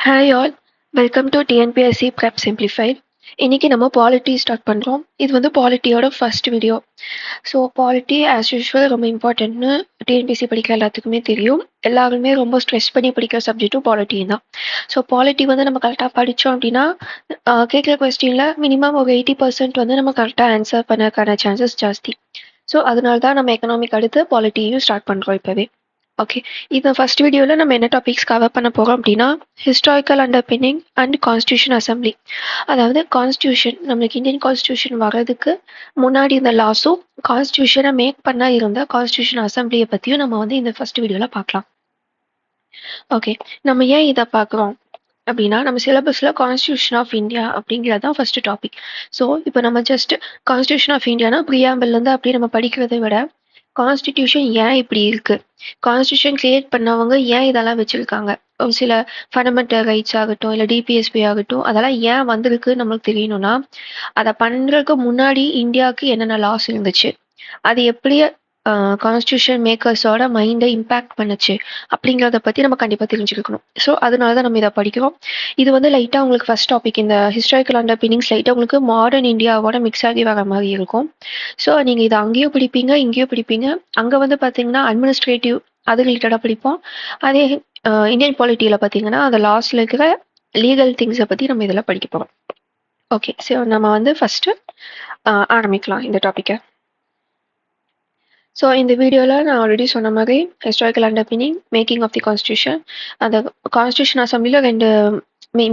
Hi all, welcome to TNPSC prep simplified. இன்னைக்கு நம்ம polity start பண்ணுறோம். இது வந்து பாலிட்டியோட first video. So polity as usual ரொம்ப இம்பார்ட்டன்ட்னு டிஎன்பிஎஸ்சி படிக்கிற எல்லாத்துக்குமே தெரியும். எல்லாருமே ரொம்ப ஸ்ட்ரெஸ் பண்ணி படிக்கிற சப்ஜெக்ட்டும் பாலிட்டி தான். ஸோ பாலிட்டி வந்து நம்ம கரெக்டாக படித்தோம் அப்படின்னா கேட்குற கொஸ்டினில் மினிமம் ஒரு 80% வந்து நம்ம கரெக்டாக ஆன்சர் பண்ணக்கான சான்சஸ் ஜாஸ்தி. ஸோ அதனால தான் நம்ம எக்கனாமிக் அடுத்து பாலிட்டியும் ஸ்டார்ட் பண்ணுறோம் இப்போவே. ஓகே, இந்த ஃபர்ஸ்ட் வீடியோவில் நம்ம என்ன டாபிக்ஸ் கவர் பண்ண போகிறோம் அப்படின்னா historical underpinning and constitution assembly. அதாவது கான்ஸ்டியூஷன், நம்மளுக்கு இந்தியன் கான்ஸ்டியூஷன் வர்றதுக்கு முன்னாடி இந்த லாஸும் கான்ஸ்டியூஷனை மேக் பண்ண இருந்த கான்ஸ்டியூஷன் அசம்பிளியை பற்றியும் நம்ம வந்து இந்த ஃபர்ஸ்ட் வீடியோவில் பார்க்கலாம். ஓகே, நம்ம ஏன் இதை பார்க்குறோம் அப்படின்னா நம்ம சிலபஸில் கான்ஸ்டியூஷன் ஆஃப் இந்தியா அப்படிங்கிறது தான் ஃபர்ஸ்ட் டாபிக். ஸோ இப்போ நம்ம ஜஸ்ட் கான்ஸ்டியூஷன் ஆஃப் இந்தியானா ப்ரியாம்பிள்லேருந்து அப்படி நம்ம படிக்கிறதை விட கான்ஸ்டிடியூஷன் ஏன் இப்படி இருக்கு, கான்ஸ்டியூஷன் கிரியேட் பண்ணவங்க ஏன் இதெல்லாம் வச்சிருக்காங்க, ஒரு சில ஃபண்டமெண்டல் ரைட்ஸ் ஆகட்டும் இல்லை டிபிஎஸ்பி ஆகட்டும், அதெல்லாம் ஏன் வந்திருக்கு நம்மளுக்கு தெரியணும்னா அதை பண்ணுறதுக்கு முன்னாடி இந்தியாவுக்கு என்னென்ன லாஸ் இருந்துச்சு, அது எப்படி கான்ஸ்டியூஷன் மேக்கர்ஸோட மைண்டை இம்பேக்ட் பண்ணுச்சு அப்படிங்கிறத பற்றி நம்ம கண்டிப்பாக தெரிஞ்சுக்கணும். ஸோ அதனால தான் நம்ம இதை படிக்கிறோம். இது வந்து லைட்டாக உங்களுக்கு ஃபர்ஸ்ட் டாபிக், இந்த ஹிஸ்டாரிக்கல் அண்டர்பின்னிங்ஸ் லைட்டாக உங்களுக்கு மாடர்ன் இந்தியாவோட மிக்ஸ் ஆகி வர மாதிரி இருக்கும். ஸோ நீங்கள் இதை அங்கேயும் படிப்பீங்க இங்கேயும் படிப்பீங்க. அங்கே வந்து பார்த்தீங்கன்னா அட்மினிஸ்ட்ரேட்டிவ் அது ரிலேட்டடாக படிப்போம். அதே இந்தியன் பாலிட்டியில் பார்த்தீங்கன்னா அந்த லாஸ்ட்ல இருக்கிற லீகல் திங்ஸை பற்றி நம்ம இதில் படிக்க போகிறோம். ஓகே, ஸோ நம்ம வந்து ஃபஸ்ட்டு ஆரம்பிக்கலாம் இந்த டாப்பிக்கை. ஸோ இந்த வீடியோவில் நான் ஆல்ரெடி சொன்ன மாதிரி historical underpinning, making of the constitution, அந்த கான்ஸ்டியூஷன் அசம்பிளியில் 2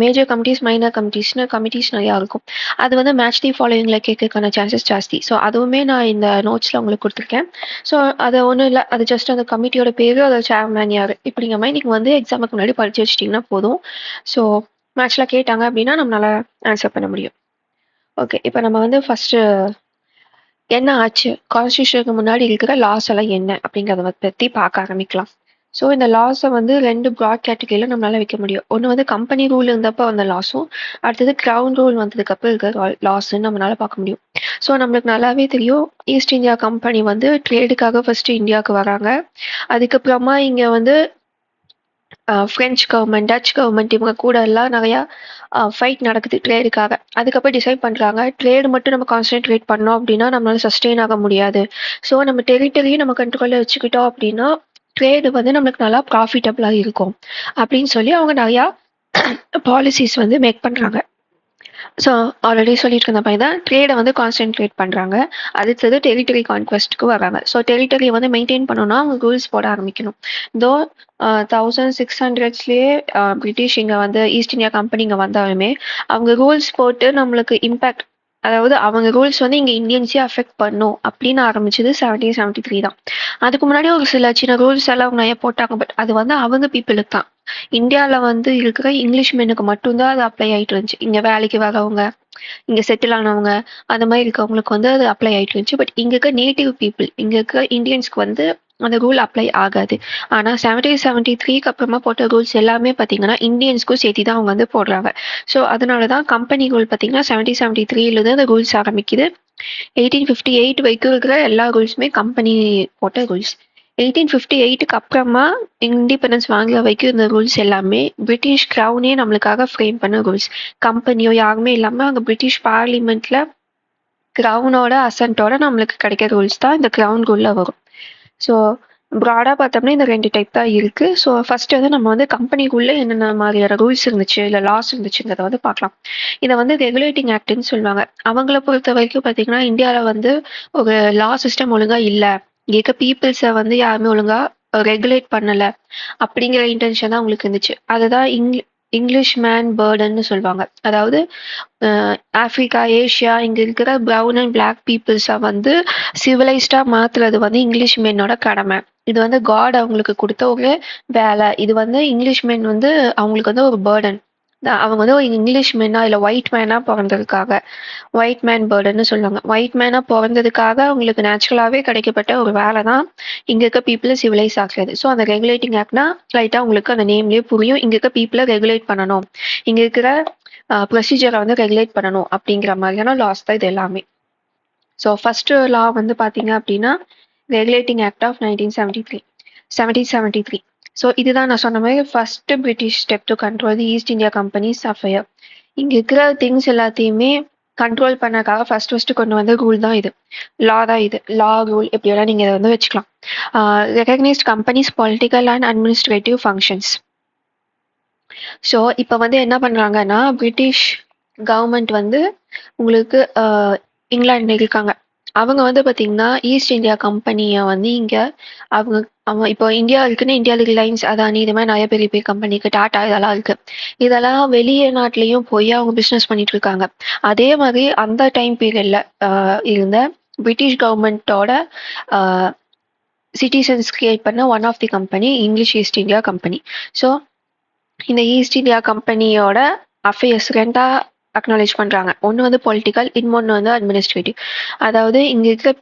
மேஜர் கமிட்டிஸ், மைனர் கமிட்டிஸ் நிறையா இருக்கும். அது வந்து மேட்ச் தி ஃபாலோயிங்கில் கேட்கறதுக்கான சான்சஸ் ஜாஸ்தி. ஸோ அதுவுமே நான் இந்த நோட்ஸில் உங்களுக்கு கொடுத்துருக்கேன். ஸோ அது ஒன்றும் இல்லை, அது ஜஸ்ட் அந்த கமிட்டியோட பேர், அதோட சேர்மேன் யார் இப்படிங்கிற மாதிரி நீங்கள் வந்து எக்ஸாமுக்கு முன்னாடி படித்து வச்சிட்டிங்கன்னா போதும். ஸோ மேட்ச்சில் கேட்டாங்க அப்படின்னா நம்மளால் ஆன்சர் பண்ண முடியும். ஓகே, இப்போ நம்ம வந்து ஃபஸ்ட்டு என்ன ஆச்சு, கான்ஸ்டியூஷனுக்கு முன்னாடி இருக்கிற லாஸ் எல்லாம் என்ன அப்படிங்கிறத பற்றி பார்க்க ஆரம்பிக்கலாம். ஸோ இந்த லாஸை வந்து 2 ப்ராட் கேட்டகரியில் நம்மளால வைக்க முடியும். ஒன்று வந்து கம்பெனி ரூல் இருந்தப்போ வந்த லாஸும், அடுத்தது கிரவுன் ரூல் வந்ததுக்கப்புறம் இருக்கிற லாஸ்ன்னு நம்மளால பார்க்க முடியும். ஸோ நம்மளுக்கு நல்லாவே தெரியும், ஈஸ்ட் இந்தியா கம்பெனி வந்து ட்ரேடுக்காக ஃபர்ஸ்ட் இந்தியாவுக்கு வராங்க. அதுக்கப்புறமா இங்கே வந்து ஃப்ரெஞ்ச் கவர்மெண்ட், டச் கவர்மெண்ட் இவங்க கூட எல்லாம் நிறையா ஃபைட் நடக்குது ட்ரேடுக்காக. அதுக்கப்புறம் டிசைட் பண்ணுறாங்க ட்ரேடு மட்டும் நம்ம கான்சன்ட்ரேட் பண்ணோம் அப்படின்னா நம்மளால சஸ்டெயின் ஆக முடியாது. ஸோ நம்ம டெரிட்டரியும் நம்ம கண்ட்ரோலில் வச்சுக்கிட்டோம் அப்படின்னா ட்ரேடு வந்து நம்மளுக்கு நல்லா ப்ராஃபிட்டபிளாக இருக்கும் அப்படின்னு சொல்லி அவங்க நிறையா பாலிசிஸ் வந்து மேக் பண்ணுறாங்க. ஸோ ஆல்ரெடி சொல்லிட்டு இருந்த மாதிரி தான் ட்ரேடை வந்து கான்சென்ட்ரேட் பண்ணுறாங்க. அடுத்தது டெரிட்டரி கான்குவெஸ்ட்டுக்கு வராங்க. ஸோ டெரிட்டரியை வந்து மெயின்டைன் பண்ணணும்னா அவங்க ரூல்ஸ் போட ஆரம்பிக்கணும். தோ 1600ஸ்லேயே பிரிட்டிஷ் இங்கே வந்து ஈஸ்ட் இந்தியா கம்பெனி இங்கே வந்தாலுமே அவங்க ரூல்ஸ் போட்டு நம்மளுக்கு இம்பேக்ட், அதாவது அவங்க ரூல்ஸ் வந்து இங்கே இந்தியன்ஸே அஃபெக்ட் பண்ணும் அப்படின்னு ஆரம்பிச்சது 1773 தான். அதுக்கு முன்னாடி ஒரு சில சின்ன ரூல்ஸ் எல்லாம் அவங்க நிறைய போட்டாங்க. பட் அது வந்து அவங்க பீப்புளுக்கு தான், இந்தியாவில் வந்து இருக்கிற இங்கிலீஷ் மெனுக்கு மட்டும்தான் அது அப்ளை ஆகிட்டு இருந்துச்சு. இங்கே வேலைக்கு வரவங்க, இங்கே செட்டில் ஆனவங்க, அந்த மாதிரி இருக்கவங்களுக்கு வந்து அது அப்ளை ஆகிட்டு இருந்துச்சு. பட் இங்கே இருக்க நேட்டிவ் பீப்புள், இங்கே இருக்க இந்தியன்ஸ்க்கு வந்து அந்த ரூல் அப்ளை ஆகாது. ஆனால் 1773க்கு அப்புறமா போட்ட ரூல்ஸ் எல்லாமே பார்த்தீங்கன்னா இந்தியன்ஸ்க்கும் சேர்த்து தான் அவங்க வந்து போடுறாங்க. ஸோ அதனால தான் கம்பெனி ரூல் பார்த்தீங்கன்னா 1773லேருந்து அந்த ரூல்ஸ் ஆரம்பிக்குது. 1858 வரைக்கும் இருக்கிற எல்லா ரூல்ஸுமே கம்பெனி போட்ட ரூல்ஸ். 1858க்கு அப்புறமா இண்டிபெண்டன்ஸ் வாங்குற வரைக்கும் இந்த ரூல்ஸ் எல்லாமே பிரிட்டிஷ் கிரவுனே நம்மளுக்காக ஃப்ரேம் பண்ண ரூல்ஸ். கம்பெனியோ யாருமே இல்லாமல் அங்கே பிரிட்டிஷ் பார்லிமெண்ட்ல கிரவுனோட அசன்ட்டோட நம்மளுக்கு கிடைக்கிற ரூல்ஸ் தான் இந்த கிரவுன் ரூலில் வரும். ஸோ ப்ராடாக பார்த்தோம்னா இந்த 2 டைப் தான் இருக்குது. ஸோ ஃபர்ஸ்ட் வந்து நம்ம வந்து கம்பெனிக்குள்ளே என்னென்ன மாதிரியான ரூல்ஸ் இருந்துச்சு இல்லை லாஸ் இருந்துச்சுங்கிறத வந்து பார்க்கலாம். இதை வந்து ரெகுலேட்டிங் ஆக்ட்னு சொல்லுவாங்க. அவங்கள பொறுத்த வரைக்கும் பார்த்தீங்கன்னா இந்தியாவில் வந்து ஒரு லா சிஸ்டம் ஒழுங்காக இல்லை, இங்கே இருக்க பீப்புள்ஸை வந்து யாருமே ஒழுங்காக ரெகுலேட் பண்ணலை அப்படிங்கிற இன்டென்ஷன் தான் அவங்களுக்கு இருந்துச்சு. அதுதான் இங்கிலீஷ் மேன் பேர்டன்னு சொல்லுவாங்க. அதாவது ஆப்பிரிக்கா, ஏஷியா இங்கே இருக்கிற ப்ரௌன் அண்ட் பிளாக் பீப்புள்ஸை வந்து சிவிலைஸ்டாக மாற்றுறது வந்து இங்கிலீஷ் மேனோட கடமை. இது வந்து காட் அவங்களுக்கு கொடுத்த ஒரு வேலை. இது வந்து இங்கிலீஷ் மேன் வந்து அவங்களுக்கு வந்து ஒரு பேர்டன். அவங்க வந்து ஒரு இங்கிலீஷ் மேனா இல்லை ஒயிட் மேனா பிறந்ததுக்காக ஒயிட் மேன் பேர்டுன்னு சொல்லுவாங்க. ஒயிட் மேனா பிறந்ததுக்காக அவங்களுக்கு நேச்சுரலாகவே கிடைக்கப்பட்ட ஒரு வேலை தான் இங்கே இருக்க பீப்புளை சிவிலைஸ் ஆகுறது. ஸோ அந்த ரெகுலேட்டிங் ஆக்ட்னா லைட்டாக உங்களுக்கு அந்த நேம்லேயே புரியும், இங்கே இருக்க பீப்புளை ரெகுலேட் பண்ணணும், இங்கே இருக்கிற ப்ரொசீஜரை வந்து ரெகுலேட் பண்ணணும் அப்படிங்கிற மாதிரியான லாஸ் தான் இது எல்லாமே. ஸோ ஃபர்ஸ்ட் லா வந்து பார்த்தீங்க அப்படின்னா ரெகுலேட்டிங் ஆக்ட் ஆஃப் 1773. ஸோ இதுதான் நான் சொன்ன மாதிரி first British step to control the East India company's affair. இங்க இருக்கிற திங்ஸ் எல்லாத்தையுமே கண்ட்ரோல் பண்ணக்காக ஃபர்ஸ்ட் கொண்டு வந்த ரூல் தான் இது. லா தான் இது. லா ரூல் எப்படி வேணா நீங்க இதை வந்து வச்சுக்கலாம். Recognised companies political and administrative functions. So இப்போ வந்து என்ன பண்றாங்கன்னா பிரிட்டிஷ் கவர்மெண்ட் வந்து உங்களுக்கு இங்கிலாந்துல இருக்காங்க. அவங்க வந்து பாத்தீங்கன்னா ஈஸ்ட் இந்தியா கம்பெனியை வந்து இங்க அவங்க அவங்க இப்போ இந்தியா இருக்குன்னா இந்தியாவில் ரிலையன்ஸ் அதானி இது மாதிரி நிறைய பெரிய பெரிய கம்பெனிக்கு டாடா இதெல்லாம் இருக்கு. இதெல்லாம் வெளியே நாட்டிலையும் போய் அவங்க பிசினஸ் பண்ணிட்டு இருக்காங்க. அதே மாதிரி அந்த டைம் பீரியட்ல இருந்த பிரிட்டிஷ் கவர்மெண்டோட சிட்டிசன்ஸ் கிரியேட் பண்ண one of the company English East India company. So இந்த ஈஸ்ட் இந்தியா கம்பெனியோட அஃபேர்ஸ் ரெண்டா அக்னாலேஜ் பண்றாங்க. ஒன்று வந்து பொலிட்டிக்கல், இன்னொன்று வந்து அட்மினிஸ்ட்ரேட்டிவ். அதாவது இங்க இருக்கிற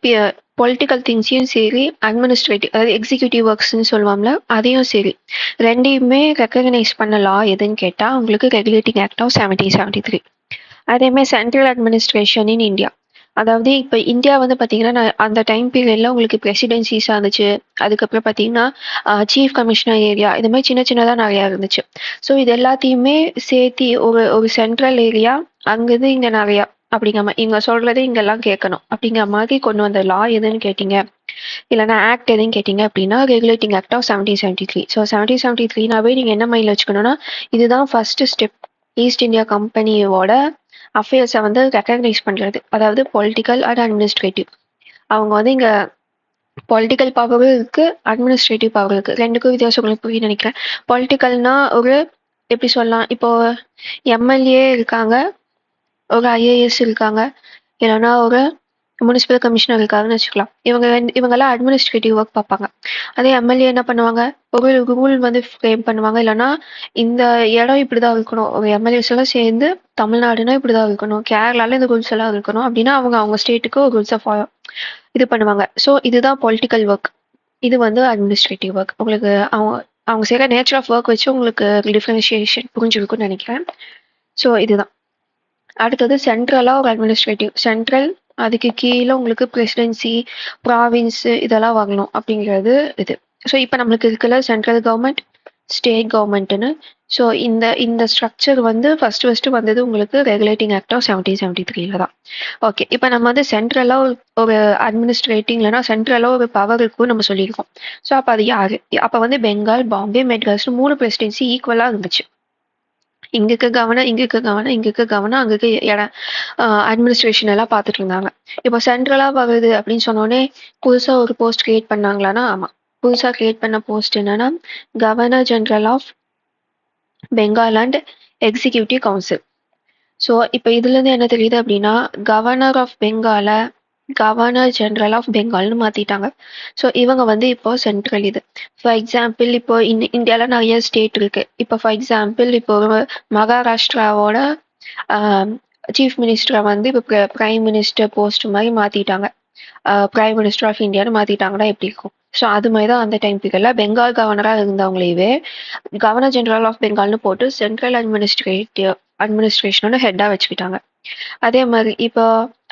பொலிட்டிக்கல் திங்ஸையும் சரி, அட்மினிஸ்ட்ரேட்டிவ் அதாவது எக்ஸிக்யூட்டிவ் ஒர்க்ஸ்ன்னு சொல்லுவாங்கல்ல அதையும் சரி, ரெண்டையுமே ரெக்கக்னைஸ் பண்ண லா எதுன்னு கேட்டா உங்களுக்கு ரெகுலேட்டிங் ஆக்ட் ஆஃப் 1773. அதேமாதிரி சென்ட்ரல் அட்மினிஸ்ட்ரேஷன் இன் இந்தியா. அதாவது இப்போ இந்தியா வந்து பார்த்தீங்கன்னா அந்த டைம் பீரியட்ல உங்களுக்கு பிரசிடென்சிஸாக இருந்துச்சு. அதுக்கப்புறம் பார்த்தீங்கன்னா சீஃப் கமிஷனர் ஏரியா இது மாதிரி சின்ன சின்னதாக நிறையா இருந்துச்சு. ஸோ இது எல்லாத்தையுமே சேர்த்தி ஒரு ஒரு சென்ட்ரல் ஏரியா அங்கிருந்து இங்கே நிறையா அப்படிங்கிற மாதிரி இவங்க சொல்றதே இங்கெல்லாம் கேட்கணும் அப்படிங்கிற மாதிரி கொண்டு வந்த லா எதுன்னு கேட்டீங்க, இல்லைன்னா ஆக்ட் எதுன்னு கேட்டீங்க அப்படின்னா ரெகுலேட்டிங் ஆக்ட் ஆஃப் 1773. ஸோ 1773நாவே நீங்கள் என்ன மைண்டில் வச்சுக்கணும்னா இதுதான் ஃபர்ஸ்ட் ஸ்டெப் ஈஸ்ட் இந்தியா கம்பெனியோட அஃபேர்ஸை வந்து ரெக்கக்னைஸ் பண்றது. அதாவது பொலிட்டிக்கல் அண்ட் அட்மினிஸ்ட்ரேட்டிவ். அவங்க வந்து இங்க பொலிட்டிக்கல் பவரும் இருக்கு, அட்மினிஸ்ட்ரேட்டிவ் பவர் இருக்கு. ரெண்டுக்கும் வித்தியாசம் உங்களுக்கு புரியும் நினைக்கிறேன். பொலிட்டிக்கல்னா ஒரு எப்படி சொல்லலாம், இப்போ எம்எல்ஏ இருக்காங்க, ஒரு ஐஏஎஸ் இருக்காங்க, இல்லைன்னா ஒரு முனிசிபல் கமிஷனர் இருக்காங்கன்னு வச்சுக்கலாம். இவங்கெல்லாம் அட்மினிஸ்ட்ரேட்டிவ் ஒர்க் பார்ப்பாங்க. அதே எம்எல்ஏ என்ன பண்ணுவாங்க, ஒரு ரூல் வந்து ஃப்ரேம் பண்ணுவாங்க. இல்லைன்னா இந்த இடம் இப்படிதான் இருக்கணும், ஒரு எம்எல்ஏஸ் எல்லாம் சேர்ந்து தமிழ்நாடுனா இப்படிதான் இருக்கணும், கேரளால இந்த ரூல்ஸ் எல்லாம் இருக்கணும் அப்படின்னா அவங்க அவங்க ஸ்டேட்டுக்கு ஒரு ரூல்ஸை ஃபாலோ இது பண்ணுவாங்க. ஸோ இதுதான் பொலிட்டிக்கல் ஒர்க். இது வந்து அட்மினிஸ்ட்ரேட்டிவ் ஒர்க். உங்களுக்கு அவங்க அவங்க செய்கிற நேச்சர் ஆஃப் ஒர்க் வச்சு உங்களுக்கு டிஃபரன்ஷியேஷன் புரிஞ்சிருக்கும்னு நினைக்கிறேன். ஸோ இதுதான். அடுத்தது சென்ட்ரலா ஒரு அட்மினிஸ்ட்ரேட்டிவ். சென்ட்ரல் அதுக்கு கீழே உங்களுக்கு பிரசிடென்சி, ப்ராவின்ஸ் இதெல்லாம் வாங்கணும் அப்படிங்கிறது இது. ஸோ இப்போ நம்மளுக்கு இருக்குல்ல சென்ட்ரல் கவர்மெண்ட், ஸ்டேட் கவர்மெண்ட்னு. ஸோ இந்த இந்த ஸ்ட்ரக்சர் வந்து ஃபர்ஸ்ட் வந்தது உங்களுக்கு ரெகுலேட்டிங் ஆக்ட் ஆஃப் 1773 தான். ஓகே, இப்போ நம்ம வந்து சென்ட்ரலாக ஒரு அட்மினிஸ்ட்ரேட்டிங் இல்லைன்னா சென்ட்ரலாக ஒரு பவர் இருக்குன்னு நம்ம சொல்லியிருக்கோம். ஸோ அப்போ அது யாரு? அப்போ வந்து பெங்கால், பாம்பே, மெட்ராஸ்னு 3 பிரசிடென்சி ஈக்குவலாக இருந்துச்சு. இங்க இருக்க கவர்னர், இங்க இருக்க கவர்னர், இங்க இருக்க கவர்னர், அங்க இருக்க இடம் அட்மினிஸ்ட்ரேஷன் எல்லாம் பார்த்துட்டு இருந்தாங்க. இப்போ சென்ட்ரலா வருது அப்படின்னு சொன்னோடனே புதுசா ஒரு போஸ்ட் கிரியேட் பண்ணாங்களான்னா ஆமா, புதுசா கிரியேட் பண்ண போஸ்ட் என்னன்னா governor general of Bengal and executive council. So இப்போ இதுல இருந்து என்ன தெரியுது அப்படின்னா கவர்னர் ஆஃப் பெங்கால கவர்னர் ஜெனரல் ஆஃப் பெங்கால்னு மாத்திட்டாங்க. ஸோ இவங்க வந்து இப்போ சென்ட்ரல் இது. ஃபார் எக்ஸாம்பிள் இப்போ இந்தியால நிறைய ஸ்டேட் இருக்கு. இப்போ ஃபார் எக்ஸாம்பிள் இப்போ மகாராஷ்டிராவோட சீஃப் மினிஸ்டரை வந்து இப்போ பிரைம் மினிஸ்டர் போஸ்ட் மாதிரி மாத்திட்டாங்க. பிரைம் மினிஸ்டர் ஆஃப் இந்தியான்னு மாத்திட்டாங்கன்னா எப்படி இருக்கும்? ஸோ அது மாதிரி தான் அந்த டைம் பீரியட்ல பெங்கால் கவர்னராக இருந்தவங்களையே கவர்னர் ஜெனரல் ஆஃப் பெங்கால்னு போட்டு சென்ட்ரல் அட்மினிஸ்ட்ரேஷனோட ஹெட்டா வச்சுக்கிட்டாங்க. அதே மாதிரி இப்போ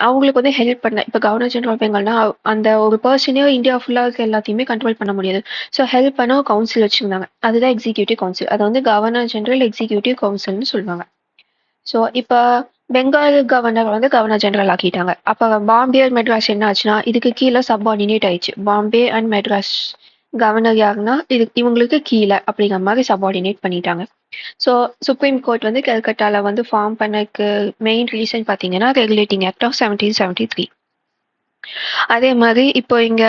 அவங்களுக்கு வந்து ஹெல்ப் பண்ண இப்போ கவர்னர் ஜெனரல் ஆஃப் பெங்கால்னா அந்த ஒரு பர்சனே இந்தியா ஃபுல்லாக இருக்க எல்லாத்தையுமே கண்ட்ரோல் பண்ண முடியாது. ஸோ ஹெல்ப் பண்ண கவுன்சில் வச்சுருந்தாங்க. அதுதான் எக்ஸிக்யூட்டிவ் கவுன்சில். அதை வந்து கவர்னர் ஜெனரல் எக்ஸிக்யூட்டிவ் கவுன்சில்னு சொல்லுவாங்க. ஸோ இப்போ பெங்கால் கவர்னர் வந்து கவர்னர் ஜெனரல் ஆக்கிட்டாங்க. அப்போ பாம்பே அண்ட் மெட்ராஸ் என்ன ஆச்சுன்னா இதுக்கு கீழே சப்பார்டினேட் ஆயிடுச்சு. பாம்பே அண்ட் மெட்ராஸ் கவர்னர் யாருன்னா இவங்களுக்கு கீழே அப்படிங்கிற மாதிரி சப்பார்டினேட் பண்ணிட்டாங்க. ஸோ சுப்ரீம் கோர்ட் வந்து கல்கட்டால வந்து ஃபார்ம் பண்ணக்கு மெயின் ரீசன் பார்த்தீங்கன்னா ரெகுலேட்டிங் ஆக்ட் ஆஃப் 1773. அதே மாதிரி இப்போ இங்க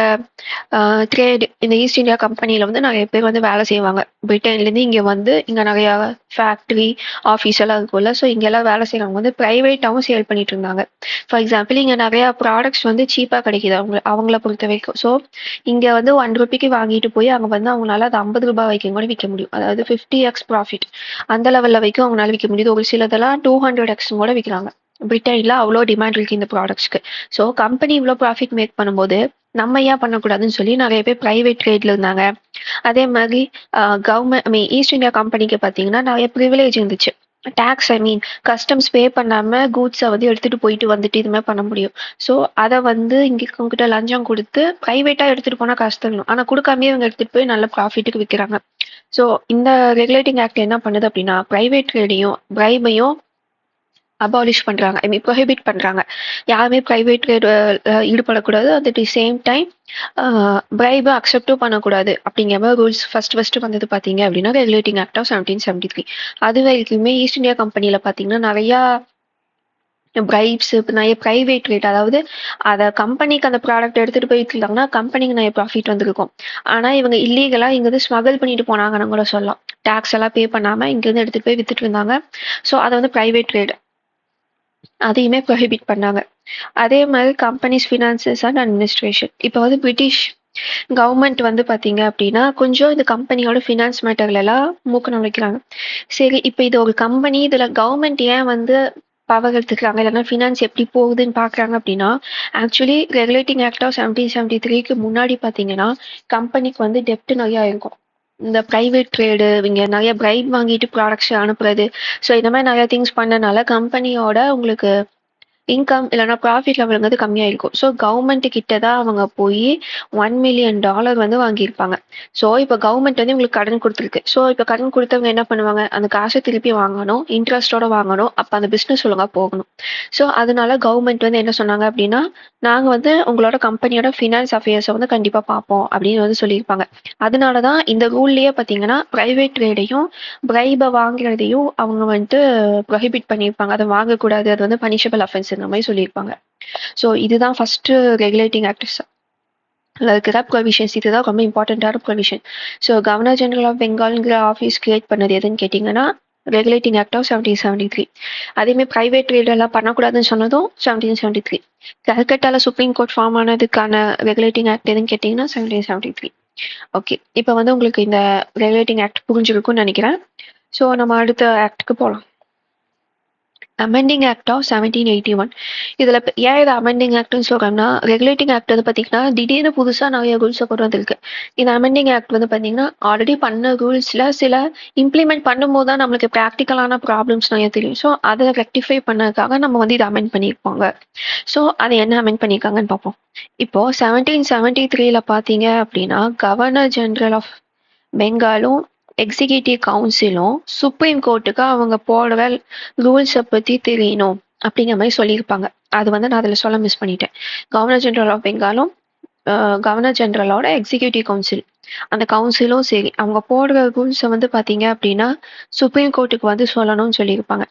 ட்ரேட் இந்த ஈஸ்ட் இந்தியா கம்பெனியில வந்து நிறைய பேர் வந்து வேலை செய்வாங்க. பிரிட்டன்லேருந்து இங்கே வந்து இங்கே நிறைய ஃபேக்ட்ரி ஆஃபீஸ் எல்லாம் இருக்கும்ல. ஸோ இங்கெல்லாம் வேலை செய்கிறவங்க வந்து ப்ரைவேட்டாகவும் சேல் பண்ணிட்டு இருந்தாங்க. ஃபார் எக்ஸாம்பிள் இங்கே நிறைய ப்ராடக்ட்ஸ் வந்து சீப்பாக கிடைக்குது அவங்கள பொறுத்த வரைக்கும். ஸோ இங்கே வந்து 1 ரூபிக்கு வாங்கிட்டு போய் அங்கே வந்து அவங்களால அது 50 ரூபாய் வரைக்கும் கூட விற்க முடியும். அதாவது 50x ப்ராஃபிட் அந்த லெவலில் வரைக்கும் அவங்களால விற்க முடியுது. ஒரு சிலதெல்லாம் 200x கூட விற்கிறாங்க. பிரிட்டன்ல அவ்வளோ டிமாண்ட் இருக்கு இந்த ப்ராடக்ட்ஸ்க்கு. ஸோ கம்பெனி இவ்வளோ ப்ராஃபிட் மேக் பண்ணும்போது நம்ம ஏன் பண்ணக்கூடாதுன்னு சொல்லி நிறைய பேர் பிரைவேட் ட்ரேட்ல இருந்தாங்க. அதே மாதிரி கவர்மெண்ட் ஈஸ்ட் இந்தியா கம்பெனிக்கு பார்த்தீங்கன்னா நிறைய ப்ரிவிலேஜ் இருந்துச்சு. டேக்ஸ் கஸ்டம்ஸ் பே பண்ணாம கூட்ஸை வந்து எடுத்துட்டு போயிட்டு வந்துட்டு இது மாதிரி பண்ண முடியும். ஸோ அதை வந்து இங்க உங்ககிட்ட லஞ்சம் கொடுத்து பிரைவேட்டா எடுத்துட்டு போனா காசு தரணும். ஆனா கொடுக்காமயே இவங்க எடுத்துட்டு போய் நல்ல ப்ராஃபிட்டுக்கு விற்கிறாங்க. ஸோ இந்த ரெகுலேட்டிங் ஆக்ட் என்ன பண்ணுது அப்படின்னா பிரைவேட் ட்ரேடையும் பிரைபையும் அபாலிஷ் பண்றாங்க, ஐ மீன் ப்ரொஹிபிட் பண்றாங்க. யாருமே பிரைவேட் ட்ரேட் ஈடுபடக்கூடாது. அட் தி சேம் டைம் பிரைபை அக்செப்டும் பண்ணக்கூடாது அப்படிங்கிற மாதிரி ரூல்ஸ் ஃபர்ஸ்ட் வந்தது பார்த்தீங்க அப்படின்னா ரெகுலேட்டிங் ஆக்ட் ஆஃப் 1773. அது வரைக்குமே ஈஸ்ட் இந்தியா கம்பெனியில பார்த்தீங்கன்னா நிறையா பிரைப்ஸ் நிறைய பிரைவேட் ரேட், அதாவது அதை கம்பெனிக்கு அந்த ப்ராடக்ட் எடுத்துட்டு போயிட்டு இருந்தாங்கன்னா கம்பெனிக்கு நிறைய ப்ராஃபிட் வந்திருக்கும். ஆனா இவங்க இல்லீகலா இங்கிருந்து ஸ்மகிள் பண்ணிட்டு போனாங்கன்னு கூட சொல்லலாம். டாக்ஸ் எல்லாம் பே பண்ணாம இங்கிருந்து எடுத்துட்டு போய் வித்துட்டு இருந்தாங்க. ஸோ அதை வந்து பிரைவேட் ட்ரேட் அதையுமே ப்ரொஹிபிட் பண்ணாங்க. அதே மாதிரி கம்பெனிஸ் ஃபினான்சஸ் அண்ட் அட்மினிஸ்ட்ரேஷன், இப்போ வந்து பிரிட்டிஷ் கவர்மெண்ட் வந்து பார்த்தீங்க அப்படின்னா கொஞ்சம் இந்த கம்பெனியோட ஃபினான்ஸ் மேட்டர்ல எல்லாம் மூக்க நுழைக்கிறாங்க. சரி, இப்போ இது ஒரு கம்பெனி, இதுல கவர்மெண்ட் ஏன் வந்து பவர் எடுத்துக்கிறாங்க, இல்லைன்னா ஃபினான்ஸ் எப்படி போகுதுன்னு பார்க்குறாங்க அப்படின்னா ஆக்சுவலி ரெகுலேட்டிங் ஆக்ட் ஆஃப் 1773க்கு முன்னாடி பார்த்தீங்கன்னா கம்பெனிக்கு வந்து டெப்ட் நிறையா இருக்கும். இந்த பிரைவேட் ட்ரேடு, இவங்க நிறைய பிரைப் வாங்கிட்டு ப்ராடக்ட்ஸ் அனுப்புறது, ஸோ இந்த மாதிரி நிறைய திங்ஸ் பண்ணனால கம்பெனியோட உங்களுக்கு இன்கம் இல்லைன்னா ப்ராஃபிட் லெவலுங்கிறது கம்மியாக இருக்கும். ஸோ கவர்மெண்ட் கிட்ட தான் அவங்க போய் $1 மில்லியன் வந்து வாங்கியிருப்பாங்க. ஸோ இப்போ கவர்மெண்ட் வந்து உங்களுக்கு கடன் கொடுத்துருக்கு. ஸோ இப்போ கடன் கொடுத்தவங்க என்ன பண்ணுவாங்க, அந்த காசை திருப்பி வாங்கணும், இன்ட்ரெஸ்டோட வாங்கணும், அப்போ அந்த பிஸ்னஸ் ஒழுங்காக போகணும். ஸோ அதனால கவர்மெண்ட் வந்து என்ன சொன்னாங்க அப்படின்னா நாங்கள் வந்து உங்களோட கம்பெனியோட ஃபினான்ஸ் அஃபேர்ஸை வந்து கண்டிப்பாக பார்ப்போம் அப்படின்னு வந்து சொல்லியிருப்பாங்க. அதனால தான் இந்த ரூல்லையே பார்த்தீங்கன்னா பிரைவேட் ட்ரேடையும் பிரைபை வாங்குறதையும் அவங்க வந்துட்டு ப்ரொஹிபிட் பண்ணியிருப்பாங்க. அதை வாங்கக்கூடாது, அது வந்து பனிஷபிள் அஃபென்ஸ் இந்த மாதிரி சொல்லியிருப்பாங்க. ஸோ இதுதான் ஃபர்ஸ்ட் ரெகுலேட்டிங் ஆக்ட்ஸ் இருக்கிற ப்ரொவிஷன்ஸ். இதுதான் ரொம்ப இம்பார்ட்டண்ட்டான provision. So governor general of பெங்கால்ங்கிற ஆஃபீஸ் கிரியேட் பண்ணது எதுன்னு கேட்டிங்கன்னா ரெகுலேட்டிங் ஆக்ட் ஆஃப் 1773. அதேமாதிரி பிரைவேட் ட்ரேட் எல்லாம் பண்ணக்கூடாதுன்னு சொன்னதும் 1773. கல்கட்டால சுப்ரீம் கோர்ட் ஃபார்ம் ஆனதுக்கான ரெகுலேட்டிங் ஆக்ட் எதுன்னு கேட்டிங்கன்னா 1773. ஓகே, இப்போ வந்து உங்களுக்கு இந்த ரெகுலேட்டிங் ஆக்ட் புரிஞ்சிருக்கும்னு நினைக்கிறேன். ஸோ நம்ம அடுத்த ஆக்டுக்கு போகலாம். Amending act of 1781. இதில் ஏன் இதை அமெண்டிங் ஆக்ட்னு சொல்கிறோம்னா ரெகுலேட்டிங் ஆக்ட் வந்து பார்த்தீங்கன்னா திடீர்னு புதுசாக நிறைய ரூல்ஸை கொண்டு வந்திருக்கு. இந்த அமெண்டிங் ஆக்ட் வந்து பார்த்தீங்கன்னா ஆல்ரெடி பண்ண ரூல்ஸில் சில இம்ப்ளிமெண்ட் பண்ணும்போது தான் நம்மளுக்கு ப்ராக்டிக்கலான ப்ராப்ளம்ஸ் நிறைய தெரியும். ஸோ அதை ரெக்டிஃபை பண்ணதுக்காக நம்ம வந்து இதை அமெண்ட் பண்ணியிருப்பாங்க. ஸோ அதை என்ன அமெண்ட் பண்ணியிருக்காங்கன்னு பார்ப்போம். இப்போ 1773 பார்த்தீங்க அப்படின்னா கவர்னர் ஜெனரல் ஆஃப் பெங்காலும் எக்ஸிகியூட்டிவ் கவுன்சிலும் சுப்ரீம் கோர்ட்டுக்கு அவங்க போடுற ரூல்ஸை பற்றி தெரியணும் அப்படிங்கிற மாதிரி சொல்லியிருப்பாங்க. அது வந்து நான் அதில் சொல்ல மிஸ் பண்ணிட்டேன். கவர்னர் ஜெனரல் ஆஃப் பெங்காலும் கவர்னர் ஜெனரலோட எக்ஸிகியூட்டிவ் கவுன்சில், அந்த கவுன்சிலும் சரி அவங்க போடுற ரூல்ஸை வந்து பார்த்தீங்க அப்படின்னா சுப்ரீம் கோர்ட்டுக்கு வந்து சொல்லணும்னு சொல்லியிருப்பாங்க.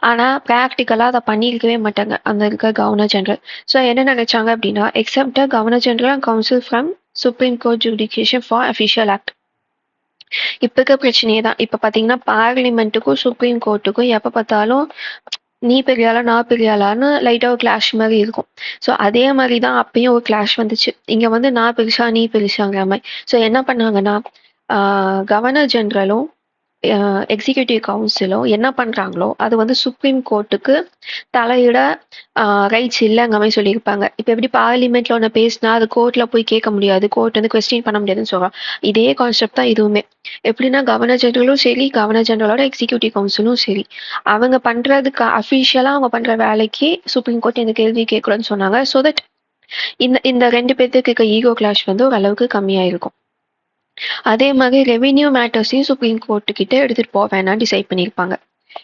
ஆனால் ப்ராக்டிக்கலாக அதை பண்ணியிருக்கவே மாட்டாங்க அந்த இருக்க கவர்னர் ஜெனரல். ஸோ என்ன நினைச்சாங்க அப்படின்னா except governor general and council from supreme court judication for official act. இப்போ இருக்க பிரச்சனையே தான். இப்போ பார்த்தீங்கன்னா பார்லிமெண்ட்டுக்கும் சுப்ரீம் கோர்ட்டுக்கும் எப்போ பார்த்தாலும் நீ பெரியாளா நான் பெரியாளான்னு லைட்டாக ஒரு கிளாஷ் மாதிரி இருக்கும். ஸோ அதே மாதிரி தான் அப்பயும் ஒரு கிளாஷ் வந்துச்சு. இங்கே வந்து நான் பெருசா நீ பெருசாங்கிற மாதிரி. ஸோ என்ன பண்ணாங்கன்னா கவர்னர் ஜெனரலும் எக்ஸிக்யூட்டிவ் கவுன்சிலும் என்ன பண்ணுறாங்களோ அது வந்து சுப்ரீம் கோர்ட்டுக்கு தலையிட ரைட்ஸ் இல்லைங்க மாதிரி சொல்லியிருப்பாங்க. இப்போ எப்படி பார்லிமெண்ட்ல ஒன்று பேசினா அது கோர்ட்டில் போய் கேட்க முடியாது, கோர்ட் வந்து கொஸ்டின் பண்ண முடியாதுன்னு சொல்கிறோம். இதே கான்செப்ட் தான் இதுவுமே. எப்படின்னா கவர்னர் ஜெனரலும் சரி கவர்னர் ஜெனரலோட எக்ஸிக்யூட்டிவ் கவுன்சிலும் சரி அவங்க பண்ணுறதுக்கு அஃபிஷியலாக அவங்க பண்ணுற வேலைக்கு சுப்ரீம் கோர்ட் இந்த கேள்வி கேட்கணும்னு சொன்னாங்க. ஸோ தட் இந்த ரெண்டு பேர்த்துக்கு இருக்க ஈகோ கிளாஷ் வந்து ஓரளவுக்கு கம்மியாக இருக்கும். அதே மாதிரி ரெவென்யூ மேட்டர்ஸையும் சுப்ரீம் கோர்ட்டு கிட்ட எடுத்துகிட்டு போக வேணாம் டிசைட் பண்ணியிருப்பாங்க.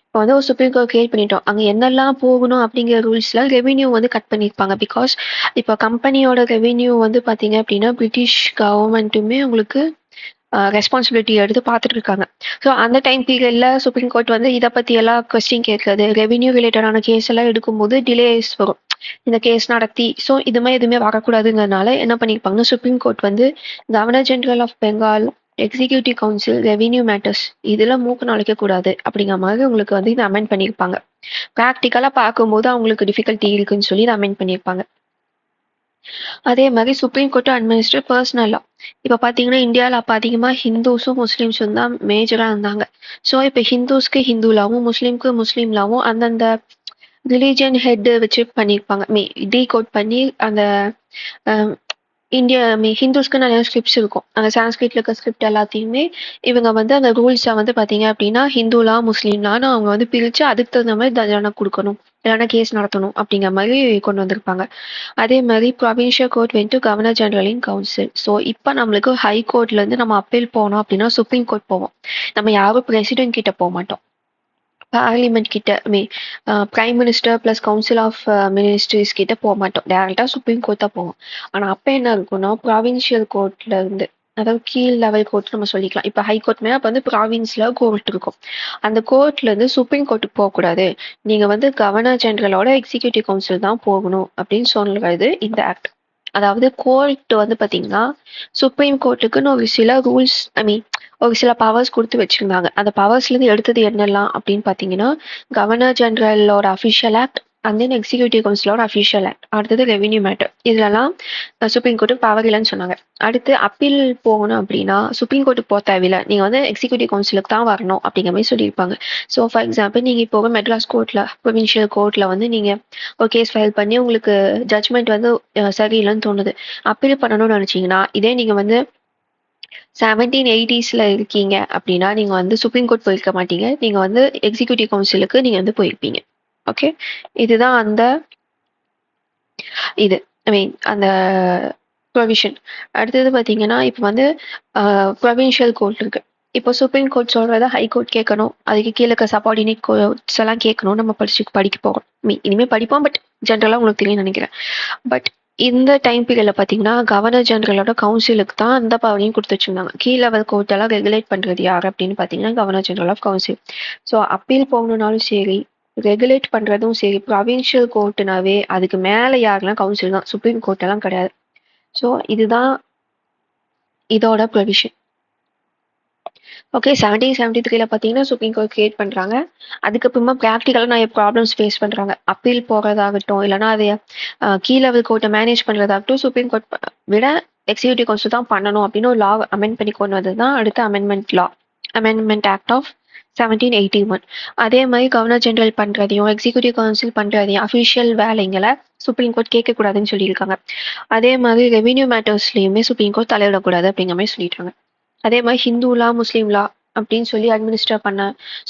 இப்போ வந்து ஒரு சுப்ரீம் கோர்ட் கிரியேட் பண்ணிட்டோம், அங்கே என்னெல்லாம் போகணும் அப்படிங்கிற ரூல்ஸில் ரெவென்யூ வந்து கட் பண்ணியிருப்பாங்க. பிகாஸ் இப்போ கம்பெனியோட ரெவென்யூ வந்து பார்த்தீங்க அப்படின்னா பிரிட்டிஷ் கவர்மெண்ட்டுமே உங்களுக்கு ரெஸ்பான்சிபிலிட்டி எடுத்து பார்த்துட்டு இருக்காங்க. ஸோ அந்த டைம் பீரியடில் சுப்ரீம் கோர்ட் வந்து இதை பற்றி எல்லாம் கொஸ்டின் கேட்கறது, ரெவென்யூ ரிலேட்டடான கேஸ் எல்லாம் எடுக்கும்போது டிலேஸ் வரும் இந்த கேஸ் நடத்தி. ஸோ இது மாதிரி எதுவுமே வரக்கூடாதுங்கிறதுனால என்ன பண்ணியிருப்பாங்கன்னா சுப்ரீம் கோர்ட் வந்து governor general of Bengal executive council revenue matters இதில் மூக்கு நுழைக்கக்கூடாது அப்படிங்கிற மாதிரி உங்களுக்கு வந்து இதை அமெண்ட் பண்ணியிருப்பாங்க. ப்ராக்டிக்கலாக பார்க்கும்போது அவங்களுக்கு டிஃபிகல்ட்டி இருக்குன்னு சொல்லி இதை அமெண்ட் பண்ணியிருப்பாங்க. அதே மாதிரி சுப்ரீம் கோர்ட் அட்மினிஸ்டர் பர்சனல் லா. இப்போ பார்த்தீங்கன்னா இந்தியாவில் அப்போ அதிகமாக ஹிந்துஸும் முஸ்லீம்ஸும் தான் மேஜராக இருந்தாங்க. ஸோ இப்போ ஹிந்துஸ்க்கு ஹிந்து லாவும் முஸ்லீம்க்கு முஸ்லீம் லாவும் அந்தந்த ரிலீஜியன் ஹெட் வச்சு பண்ணியிருப்பாங்க. டீகோட் பண்ணி அந்த இந்தியா ஹிந்துஸ்க்கு நிறைய ஸ்கிரிப்ட்ஸ் இருக்கும். அந்த சான்ஸ்கிரிட்ல இருக்க ஸ்கிரிப்ட் எல்லாத்தையுமே இவங்க வந்து அந்த ரூல்ஸை வந்து பார்த்தீங்க அப்படின்னா ஹிந்துலா முஸ்லீம்லான்னு அவங்க வந்து பிரித்து அதுக்கு தகுந்த மாதிரி தண்டனை கொடுக்கணும் இல்லைன்னா கேஸ் நடத்தணும் அப்படிங்கிற மாதிரி கொண்டு வந்திருப்பாங்க. அதே மாதிரி provincial court went to governor general in council. So இப்போ நம்மளுக்கு ஹை கோர்ட்லேருந்து நம்ம அப்பீல் போனோம் அப்படின்னா சுப்ரீம் கோர்ட் போவோம். நம்ம யாரும் பிரசிடென்ட் கிட்ட போக மாட்டோம். பார்லிமெண்ட் கிட்ட prime minister plus council of ministers கிட்ட போக மாட்டோம். டேரக்டா சுப்ரீம் கோர்ட் தான் போவோம். ஆனா அப்ப என்ன இருக்கும்னா ப்ராவின்சியல் கோர்ட்ல இருந்து, அதாவது கீழ் லெவல் கோர்ட் நம்ம சொல்லிக்கலாம். இப்ப ஹை கோர்ட் மேல அப்ப வந்து ப்ராவின்ஸ்ல கோர்ட் இருக்கும். அந்த கோர்ட்ல இருந்து சுப்ரீம் கோர்ட்டுக்கு போகக்கூடாது. நீங்க வந்து கவர்னர் ஜெனரலோட எக்ஸிகியூட்டிவ் கவுன்சில் தான் போகணும் அப்படின்னு சொல்றது இந்த ஆக்ட். அதாவது கோர்ட் வந்து பாத்தீங்கன்னா சுப்ரீம் கோர்ட்டுக்குன்னு ஒரு சில ரூல்ஸ், ஒரு சில பவர்ஸ் கொடுத்து வச்சிருந்தாங்க. அந்த பவர்ஸ்ல இருந்து எடுத்தது என்னெல்லாம் அப்படின்னு பாத்தீங்கன்னா கவர்னர் ஜெனரலோட official act and then executive கவுன்சிலோட அஃபிஷியல் ஆக்ட், அடுத்தது ரெவென்யூ மேட்டர். இதுலலாம் சுப்ரீம் கோர்ட்டுக்கு பவர் இல்லைன்னு சொன்னாங்க. அடுத்து அப்பீல் போகணும் அப்படின்னா சுப்ரீம் கோர்ட்டுக்கு போக தேவையில்லை, நீங்க வந்து எக்ஸிகியூட்டிவ் கவுன்சிலுக்கு தான் வரணும் அப்படிங்கிற மாதிரி சொல்லியிருப்பாங்க. ஸோ ஃபார் எக்ஸாம்பிள் நீங்க இப்போ மெட்ராஸ் கோர்ட்ல ப்ரொவின்ஷியல் கோர்ட்ல வந்து நீங்க ஒரு கேஸ் ஃபைல் பண்ணி உங்களுக்கு ஜட்மெண்ட் வந்து சரியில்லைன்னு தோணுது, அப்பீல் பண்ணணும்னு நினைச்சீங்கன்னா, இதே நீங்க வந்து 1780s இருக்கீங்க அப்படின்னா நீங்க வந்து சுப்ரீம் கோர்ட் போயிருக்க மாட்டீங்க, நீங்க வந்து எக்ஸிகியூட்டிவ் கவுன்சிலுக்கு நீங்க வந்து போயிருப்பீங்க. ஓகே, இதுதான் அந்த இது அந்த ப்ரொவிஷன். அடுத்தது பாத்தீங்கன்னா இப்போ வந்து ப்ரொவின்ஷியல் கோர்ட் இருக்கு. இப்போ சுப்ரீம் கோர்ட் சொல்றத ஹை கோர்ட் கேட்கணும், அதுக்கு கீழே இருக்க சபார்டினேட் கோர்ட்ஸ் எல்லாம் கேட்கணும். நம்ம படிக்க போறோம், இனிமே படிப்போம், பட் ஜென்ரலா உங்களுக்கு தெரியும் நினைக்கிறேன். பட் இந்த டைம் பீரியட்ல பாத்தீங்கன்னா கவர்னர் ஜெனரலோட கவுன்சிலுக்கு தான் அந்த பவரையும் கொடுத்து வச்சிருந்தாங்க. கீழ் லெவல் கோர்ட் எல்லாம் ரெகுலேட் பண்றது யார் அப்படின்னு பாத்தீங்கன்னா governor general of council. So appeal போகணும்னாலும் சரி, ரெகுலேட் பண்றதும் சரி, ப்ரொவின்ஷியல் கோர்ட்னாவே அதுக்கு மேல யாருன்னா கவுன்சில் தான், சுப்ரீம் கோர்ட் எல்லாம் கிடையாது. ஸோ இதுதான் இதோட ப்ரொவிஷன். ஓகே, 1773 பாத்தீங்கன்னா சுப்ரீம் கோர்ட் கிரியேட் பண்றாங்க. அதுக்கப்புறமா ப்ராக்டிக்கலா நிறைய ப்ராப்ளம்ஸ் ஃபேஸ் பண்றாங்க. அப்பீல் போறதாகட்டும், இல்லைன்னா அதை கீழ் லெவல் கோர்ட்டை மேனேஜ் பண்றதாகட்டும், சுப்ரீம் கோர்ட் விட எக்ஸிகியூட்டிவ் கவுன்சில் தான் பண்ணணும் அப்படின்னு ஒரு லா அமெண்ட் பண்ணி கொண்டு வந்தது தான் அடுத்த அமெண்ட்மெண்ட் ஆக்ட் ஆஃப் 1781. அதே மாதிரி கவர்னர் ஜெனரல் பண்றதையும் எக்ஸிகியூட்டிவ் கவுன்சில் பண்றதையும் அஃபிஷியல் வேலைங்களை சுப்ரீம் கோர்ட் கேட்கக்கூடாதுன்னு சொல்லியிருக்காங்க. அதே மாதிரி ரெவென்யூ மேட்டர்ஸ்லயுமே சுப்ரீம் கோர்ட் தலையிடக்கூடாது அப்படிங்கிற மாதிரி சொல்லிட்டாங்க. அதே மாதிரி ஹிந்து லா, முஸ்லீம் லா அப்படின்னு சொல்லி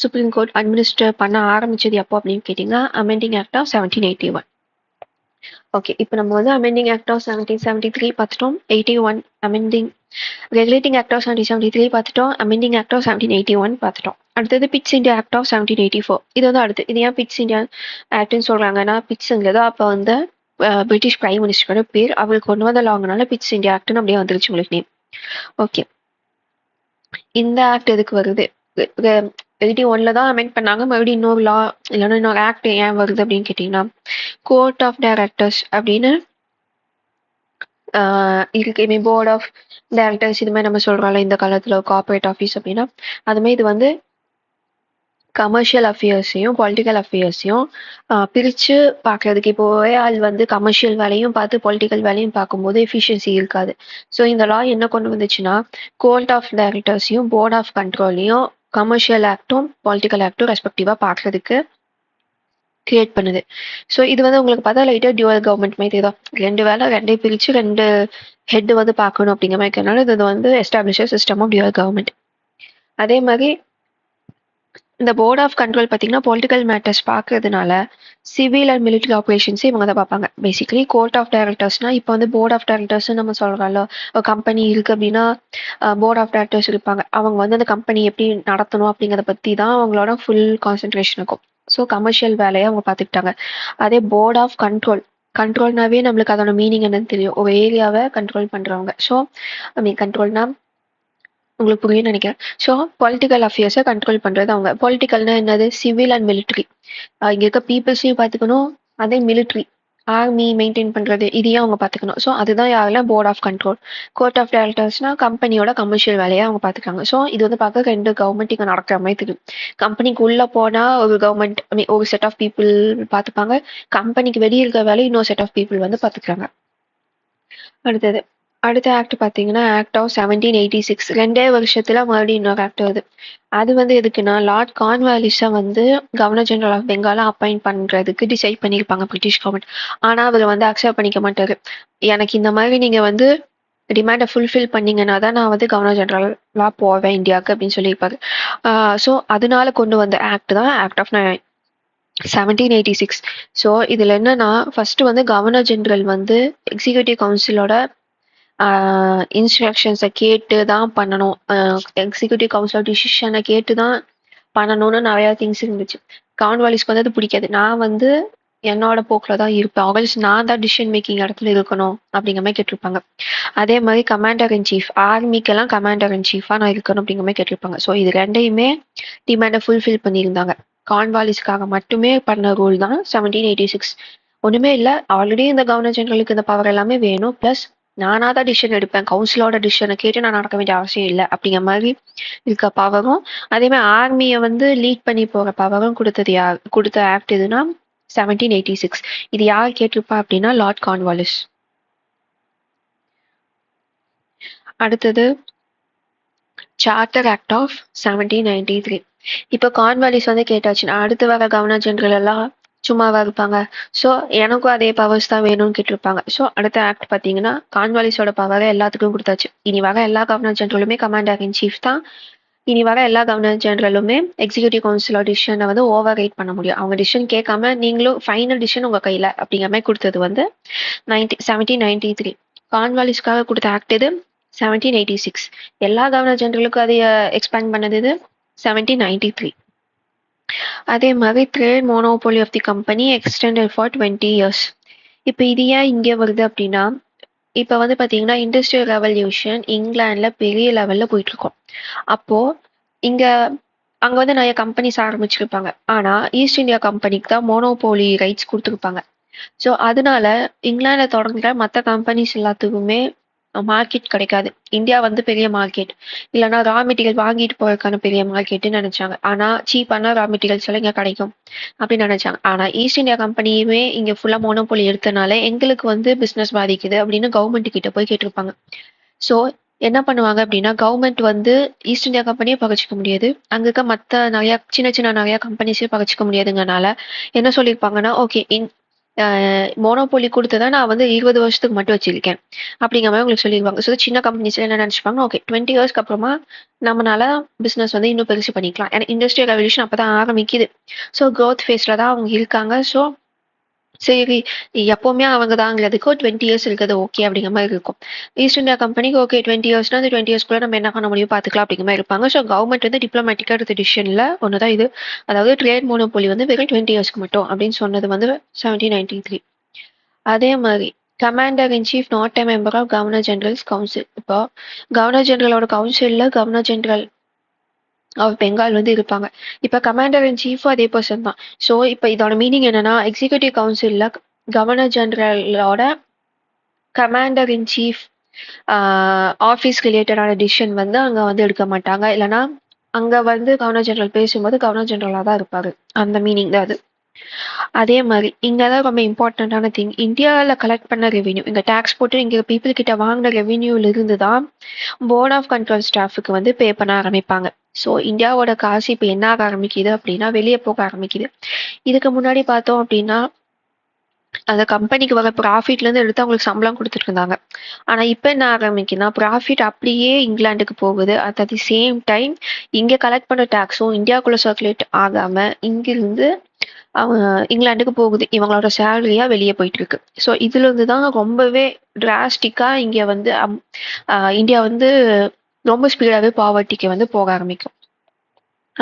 சுப்ரீம் கோர்ட் அட்மினிஸ்டர் பண்ண ஆரம்பிச்சது எப்போ அப்படின்னு கேட்டீங்கன்னா அமெண்டிங் ஆக்ட் ஆஃப் 1781. ஓகே, இப்போ நம்ம வந்து அமெண்டிங் ஆக்ட் ஆஃப் 1773 பார்த்துட்டோம், 81 அமெண்டிங் ரெகுலேட்டிங் ஆக்ட் ஆஃப் 1773 பார்த்துட்டோம், அமெண்டிங் ஆக்ட் ஆஃப் 1781 பார்த்துட்டோம். அடுத்தது பிட்ஸ் இந்தியா ஆக்ட் ஆஃப் 1784. இது வந்து அடுத்து, இது ஏன் பிட்ஸ் இந்தியா ஆக்ட்னு சொல்றாங்கன்னா பிட்ஸ்ங்கிறது அப்போ வந்து பிரிட்டிஷ் பிரைம் மினிஸ்டரோட பேர், அவருக்கு கொண்டு வந்த லாங்கனால பிட்ஸ் இந்தியா ஆக்ட்னு அப்படியே வந்துருச்சு உங்களுக்கு நேம். ஓகே, இந்த ஆக்ட் எதுக்கு வருது? 81ல தான் அமெண்ட் பண்ணாங்க, மறுபடியும் இன்னொரு லா இல்லைன்னா இன்னொரு ஆக்ட் ஏன் வருது அப்படின்னு கேட்டீங்கன்னா கோர்ட் ஆஃப் டைரக்டர்ஸ் அப்படின்னு இருக்கு. போர்ட் ஆஃப் டைரக்டர்ஸ் இது மாதிரி நம்ம சொல்றோம்ல இந்த காலத்துல கார்பரேட் ஆஃபீஸ் அப்படின்னா, அது மாதிரி இது வந்து கமர்ஷியல் அஃபேர்ஸையும் பொலிட்டிக்கல் அஃபேர்ஸையும் பிரிச்சு பார்க்கறதுக்கு. இப்போ ஒரே ஆள் வந்து கமர்ஷியல் வேலையும் பார்த்து பொலிட்டிக்கல் வேலையும் பார்க்கும்போது எஃபிஷியன்சி இருக்காது. ஸோ இந்த லா என்ன கொண்டு வந்துச்சுன்னா கோர்ட் ஆஃப் டைரக்டர்ஸையும் போர்ட் ஆஃப் கண்ட்ரோலையும் கமர்ஷியல் ஆக்டும் பொலிட்டிக்கல் ஆக்டும் ரெஸ்பெக்டிவா பார்க்கறதுக்கு கிரியேட் பண்ணுது. ஸோ இது வந்து உங்களுக்கு பார்த்தா லைட்டாக டியூவல் கவர்மெண்ட் மாதிரி தான், ரெண்டு வேலை ரெண்டே பிரிச்சு ரெண்டு ஹெட் வந்து பார்க்கணும் அப்படிங்கிற மாதிரி இருக்கிறதுனால இது வந்து establish system of dual government. அதே மாதிரி இந்த போர்ட் ஆஃப் கண்ட்ரோல் பார்த்தீங்கன்னா பொலிட்டிக்கல் மேட்டர்ஸ் பார்க்கறதுனால சிவில் அண்ட் மிலிட்டரி ஆப்ரேஷன்ஸே இவங்க தான் பார்ப்பாங்க. பேசிக்கலி கோர்ட் ஆஃப் டைரக்டர்ஸ்னா இப்போ வந்து போர்ட் ஆஃப் டைரக்டர்ஸ் நம்ம சொல்றோம்ல, ஒரு கம்பெனி இருக்கு அப்படின்னா போர்ட் ஆஃப் டைரக்டர்ஸ் இருப்பாங்க, அவங்க வந்து அந்த கம்பெனி எப்படி நடத்தணும் அப்படிங்கிறத பத்தி தான் அவங்களோட ஃபுல் கான்சென்ட்ரேஷன் இருக்கும். ஸோ கமர்ஷியல் வேலையை அவங்க பார்த்துக்கிட்டாங்க. அதே போர்ட் ஆஃப் கண்ட்ரோல்னாவே நம்மளுக்கு அதோட மீனிங் என்னன்னு தெரியும், ஒரு ஏரியாவை கண்ட்ரோல் பண்றவங்க. ஸோ கண்ட்ரோல்னா உங்களுக்கு புரியும் நினைக்கிறேன். ஸோ பொலிட்டிக்கல் அஃபேர்ஸை கண்ட்ரோல் பண்றது அவங்க. பொலிட்டிக்கல்னா என்னது? சிவில் அண்ட் மிலிட்ரி, இங்க இருக்க பீப்புள்ஸையும் பார்த்துக்கணும், அதே மிலிட்ரி ஆர்மி மெயின்டைன் பண்றது இதையும் அவங்க பார்த்துக்கணும். ஸோ அதுதான் யாரெல்லாம் board of control. Court of டைரக்டர்ஸ்னா கம்பெனியோட கமர்ஷியல் வேலையை அவங்க பார்த்துக்காங்க. ஸோ இது வந்து பார்க்க ரெண்டு கவர்மெண்ட் இங்கே நடக்கிற மாதிரி தெரியும். கம்பெனிக்கு உள்ள போனா ஒரு கவர்மெண்ட் ஒரு செட் ஆஃப் பீப்புள் பார்த்துப்பாங்க, கம்பெனிக்கு வெளியே இருக்க வேலை இன்னொரு செட் ஆஃப் பீப்புள் வந்து பார்த்துக்கிறாங்க. அடுத்த ஆக்ட் பார்த்தீங்கன்னா ஆக்ட் ஆஃப் 1786. 2 வருஷத்துல மறுபடியும் இன்னொரு ஆக்ட் வருது. அது வந்து எதுக்குன்னா லார்ட் கார்ன்வாலிஸை வந்து கவர்னர் ஜெனரல் ஆஃப் பெங்காலை அப்பாயிண்ட் பண்றதுக்கு டிசைட் பண்ணியிருப்பாங்க பிரிட்டிஷ் கவர்மெண்ட். ஆனா அவர் வந்து அக்செப்ட் பண்ணிக்க மாட்டாரு. எனக்கு இந்த மாதிரி நீங்க வந்து டிமாண்டை ஃபுல்ஃபில் பண்ணீங்கன்னா தான் நான் வந்து கவர்னர் ஜெனரலா போவேன் இந்தியாவுக்கு அப்படின்னு சொல்லியிருப்பாரு. ஸோ அதனால கொண்டு வந்த ஆக்ட் தான் ஆக்ட் ஆஃப் 1786. ஸோ இதில் என்னன்னா ஃபர்ஸ்ட் வந்து கவர்னர் ஜெனரல் வந்து எக்ஸிக்யூட்டிவ் கவுன்சிலோட இன்ஸ்ட்ரக்ஷன்ஸை கேட்டு தான் பண்ணணும். எக்ஸிக்யூட்டிவ் கவுன்சிலோட டிசிஷனை கேட்டு தான் பண்ணணும்னு நிறையா திங்ஸ் இருந்துச்சு. கார்ன்வாலிஸ்க்கு வந்து அது பிடிக்காது. நான் வந்து என்னோட போக்கில் தான் இருப்பேன், ஆல்வேஸ் நான் தான் டிசிஷன் மேக்கிங் இடத்துல இருக்கணும் அப்படிங்கிற மாதிரி கேட்டிருப்பாங்க. அதே மாதிரி கமாண்டர் இன் சீஃப், ஆர்மிக்கெல்லாம் கமாண்டர் இன் சீஃபாக நான் இருக்கணும் அப்படிங்கிற மாதிரி கேட்டிருப்பாங்க. ஸோ இது ரெண்டையுமே டிமாண்டை ஃபுல்ஃபில் பண்ணியிருந்தாங்க. கார்ன்வாலிஸ்க்காக மட்டுமே பண்ண ரூல் தான் 1786. ஒன்றுமே இல்லை, ஆல்ரெடி இந்த கவர்னர் ஜெனரலுக்கு இந்த பவர் எல்லாமே வேணும், ப்ளஸ் நானாக தான் டிசிஷன் எடுப்பேன், கவுன்சிலோட டிசிஷனை கேட்டு நான் நடக்க வேண்டிய அவசியம் இல்லை அப்படிங்கிற மாதிரி இருக்க பவரும், அதே மாதிரி ஆர்மியை வந்து லீட் பண்ணி போகிற பவரும் கொடுத்த ஆக்ட் எதுனா 1786. இது யார் கேட்டிருப்பா அப்படின்னா லார்ட் கார்ன்வாலிஸ். அடுத்தது சார்ட்டர் ஆக்ட் ஆஃப் 1793. இப்போ கார்ன்வாலிஸ் வந்து கேட்டாச்சுன்னா அடுத்து வர கவர்னர் ஜெனரல் எல்லாம் சும்மாவா இருப்பாங்க. ஸோ எனக்கும் அதே பவர்ஸ் தான் வேணும்னு கேட்டிருப்பாங்க. ஸோ அடுத்த ஆக்ட் பார்த்தீங்கன்னா கார்ன்வாலிஸோட பவரை எல்லாத்துக்கும் கொடுத்தாச்சு. இனி வர எல்லா கவர்னர் ஜெனரலுமே கமாண்டர் இன் சீஃப் தான். இனி வர எல்லா கவர்னர் ஜெனரலுமே எக்ஸிக்யூட்டிவ் கவுன்சிலோட டிசிஷனை வந்து ஓவர் ரைட் பண்ண முடியும். அவங்க டிசிஷன் கேட்காம நீங்களும் ஃபைனல் டிசிஷன் உங்கள் கையில் அப்படிங்கிற மாதிரி கொடுத்தது வந்து 1793. கார்ன்வாலிஸ்க்காக கொடுத்த ஆக்ட் இது 1786. எல்லா கவர்னர் ஜெனரலுக்கும் அதை எக்ஸ்பேண்ட் பண்ணது இது 1793. அதே மாதிரி trade monopoly of the company extended for 20 years. இப்போ இது ஏன் இங்கே வருது அப்படின்னா, இப்போ வந்து பார்த்தீங்கன்னா இண்டஸ்ட்ரியல் ரெவல்யூஷன் இங்கிலாண்டில் பெரிய லெவலில் போயிட்டுருக்கோம். அப்போது அங்கே வந்து நிறைய கம்பெனிஸ் ஆரம்பிச்சிருப்பாங்க. ஆனால் ஈஸ்ட் இந்தியா கம்பெனிக்கு தான் மோனோபோலி ரைட்ஸ் கொடுத்துருப்பாங்க. ஸோ அதனால இங்கிலாண்டில் தொடங்குற மற்ற கம்பெனிஸ் எல்லாத்துக்குமே மார்க்கெட் கிடைக்காது. இந்தியா வந்து பெரிய மார்க்கெட், இல்லைன்னா ரா மெட்டீரியல் வாங்கிட்டு போறதுக்கான பெரிய மார்க்கெட்டுன்னு நினைச்சாங்க. ஆனால் சீப்பான ரா மெட்டீரியல்ஸ் எல்லாம் இங்கே கிடைக்கும் அப்படின்னு நினைச்சாங்க. ஆனால் ஈஸ்ட் இந்தியா கம்பெனியுமே இங்கே ஃபுல்லாக மோனோபோலி எடுத்தனால எங்களுக்கு வந்து பிஸ்னஸ் பாதிக்குது அப்படின்னு கவர்மெண்ட் கிட்ட போய் கேட்டிருப்பாங்க. ஸோ என்ன பண்ணுவாங்க அப்படின்னா, கவர்மெண்ட் வந்து ஈஸ்ட் இந்தியா கம்பெனியை பகிச்சிக்க முடியாது, அங்கே இருக்க மற்ற நிறையா சின்ன நிறையா கம்பெனிஸையும் பகிச்சிக்க முடியாதுங்கனால என்ன சொல்லியிருப்பாங்கன்னா, ஓகே மோனோபோலி கொடுத்ததை நான் வந்து 20 வருஷத்துக்கு மட்டும் வச்சிருக்கேன் அப்படிங்கிற மாதிரி உங்களுக்கு சொல்லிடுவாங்க. ஸோ சின்ன கம்பெனிஸ்ல என்ன நினச்சிப்பாங்க, ஓகே 20 இயர்ஸ்க்கு அப்புறமா நம்மளால பிஸ்னஸ் வந்து இன்னும் பெருசு பண்ணிக்கலாம். ஏன்னா இண்டஸ்ட்ரியல் ரெவல்யூஷன் அப்போ தான் ஆரம்பிக்குது. ஸோ க்ரோத் ஃபேஸில் தான் அவங்க இருக்காங்க. ஸோ சரி எப்போவுமே அவங்க தாங்கிறதுக்கு 20 இயர்ஸ் இருக்கிறது ஓகே அப்படிங்கிற மாதிரி இருக்கும். ஈஸ்ட் இந்தியா கம்பெனிக்கு ஓகே 20 இயர்ஸ்னா அந்த 20 இயர்ஸ்க்குள்ள நம்ம என்ன பண்ண முடியும் பார்த்துக்கலாம் அப்படிங்கிற மாதிரி இருப்பாங்க. ஸோ கவர்மெண்ட் வந்து டிப்ளமேட்டிக்காக எடுத்த டிசிஷனில் ஒன்று தான் இது. அதாவது ட்ரேட் மோனோபோலி வந்து வெறும் 20 இயர்ஸ்க்கு மட்டும் அப்படின்னு சொன்னது வந்து 1793. அதே மாதிரி commander in chief not a member of governor general's council. இப்போ கவர்னர் ஜெனரலோட கவுன்சிலில் கவர்னர் ஜெனரல் ஆஃப் பெங்கால் வந்து இருப்பாங்க. இப்போ கமாண்டர் இன் சீஃபும் அதே பர்சன் தான். ஸோ இப்போ இதோட மீனிங் என்னன்னா, எக்ஸிக்யூட்டிவ் கவுன்சிலில் கவர்னர் ஜெனரலோட கமாண்டர் இன் சீஃப் ஆஃபீஸ் ரிலேட்டடான டிசிஷன் வந்து அங்கே வந்து எடுக்க மாட்டாங்க. இல்லைன்னா அங்கே வந்து கவர்னர் ஜெனரல் பேசும்போது கவர்னர் ஜெனரலாக தான் இருப்பார். அந்த மீனிங் தான் அது. அதே மாதிரி இங்கே தான் ரொம்ப இம்பார்ட்டண்ட்டான திங், இந்தியாவில் கலெக்ட் பண்ண ரெவென்யூ, இங்கே டேக்ஸ் போட்டு இங்கே பீப்புள் கிட்ட வாங்கின ரெவென்யூல இருந்து தான் போர்ட் ஆஃப் கண்ட்ரோல் ஸ்டாஃபுக்கு வந்து பே பண்ண ஆரம்பிப்பாங்க. ஸோ இந்தியாவோட காசு இப்போ என்ன ஆக ஆரம்பிக்குது அப்படின்னா வெளியே போக ஆரம்பிக்குது. இதுக்கு முன்னாடி பார்த்தோம் அப்படின்னா அந்த கம்பெனிக்கு வர ப்ராஃபிட்லேருந்து எடுத்து அவங்களுக்கு சம்பளம் கொடுத்துட்டு இருந்தாங்க. ஆனால் இப்போ என்ன ஆரம்பிக்குதுன்னா ப்ராஃபிட் அப்படியே இங்கிலாந்துக்கு போகுது. அட் தி சேம் டைம் இங்கே கலெக்ட் பண்ணுற டேக்ஸும் இந்தியாவுக்குள்ளே சர்க்குலேட் ஆகாமல் இங்கிருந்து இங்கிலாந்துக்கு போகுது. இவங்களோட சேலரியா வெளியே போயிட்டு இருக்கு. ஸோ இதுல இருந்து தான் ரொம்பவே டிராஸ்டிக்கா இங்க வந்து இந்தியா வந்து ரொம்ப ஸ்பீடாகவே பாவர்ட்டிக்கு வந்து போக ஆரம்பிக்கும்.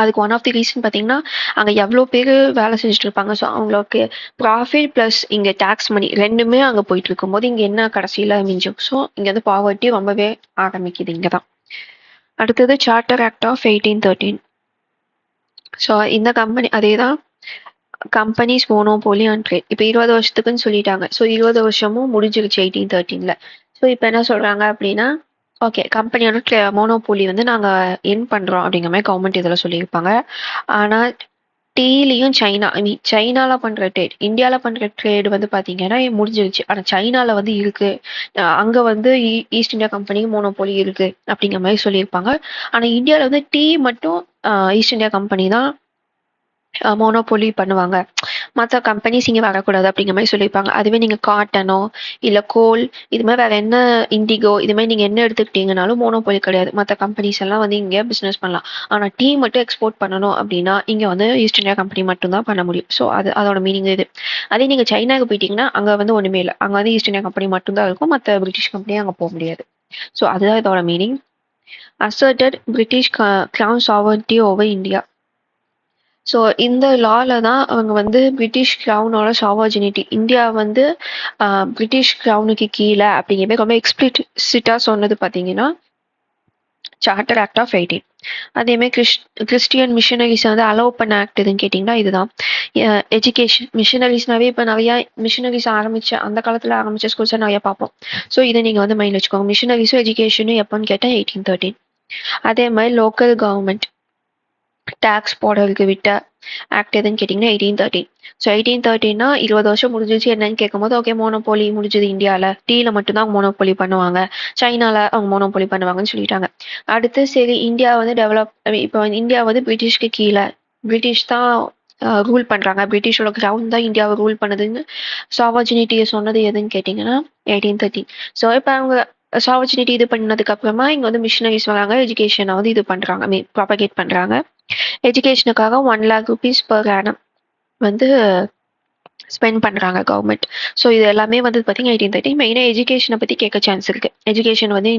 அதுக்கு ஒன் ஆஃப் தி ரீசன் பார்த்தீங்கன்னா அங்கே எவ்வளோ பேர் வேலை செஞ்சுட்டு இருப்பாங்க. ஸோ அவங்களுக்கு ப்ராஃபிட் ப்ளஸ் இங்கே டேக்ஸ் மணி ரெண்டுமே அங்கே போயிட்டு இருக்கும்போது இங்கே என்ன கடைசியில் மிஞ்சும். ஸோ இங்கே வந்து பாவர்ட்டி ரொம்பவே ஆரம்பிக்குது இங்கே தான். அடுத்தது சார்ட்டர் ஆக்ட் ஆஃப் 1813. ஸோ இந்த கம்பெனி அதே தான் கம்பெனிஸ் மோனோபோலி அண்ட் ட்ரேட். இப்போ 20 வருஷத்துக்குன்னு சொல்லிட்டாங்க. ஸோ 20 வருஷமும் முடிஞ்சிருச்சு 1813. ஸோ இப்போ என்ன சொல்கிறாங்க அப்படின்னா, ஓகே கம்பெனியோட மோனோபோலி வந்து நாங்கள் என் பண்ணுறோம் அப்படிங்கிற மாதிரி கவர்மெண்ட் இதில் சொல்லியிருப்பாங்க. ஆனால் டீலையும் சைனா, ஐ மீன் சைனாவில் பண்ணுற ட்ரேட், இந்தியாவில் பண்ணுற ட்ரேடு வந்து பார்த்தீங்கன்னா முடிஞ்சிருச்சு. ஆனால் சைனாவில் வந்து இருக்குது, அங்கே வந்து ஈஸ்ட் இந்தியா கம்பெனிக்கு மோனோபோலி இருக்குது அப்படிங்கிற மாதிரி சொல்லியிருப்பாங்க. ஆனால் இந்தியாவில் வந்து டீ மட்டும் ஈஸ்ட் இந்தியா கம்பெனி தான் மோனோபோலி பண்ணுவாங்க மற்ற கம்பெனிஸ் இங்கே வரக்கூடாது அப்படிங்கிற மாதிரி சொல்லியிருப்பாங்க. அதுவே நீங்கள் காட்டனோ இல்லை கோல் இது மாதிரி வேற என்ன இண்டிகோ இது மாதிரி நீங்கள் என்ன எடுத்துக்கிட்டீங்கனாலும் மோனோபோலி கிடையாது. மற்ற கம்பெனிஸ் எல்லாம் வந்து இங்கே பிஸ்னஸ் பண்ணலாம். ஆனால் டீ மட்டும் எக்ஸ்போர்ட் பண்ணணும் அப்படின்னா இங்கே வந்து ஈஸ்ட் இந்தியா கம்பெனி மட்டும்தான் பண்ண முடியும். ஸோ அதோட மீனிங் இது. அதே நீங்கள் சைனாவுக்கு போயிட்டீங்கன்னா அங்கே வந்து ஒன்றுமே இல்லை. அங்கே வந்து ஈஸ்ட் இந்தியா கம்பெனி மட்டும்தான் இருக்கும். மற்ற பிரிட்டிஷ் கம்பெனியும் அங்கே போக முடியாது. ஸோ அதுதான் இதோட meaning. asserted British crown sovereignty over India. So இந்த லால தான் அவங்க வந்து பிரிட்டிஷ் கிரவுனோட சாவர்ஜினிட்டி இந்தியா வந்து பிரிட்டிஷ் கிரவுனுக்கு கீழே அப்படிங்கிற ரொம்ப எக்ஸ்பிளிசிட்டா சொன்னது பார்த்தீங்கன்னா சார்ட்டர் ஆக்ட் ஆஃப் 18. அதேமாதிரி கிறிஸ்டியன் மிஷனரிஸ் வந்து அலோவ் பண்ண ஆக்ட் எதுன்னு கேட்டிங்கன்னா இதுதான். எஜுகேஷன் மிஷனரிஸ்னாவே இப்போ நிறையா மிஷனரிஸ் அந்த காலத்தில் ஆரம்பிச்ச ஸ்கூல்ஸை நிறைய பார்ப்போம். ஸோ இதை நீங்கள் வந்து மைண்ட் வச்சுக்கோங்க. மிஷனரிஸும் எஜுகேஷனும் எப்போன்னு கேட்டால் 1813. அதே மாதிரி லோக்கல் கவர்மெண்ட் டேக்ஸ் போடுறதுக்கு விட்ட ஆக்ட் எதுன்னு கேட்டிங்கன்னா 1813. ஸோ 1813னா 20 வருஷம் முடிஞ்சிச்சு என்னன்னு கேட்கும்போது ஓகே மோனோபோலி முடிஞ்சது இந்தியாவில், டீல மட்டும்தான் அவங்க மோனோபோலி பண்ணுவாங்க, சைனால அவங்க மோனோபோலி பண்ணுவாங்கன்னு சொல்லிட்டாங்க. அடுத்து சரி இந்தியா வந்து டெவலப் இப்போ இந்தியா வந்து பிரிட்டிஷ்க்கு கீழே பிரிட்டிஷ் தான் ரூல் பண்ணுறாங்க, பிரிட்டிஷோட கிரவுண்ட் தான் இந்தியாவை ரூல் பண்ணுதுன்னு சாவர்ஜினிட்டியை சொன்னது எதுன்னு கேட்டிங்கன்னா 1813. ஸோ இப்போ அவங்க சாவர்ஜினிட்டி இது பண்ணதுக்கு அப்புறமா இங்கே வந்து மிஷினரிஸ் வராங்க, எஜுகேஷனை வந்து இது பண்ணுறாங்க, ப்ராபகேட் பண்ணுறாங்க. எஜுகேஷனுக்காக 1 lakh rupees per annum வந்து ஸ்பெண்ட் பண்ணுறாங்க கவர்மெண்ட். ஸோ இது எல்லாமே வந்து பார்த்தீங்கன்னா 1813. மெயினாக எஜுகேஷனை பற்றி கேட்க சான்ஸ் இருக்குது. எஜுகேஷன் வந்து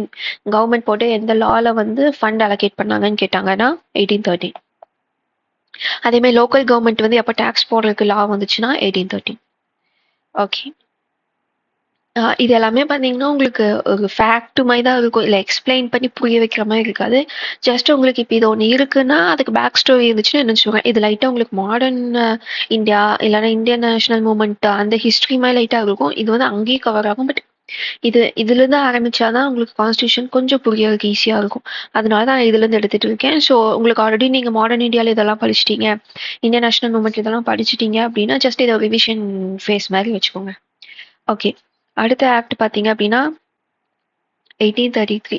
கவர்மெண்ட் போட்டு எந்த லாவில் வந்து ஃபண்ட் அலோகேட் பண்ணாங்கன்னு கேட்டாங்கன்னா 1813. அதேமாதிரி லோக்கல் கவர்மெண்ட் வந்து எப்போ டேக்ஸ் போடுறதுக்கு லா வந்துச்சுன்னா 1813. ஓகே, இது எல்லாமே பார்த்தீங்கன்னா உங்களுக்கு ஒரு ஃபேக்ட் மாதிரி தான் இருக்கும், இல்லை எக்ஸ்பிளைன் பண்ணி புரிய வைக்கிற மாதிரி இருக்காது. ஜஸ்ட் உங்களுக்கு இப்போ இது ஒன்று இருக்குன்னா அதுக்கு பேக் ஸ்டோரி இருந்துச்சுன்னா என்ன சொல்லுவேன், இது லைட்டாக உங்களுக்கு மாடர்ன் இந்தியா இல்லைன்னா இந்தியன் நேஷனல் மூமெண்ட் அந்த ஹிஸ்ட்ரி மாதிரி லைட்டாக இருக்கும். இது வந்து அங்கேயும் கவர் ஆகும். பட் இதுலேருந்து ஆரம்பிச்சாதான் உங்களுக்கு கான்ஸ்டியூஷன் கொஞ்சம் புரியறதுக்கு ஈஸியாக இருக்கும். அதனால தான் இதுலேருந்து எடுத்துகிட்டு இருக்கேன். ஸோ உங்களுக்கு ஆல்ரெடி நீங்கள் மாடர்ன் இந்தியாவில் இதெல்லாம் படிச்சிட்டீங்க, இந்தியன் நேஷனல் மூமெண்ட் இதெல்லாம் படிச்சிட்டீங்க அப்படின்னா ஜஸ்ட் இதை ரிவிஷன் ஃபேஸ் மாதிரி வச்சுக்கோங்க. ஓகே, அடுத்த ஆக்ட் பார்த்தீங்க அப்படின்னா 1833.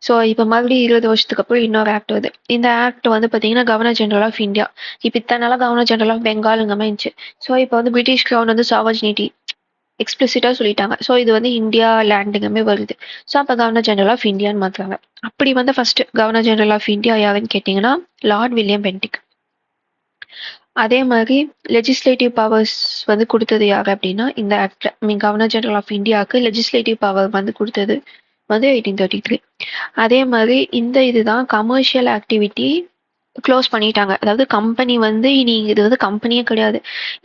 ஸோ இப்போ மறுபடியும் 20 வருஷத்துக்கு அப்புறம் இன்னொரு ஆக்ட் வருது. இந்த ஆக்ட் வந்து பார்த்தீங்கன்னா கவர்னர் ஜெனரல் ஆஃப் இந்தியா. இப்போ இத்தனால கவர்னர் ஜெனரல் ஆஃப் பெங்காலுங்க இருந்துச்சு. ஸோ இப்போ வந்து பிரிட்டிஷ் கிரவுன் வந்து சாவர்ஜினிட்டி எக்ஸ்பிளிசிட்டாக சொல்லிட்டாங்க. ஸோ இது வந்து இந்தியா லேண்டுங்கமே வருது. ஸோ அப்போ கவர்னர் ஜெனரல் ஆஃப் இந்தியான்னு மாற்றுறாங்க. அப்படி வந்து first governor general of India யாருன்னு கேட்டிங்கன்னா லார்ட் வில்லியம் பென்டிக். அதே மாதிரி லெஜிஸ்லேட்டிவ் பவர்ஸ் வந்து கொடுத்தது யார் அப்படின்னா இந்த ஆக்ட் கவர்னர் ஜெனரல் ஆஃப் இந்தியாவுக்கு லெஜிஸ்லேட்டிவ் பவர் வந்து கொடுத்தது வந்து 1833. அதே மாதிரி இந்த இதுதான் கமர்ஷியல் ஆக்டிவிட்டி க்ளோஸ் பண்ணிட்டாங்க. அதாவது கம்பெனி வந்து இனி இது வந்து கம்பெனியே கிடையாது,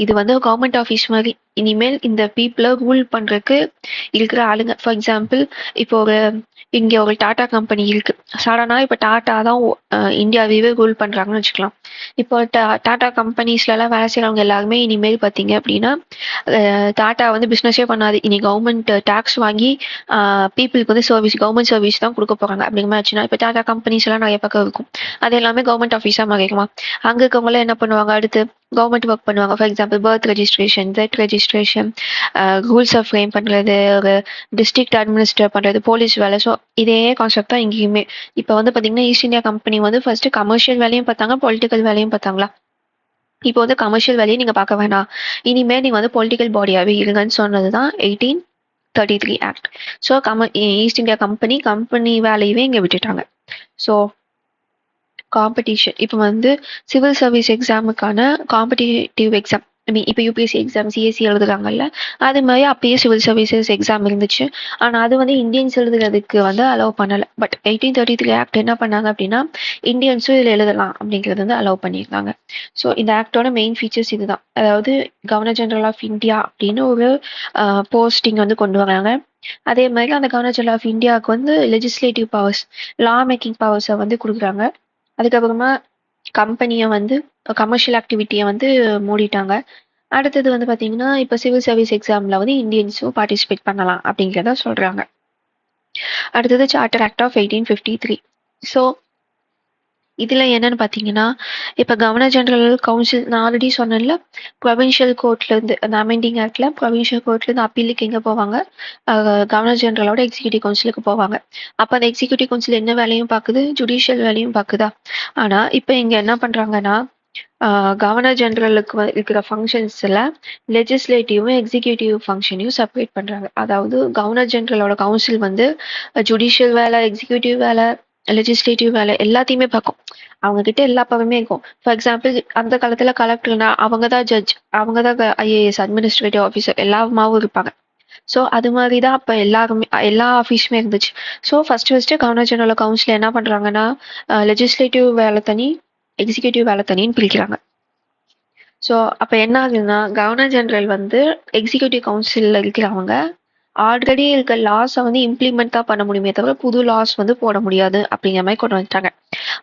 இது வந்து கவர்மெண்ட் ஆஃபீஸ் மாதிரி. இனிமேல் இந்த பீப்புளை ரூல் பண்ணுறதுக்கு இருக்கிற ஆளுங்க. ஃபார் எக்ஸாம்பிள் இப்போ இங்கே ஒரு டாடா கம்பெனி இருக்கு, சடனாக இப்போ டாடா தான் இந்தியாவே ரூல் பண்ணுறாங்கன்னு வச்சுக்கலாம். இப்போ டாடா கம்பெனிஸ்லாம் வேலை செய்கிறவங்க எல்லாருமே இனிமேல் பார்த்தீங்க அப்படின்னா டாடா வந்து பிஸ்னஸே பண்ணாது, இனி கவர்மெண்ட் டேக்ஸ் வாங்கி பீப்புளுக்கு வந்து கவர்மெண்ட் சர்வீஸ் தான் கொடுக்க போகிறாங்க அப்படிங்கிற மாதிரி ஆச்சுன்னா இப்போ டாடா கம்பெனிஸ் எல்லாம் நிறைய பக்கம் இருக்கும், அது எல்லாமே கவர்மெண்ட் ஆஃபீஸாக மாறிக்குமா. அங்கே இருக்கவங்களாம் என்ன பண்ணுவாங்க, அடுத்து கவர்மெண்ட் ஒர்க் பண்ணுவாங்க. For example birth registration, death registration, ரூல்ஸை ஃப்ரேம் பண்ணுறது, ஒரு டிஸ்ட்ரிக்ட் அட்மினிஸ்ட்ரேட் பண்ணுறது, போலீஸ் வேலை. ஸோ இதே கான்செப்ட் தான் இங்கேயுமே. இப்போ வந்து பார்த்தீங்கன்னா ஈஸ்ட் இந்தியா கம்பெனி வந்து ஃபர்ஸ்ட் கமர்ஷியல் வேலையும் பார்த்தாங்க, பொலிட்டிக்கல் வேலையும் பார்த்தாங்களா. இப்போ வந்து கமர்ஷியல் வேலையை நீங்கள் பார்க்க வேணாம், இனிமேல் நீங்கள் வந்து பொலிட்டிக்கல் பாடியாகவே இருங்கன்னு சொன்னது தான் 1833 act. So east India company வேலையவே இங்கே விட்டுட்டாங்க. ஸோ காம்படிஷன் இப்போ வந்து சிவில் சர்வீஸ் எக்ஸாமுக்கான காம்படிட்டிவ் எக்ஸாம், இப்போ யூபிஎஸ்சி எக்ஸாம் சிஎஸ்சி எழுதுறாங்கல்ல, அது மாதிரி அப்பயே சிவில் சர்வீசஸ் எக்ஸாம் இருந்துச்சு. ஆனால் அது வந்து இந்தியன்ஸ் எழுதுறதுக்கு வந்து அலோவ் பண்ணலை. பட் 1833 ஆக்ட் என்ன பண்ணாங்க அப்படின்னா இந்தியன்ஸும் இதில் எழுதலாம் அப்படிங்கிறது வந்து அலோவ் பண்ணியிருந்தாங்க. ஸோ இந்த ஆக்டோட மெயின் ஃபீச்சர்ஸ் இதுதான். அதாவது கவர்னர் ஜெனரல் ஆஃப் இந்தியா அப்படின்னு ஒரு போஸ்டிங் வந்து கொண்டு வராங்க. அதே மாதிரி அந்த கவர்னர் ஜெனரல் ஆஃப் இந்தியாவுக்கு வந்து லெஜிஸ்லேட்டிவ் பவர்ஸ், லா மேக்கிங் பவர்ஸை வந்து கொடுக்குறாங்க. அதுக்கப்புறமா கம்பெனியை வந்து கமர்ஷியல் ஆக்டிவிட்டியை வந்து மூடிட்டாங்க. அடுத்தது வந்து பார்த்தீங்கன்னா இப்போ சிவில் சர்வீஸ் எக்ஸாமில் வந்து இந்தியன்ஸும் பார்ட்டிசிபேட் பண்ணலாம் அப்படிங்கிறத சொல்கிறாங்க. அடுத்தது சார்ட்டர் ஆக்ட் ஆஃப் 1853. ஸோ இதில் என்னன்னு பார்த்தீங்கன்னா இப்போ கவர்னர் ஜெனரல் கவுன்சில் நான் ஆல்ரெடி சொன்னேன்ல, ப்ரொவின்ஷியல் கோர்ட்லேருந்து அந்த அமெண்டிங் ஆக்டில் ப்ரொவின்ஷியல் கோர்ட்லேருந்து அப்பீலுக்கு எங்கே போவாங்க, கவர்னர் ஜெனரலோட எக்ஸிக்யூட்டிவ் கவுன்சிலுக்கு போவாங்க. அப்போ அந்த எக்ஸிக்யூட்டிவ் கவுன்சில் என்ன வேலையும் பார்க்குது, ஜுடிஷியல் வேலையும் பார்க்குதா. ஆனால் இப்போ இங்கே என்ன பண்ணுறாங்கன்னா கவர்னர் ஜெனரலுக்கு இருக்கிற ஃபங்க்ஷன்ஸில் லெஜிஸ்லேட்டிவும் எக்ஸிக்யூட்டிவ் ஃபங்க்ஷனையும் செப்பரேட் பண்ணுறாங்க. அதாவது கவர்னர் ஜெனரலோட கவுன்சில் வந்து ஜுடிஷியல் வேலை, எக்ஸிக்யூட்டிவ் வேலை, லெஜிஸ்லேட்டிவ் வேலை எல்லாத்தையுமே பார்க்கும். அவங்க கிட்ட எல்லா பவருமே இருக்கும். ஃபார் எக்ஸாம்பிள் அந்த காலத்தில் கலெக்டர்னா அவங்க தான் ஜட்ஜ், அவங்க தான் ஐஏஎஸ், அட்மினிஸ்ட்ரேட்டிவ் ஆஃபீஸர் எல்லாமாவும் இருப்பாங்க. ஸோ அது மாதிரி தான் அப்போ எல்லாருமே எல்லா ஆஃபீஸுமே இருந்துச்சு. So first governor general council என்ன பண்ணுறாங்கன்னா லெஜிஸ்லேட்டிவ் வேலை தனி, எக்ஸிக்யூட்டிவ் வேலை தனின்னு பிரிக்கிறாங்க. ஸோ அப்போ என்ன ஆகுதுன்னா கவர்னர் ஜெனரல் வந்து எக்ஸிக்யூட்டிவ் கவுன்சிலில் இருக்கிறவங்க ஆல்ரெடி இருக்க லாஸை வந்து இம்ப்ளிமெண்ட் தான் பண்ண முடியுமே தவிர புது லாஸ் வந்து போட முடியாது அப்படிங்கிற மாதிரி கொண்டு வந்துட்டாங்க.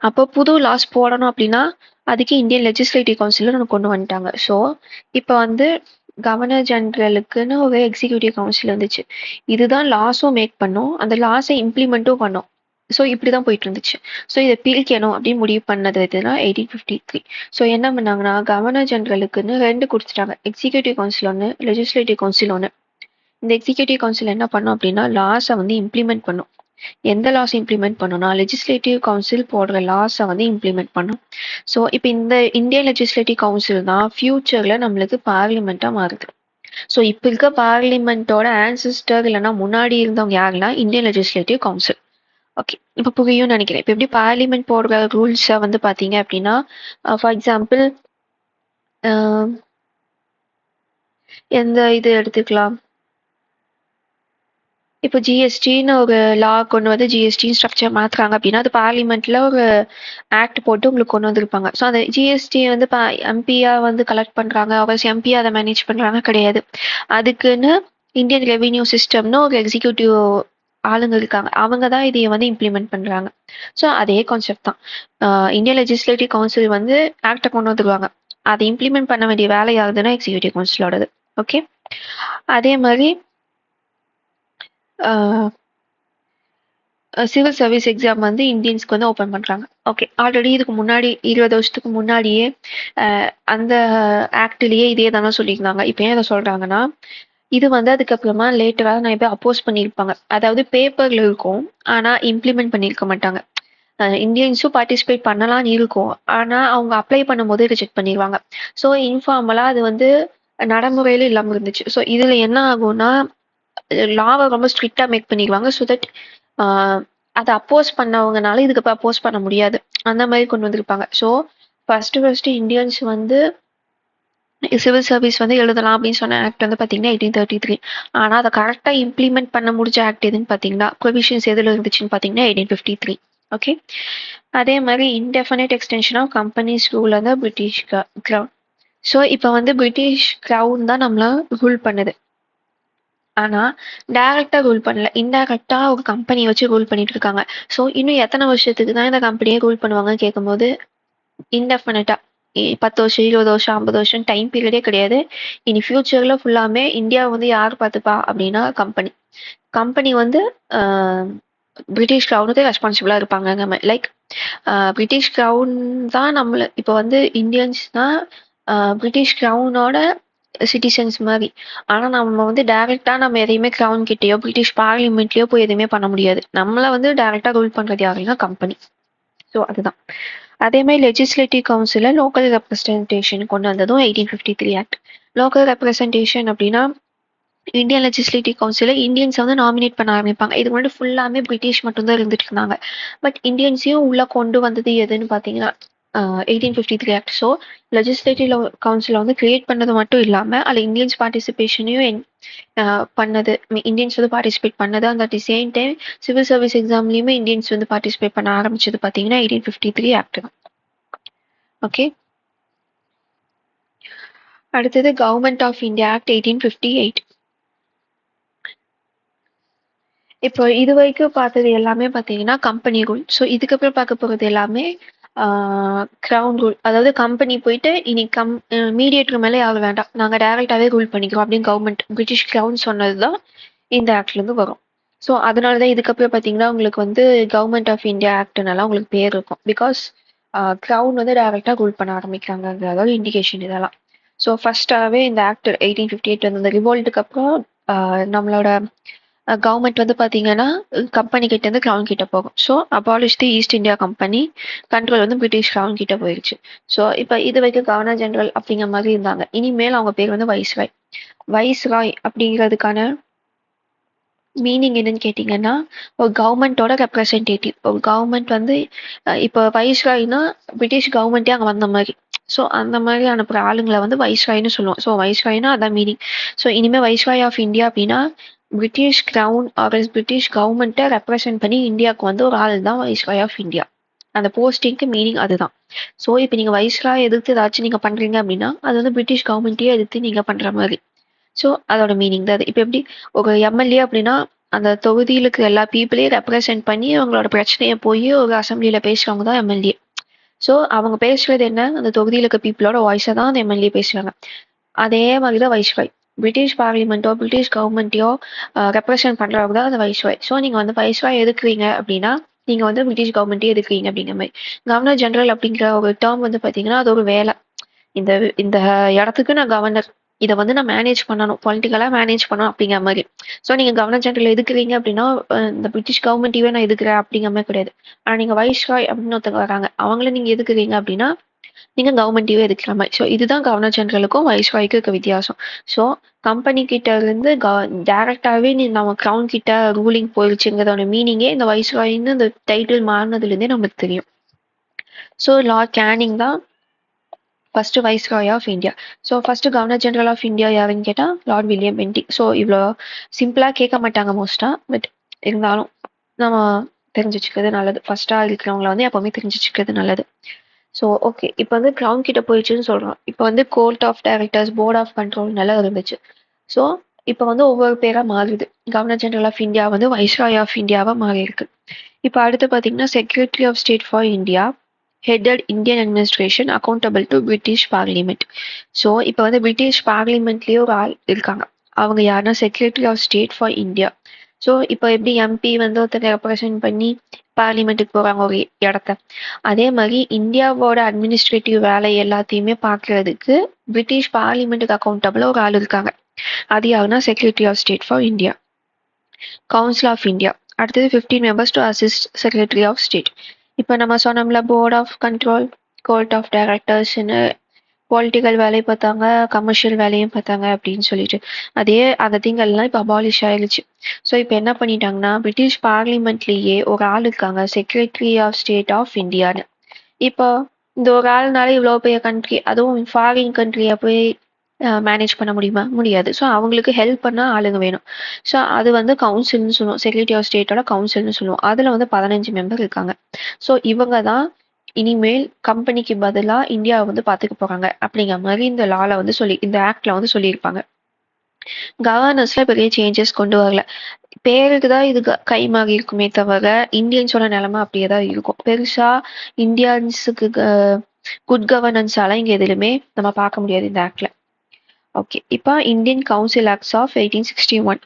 அப்போ புது லாஸ் போடணும் அப்படின்னா அதுக்கு இந்தியன் லெஜிஸ்லேட்டிவ் கவுன்சிலில் கொண்டு வந்துட்டாங்க. ஸோ இப்போ வந்து கவர்னர் ஜெனரலுக்குன்னு ஒரு எக்ஸிக்யூட்டிவ் கவுன்சில் இருந்துச்சு. இதுதான் லாஸும் மேக் பண்ணும், அந்த லாஸை இம்ப்ளிமெண்ட்டும் பண்ணும். ஸோ இப்படிதான் போயிட்டு இருந்துச்சு. ஸோ இதை பிரிக்கணும் அப்படின்னு முடிவு பண்ணது எதுனா 1853. ஸோ என்ன பண்ணாங்கன்னா கவர்னர் ஜெனரலுக்குன்னு 2 கொடுத்துட்டாங்க. எக்ஸிக்யூட்டிவ் கவுன்சில் ஒன்று, லெஜிஸ்லேட்டிவ் கவுன்சில் ஒன்று. இந்த எக்ஸிக்யூட்டிவ் கவுன்சில் என்ன பண்ணும் அப்படின்னா லாஸை வந்து இம்ப்ளிமெண்ட் பண்ணும். எந்த லாஸ் இம்ப்ளிமெண்ட் பண்ணும்னா லெஜிஸ்லேட்டிவ் கவுன்சில் போடுற லாஸை வந்து இம்ப்ளிமெண்ட் பண்ணும். ஸோ இப்போ இந்த இந்தியன் லெஜிஸ்லேட்டிவ் கவுன்சில் தான் ஃபியூச்சர்ல நம்மளுக்கு பார்லிமெண்ட்டாக மாறுது. ஸோ இப்போ இருக்க பார்லிமெண்ட்டோட ஆன்சிஸ்டர் இல்லைன்னா முன்னாடி இருந்தவங்க யாருன்னா இந்தியன் லெஜிஸ்லேட்டிவ் கவுன்சில். ஓகே, இப்போ புரியும்னு நினைக்கிறேன். இப்போ எப்படி பார்லிமெண்ட் போடுற ரூல்ஸை வந்து பார்த்தீங்க அப்படின்னா ஃபார் எக்ஸாம்பிள் எந்த இது எடுத்துக்கலாம். இப்போ ஜிஎஸ்டின்னு ஒரு லா கொண்டு வந்து ஜிஎஸ்டி ஸ்ட்ரக்சர் மாற்றுறாங்க அப்படின்னா அது பார்லிமெண்ட்ல ஒரு ஆக்ட் போட்டு உங்களுக்கு கொண்டு வந்திருப்பாங்க. ஸோ அந்த ஜிஎஸ்டி வந்து எம்பியா வந்து கலெக்ட் பண்ணுறாங்க, அவர்ஸ் எம்பியா அதை மேனேஜ் பண்ணுறாங்க கிடையாது. அதுக்குன்னு இந்தியன் ரெவென்யூ சிஸ்டம்னு ஒரு எக்ஸிக்யூட்டிவ் ஆளுங்க இருக்காங்க, அவங்க தான் இதை வந்து இம்ப்ளிமெண்ட் பண்ணுறாங்க. ஸோ அதே கான்செப்ட் தான். இந்தியன் லெஜிஸ்லேட்டிவ் கவுன்சில் வந்து ஆக்டை கொண்டு வந்துருவாங்க, அதை இம்ப்ளிமெண்ட் பண்ண வேண்டிய வேலை யாருதுன்னா எக்ஸிக்யூட்டிவ் கவுன்சிலோடது. ஓகே, அதே மாதிரி சிவில் சர்வீஸ் எக்ஸாம் வந்து இந்தியன்ஸ்க்கு வந்து ஓப்பன் பண்ணுறாங்க. ஓகே, ஆல்ரெடி இதுக்கு முன்னாடி 20 வருஷத்துக்கு முன்னாடியே அந்த ஆக்ட்லேயே இதே தானே சொல்லியிருந்தாங்க. இப்போ ஏன் அதை சொல்கிறாங்கன்னா இது வந்து அதுக்கப்புறமா லேட்டராக நிறைய பேர் அப்போஸ் பண்ணியிருப்பாங்க. அதாவது பேப்பரில் இருக்கும் ஆனால் இம்ப்ளிமெண்ட் பண்ணியிருக்க மாட்டாங்க. இந்தியன்ஸும் பார்ட்டிசிபேட் பண்ணலாம்னு இருக்கும், ஆனால் அவங்க அப்ளை பண்ணும்போது ரிஜெக்ட் பண்ணிடுவாங்க. ஸோ இன்ஃபார்மலாக அது வந்து நடைமுறையில் இல்லாமல் இருந்துச்சு. ஸோ இதில் என்ன ஆகும்னா லாவை ரொம்ப ஸ்ட்ரிக்டாக மேக் பண்ணிடுவாங்க. ஸோ தட் அதை அப்போஸ் பண்ணவங்கனால இதுக்கு அப்போஸ் பண்ண முடியாது, அந்த மாதிரி கொண்டு வந்திருப்பாங்க. ஸோ ஃபர்ஸ்ட் இந்தியன்ஸ் வந்து சிவில் சர்வீஸ் வந்து எழுதலாம் அப்படின்னு சொன்ன ஆக்ட் வந்து பார்த்தீங்கன்னா 1833. ஆனால் அதை கரெக்டாக இம்ப்ளிமெண்ட் பண்ண முடிஞ்ச ஆக்ட் எதுன்னு பார்த்தீங்கன்னா ப்ரொவிஷன்ஸ் எதில் இருந்துச்சுன்னு பார்த்தீங்கன்னா 1853. ஓகே, அதே மாதிரி indefinite extension of companies rule வந்து பிரிட்டிஷ் கிரவுன். ஸோ இப்போ வந்து பிரிட்டிஷ் கிரவுன் தான் நம்மள ரூல் பண்ணுது. ஆனால் டைரக்டாக ரூல் பண்ணல, இன்டைரக்டாக ஒரு கம்பெனியை வச்சு ரூல் பண்ணிட்டு இருக்காங்க. ஸோ இன்னும் எத்தனை வருஷத்துக்கு தான் இந்த கம்பெனியை ரூல் பண்ணுவாங்கன்னு கேட்கும்போது இன்டெஃபினட்டா 10 வருஷம், 20 வருஷம், 50 வருஷம் டைம் பீரியடே கிடையாது. இனி ஃபியூச்சர்ல ஃபுல்லாமே இந்தியாவை வந்து யார் பார்த்துப்பா அப்படின்னா கம்பெனி வந்து பிரிட்டிஷ் கிரவுனுக்கு ரெஸ்பான்சிபிளா இருப்பாங்க. லைக் பிரிட்டிஷ் கிரவுன் தான் நம்மள இப்போ வந்து இந்தியன்ஸ் தான் பிரிட்டிஷ் கிரவுனோட சிட்டிசன்ஸ் மாதிரி. ஆனால் நம்ம வந்து டைரக்டா நம்ம எதையுமே கிரவுன் கிட்டேயோ பிரிட்டிஷ் பார்லிமெண்ட்லயோ போய் எதுவுமே பண்ண முடியாது. நம்மளை வந்து டைரக்டா ரூல் பண்றது யாருன்னா கம்பெனி. ஸோ அதுதான். அதே மாதிரி லெஜிஸ்லேட்டிவ் கவுன்சிலில் லோக்கல் ரெப்ரஸன்டேஷன் கொண்டு வந்ததும் 1853 ஆக்ட். லோக்கல் ரெப்ரஸன்டேஷன் அப்படின்னா இந்தியன் லெஜிஸ்லேட்டிவ் கவுன்சிலில் இந்தியன்ஸை வந்து நாமினேட் பண்ண ஆரம்பிப்பாங்க. இது முன்னாடி ஃபுல்லாமே பிரிட்டிஷ் மட்டும்தான் இருந்துட்டு இருந்தாங்க. பட் இந்தியன்ஸையும் உள்ள கொண்டு வந்தது எதுன்னு பார்த்தீங்கன்னா 1853 ஆக்ட். ஸோ லெஜிஸ்லேட்டிவ் கவுன்சிலை வந்து கிரியேட் பண்ணது மட்டும் இல்லாமல் அதில் இந்தியன்ஸ் பார்ட்டிசிபேஷனையும் பண்ணது, இந்தியன்ஸ் வந்து பார்ட்டிசிபேட் பண்ணது. அந்த at the same time civil service எக்ஸாம்லையுமே இந்தியன்ஸ் வந்து பார்ட்டிசிபேட் பண்ண ஆரம்பிச்சது பார்த்தீங்கன்னா 1853 ஆக்ட் தான். ஓகே, அடுத்தது கவர்மெண்ட் ஆஃப் இந்தியா ஆக்ட் 1858. இப்போ இது வரைக்கும் பார்த்தது எல்லாமே பார்த்தீங்கன்னா கம்பெனி ரூல். ஸோ இதுக்கப்புறம் பார்க்க போகிறது எல்லாமே கிரவுன் ரூல். அதாவது கம்பெனி போயிட்டு இனி மீடியேட்டர் மேலே யாரும் வேண்டாம், நாங்கள் டைரக்டாகவே ரூல் பண்ணிக்கிறோம் அப்படின்னு கவர்மெண்ட் பிரிட்டிஷ் கிரவுன் சொன்னது தான் இந்த ஆக்ட்லேருந்து வரும். ஸோ அதனால தான் இதுக்கப்புறம் பார்த்தீங்கன்னா உங்களுக்கு வந்து கவர்மெண்ட் ஆஃப் இந்தியா ஆக்ட்னால உங்களுக்கு பேர் இருக்கும். பிகாஸ் கிரவுன் வந்து டைரக்டாக ரூல் பண்ண ஆரம்பிக்கிறாங்கிறதாவது இண்டிகேஷன் இதெல்லாம். ஸோ ஃபர்ஸ்டாகவே இந்த ஆக்ட் 1858 வந்து இந்த ரிவோல்ட்டுக்கு அப்புறம் நம்மளோட கவர்மெண்ட் வந்து பார்த்தீங்கன்னா கம்பெனி கிட்ட இருந்து கிரவுன் கிட்ட போகும். ஸோ அபாலிஷ் தி ஈஸ்ட் இந்தியா கம்பெனி கண்ட்ரோல் வந்து பிரிட்டிஷ் கிரவுன் கிட்ட போயிடுச்சு. ஸோ இப்போ இது வரைக்கும் கவர்னர் ஜெனரல் அப்படிங்கிற மாதிரி இருந்தாங்க. இனிமேல் அவங்க பேர் வந்து வைஸ்ராய். வைஸ்ராய் அப்படிங்கிறதுக்கான மீனிங் என்னன்னு கேட்டிங்கன்னா ஒரு கவர்மெண்ட்டோட ரெப்ரசன்டேட்டிவ். ஒரு கவர்மெண்ட் வந்து இப்போ வைஸ்ராய்னா பிரிட்டிஷ் கவர்மெண்ட்டே அங்கே வந்த மாதிரி. ஸோ அந்த மாதிரி அனுப்புகிற ஆளுங்களை வந்து வைஸ்ராய்னு சொல்லுவோம். ஸோ வைஸ்ராய்னா அதான் மீனிங். ஸோ இனிமேல் வைஸ்ராய் ஆஃப் இந்தியா அப்படின்னா பிரிட்டிஷ் கிரவுன் ஆர் பிரிட்டிஷ் கவர்மெண்ட்டை ரெப்ரசென்ட் பண்ணி இந்தியாவுக்கு வந்து ஒரு ஆள் தான் வைஸ்ராய் ஆஃப் இந்தியா. அந்த போஸ்டிங்க்கு மீனிங் அதுதான். ஸோ இப்போ நீங்கள் வைஸ்ராய் எதிர்த்து ஏதாச்சும் நீங்கள் பண்ணுறீங்க அப்படின்னா அது வந்து பிரிட்டிஷ் கவர்மெண்ட்டையே எதிர்த்து நீங்கள் பண்ணுற மாதிரி. ஸோ அதோட மீனிங் தான் அது. இப்போ எப்படி ஒரு எம்எல்ஏ அப்படின்னா அந்த தொகுதியில் இருக்கிற எல்லா பீப்புளையும் ரெப்ரசென்ட் பண்ணி அவங்களோட பிரச்சனையை போய் ஒரு அசம்பிளியில் பேசுகிறவங்க தான் எம்எல்ஏ. ஸோ அவங்க பேசுறது என்ன, அந்த தொகுதியில் இருக்க பீப்புளோட வாய்ஸை தான் அந்த எம்எல்ஏ பேசுகிறாங்க. அதே மாதிரி தான் வைஸ்ராய். பிரிட்டிஷ் பார்லிமெண்ட்டோ பிரிட்டிஷ் கவர்மெண்ட்டையோ ரெப்ரசென்ட் பண்ணுறவங்க தான் அந்த வைஸ்ராய். ஸோ நீங்கள் வந்து வைஸ்ராய் எதுக்குறீங்க அப்படின்னா நீங்கள் வந்து பிரிட்டிஷ் கவர்மெண்ட்டே எதுக்குறீங்க அப்படிங்கிற மாதிரி. கவர்னர் ஜெனரல் அப்படிங்கிற ஒரு டேர்ம் வந்து பார்த்தீங்கன்னா அது ஒரு வேலை. இந்த இந்த இடத்துக்கு நான் கவர்னர், இதை வந்து நான் மேனேஜ் பண்ணணும், பொலிட்டிக்கலாக மேனேஜ் பண்ணணும் அப்படிங்கிற மாதிரி. ஸோ நீங்கள் கவர்னர் ஜெனரல் எதுக்குறீங்க அப்படின்னா இந்த பிரிட்டிஷ் கவர்மெண்ட்டையே நான் எதுக்குறேன் அப்படிங்கிற மாதிரி கிடையாது. ஆனால் நீங்கள் வைஸ்ராய் அப்படின்னு ஒருத்தங்க வராங்க, அவங்கள நீங்கள் எதுக்குறீங்க அப்படின்னா நீங்கள் கவர்மெண்ட்டையே எதுக்குற மாதிரி. ஸோ இதுதான் கவர்னர் ஜெனரலுக்கும் வைஸ்ராய்க்கு இருக்க வித்தியாசம். ஸோ கம்பெனி கிட்ட இருந்து டைரக்டாகவே நம்ம கிரவுன் கிட்ட ரூலிங் போயிடுச்சுங்கிறதோட மீனிங்கே இந்த வைஸ்ராயின்னு இந்த டைட்டில் மாறினதுலேருந்தே நமக்கு தெரியும். ஸோ லார்ட் கேனிங் தான் first viceroy of India. So first governor general of India யாருன்னு கேட்டால் லார்ட் வில்லியம் பென்டிங். ஸோ இவ்வளோ சிம்பிளாக கேட்க மாட்டாங்க மோஸ்ட்டாக, பட் இருந்தாலும் நம்ம தெரிஞ்சு வச்சுக்கிறது நல்லது. ஃபர்ஸ்ட்டாக இருக்கிறவங்கள வந்து எப்போவுமே தெரிஞ்சு வச்சுக்கிறது நல்லது. ஸோ ஓகே, இப்போ வந்து கிரவுன் கிட்ட போயிடுச்சுன்னு சொல்கிறோம். இப்போ வந்து court of directors, board of control நல்லா இருந்துச்சு. ஸோ இப்போ வந்து ஒவ்வொரு பேராக மாறுது. கவர்னர் ஜெனரல் ஆஃப் இந்தியா வந்து வைஸ்ராய் ஆஃப் இந்தியாவாக மாறி இருக்கு. இப்போ அடுத்து பார்த்தீங்கன்னா secretary of state for India headed Indian administration accountable to British parliament. So இப்போ வந்து பிரிட்டிஷ் பார்லிமெண்ட்லேயே ஒரு ஆள் இருக்காங்க. அவங்க யாருன்னா secretary of state for India. So இப்போ எப்படி எம்பி வந்து ஒருத்தர் ரெப்ரசென்ட் பண்ணி பார்லிமெண்ட்டுக்கு போகிறாங்க ஒரு இடத்த, அதே மாதிரி இந்தியாவோட அட்மினிஸ்ட்ரேட்டிவ் வேலை எல்லாத்தையுமே பார்க்கறதுக்கு பிரிட்டிஷ் பார்லிமெண்ட்டுக்கு அக்கௌண்டபிளாக ஒரு ஆள் இருக்காங்க. அது யாருன்னா secretary of state for India. Council of India அடுத்தது 15 members to assist secretary of state. இப்போ நம்ம சொன்னோம்ல board of control, court of டைரக்டர்ஸ்னு பொலிட்டிக்கல் வேலையை பார்த்தாங்க, கமர்ஷியல் வேலையும் பார்த்தாங்க அப்படின்னு சொல்லிட்டு அதே அந்த திங்கெல்லாம் இப்போ அபாலிஷ் ஆயிடுச்சு. ஸோ இப்போ என்ன பண்ணிட்டாங்கன்னா பிரிட்டிஷ் பார்லிமெண்ட்லேயே ஒரு ஆள் இருக்காங்க செக்ரட்டரி ஆஃப் ஸ்டேட் ஆஃப் இந்தியான்னு. இப்போ இந்த ஒரு ஆள்னால இவ்வளோ பெரிய கண்ட்ரி, அதுவும் ஃபாரின் கண்ட்ரியை போய் மேனேஜ் பண்ண முடியுமா? முடியாது. ஸோ அவங்களுக்கு ஹெல்ப் பண்ண ஆளுங்க வேணும். ஸோ அது வந்து கவுன்சில்னு சொல்லுவோம், செக்ரட்டரி ஆஃப் ஸ்டேட்டோட கவுன்சில்னு சொல்லுவோம். அதில் வந்து 15 மெம்பர் இருக்காங்க. ஸோ இவங்க தான் இனிமேல் கம்பெனிக்கு பதிலாக இந்தியாவை வந்து பார்த்துக்க போகிறாங்க அப்படிங்கிற மாதிரி இந்த லால வந்து இந்த ஆக்டில் வந்து சொல்லியிருப்பாங்க. கவர்னர்ஸ்ல பெரிய சேஞ்சஸ் கொண்டு வரல. பேருக்கு தான் இது கை மாறி இருக்குமே தவிர இந்தியன்ஸோட நிலைமை அப்படியே தான் இருக்கும். பெருசா இந்தியன்ஸுக்கு குட் கவர்னன்ஸால இங்கே எதுலையுமே நம்ம பார்க்க முடியாது இந்த ஆக்டில். ஓகே, இப்போ Indian council acts of 1861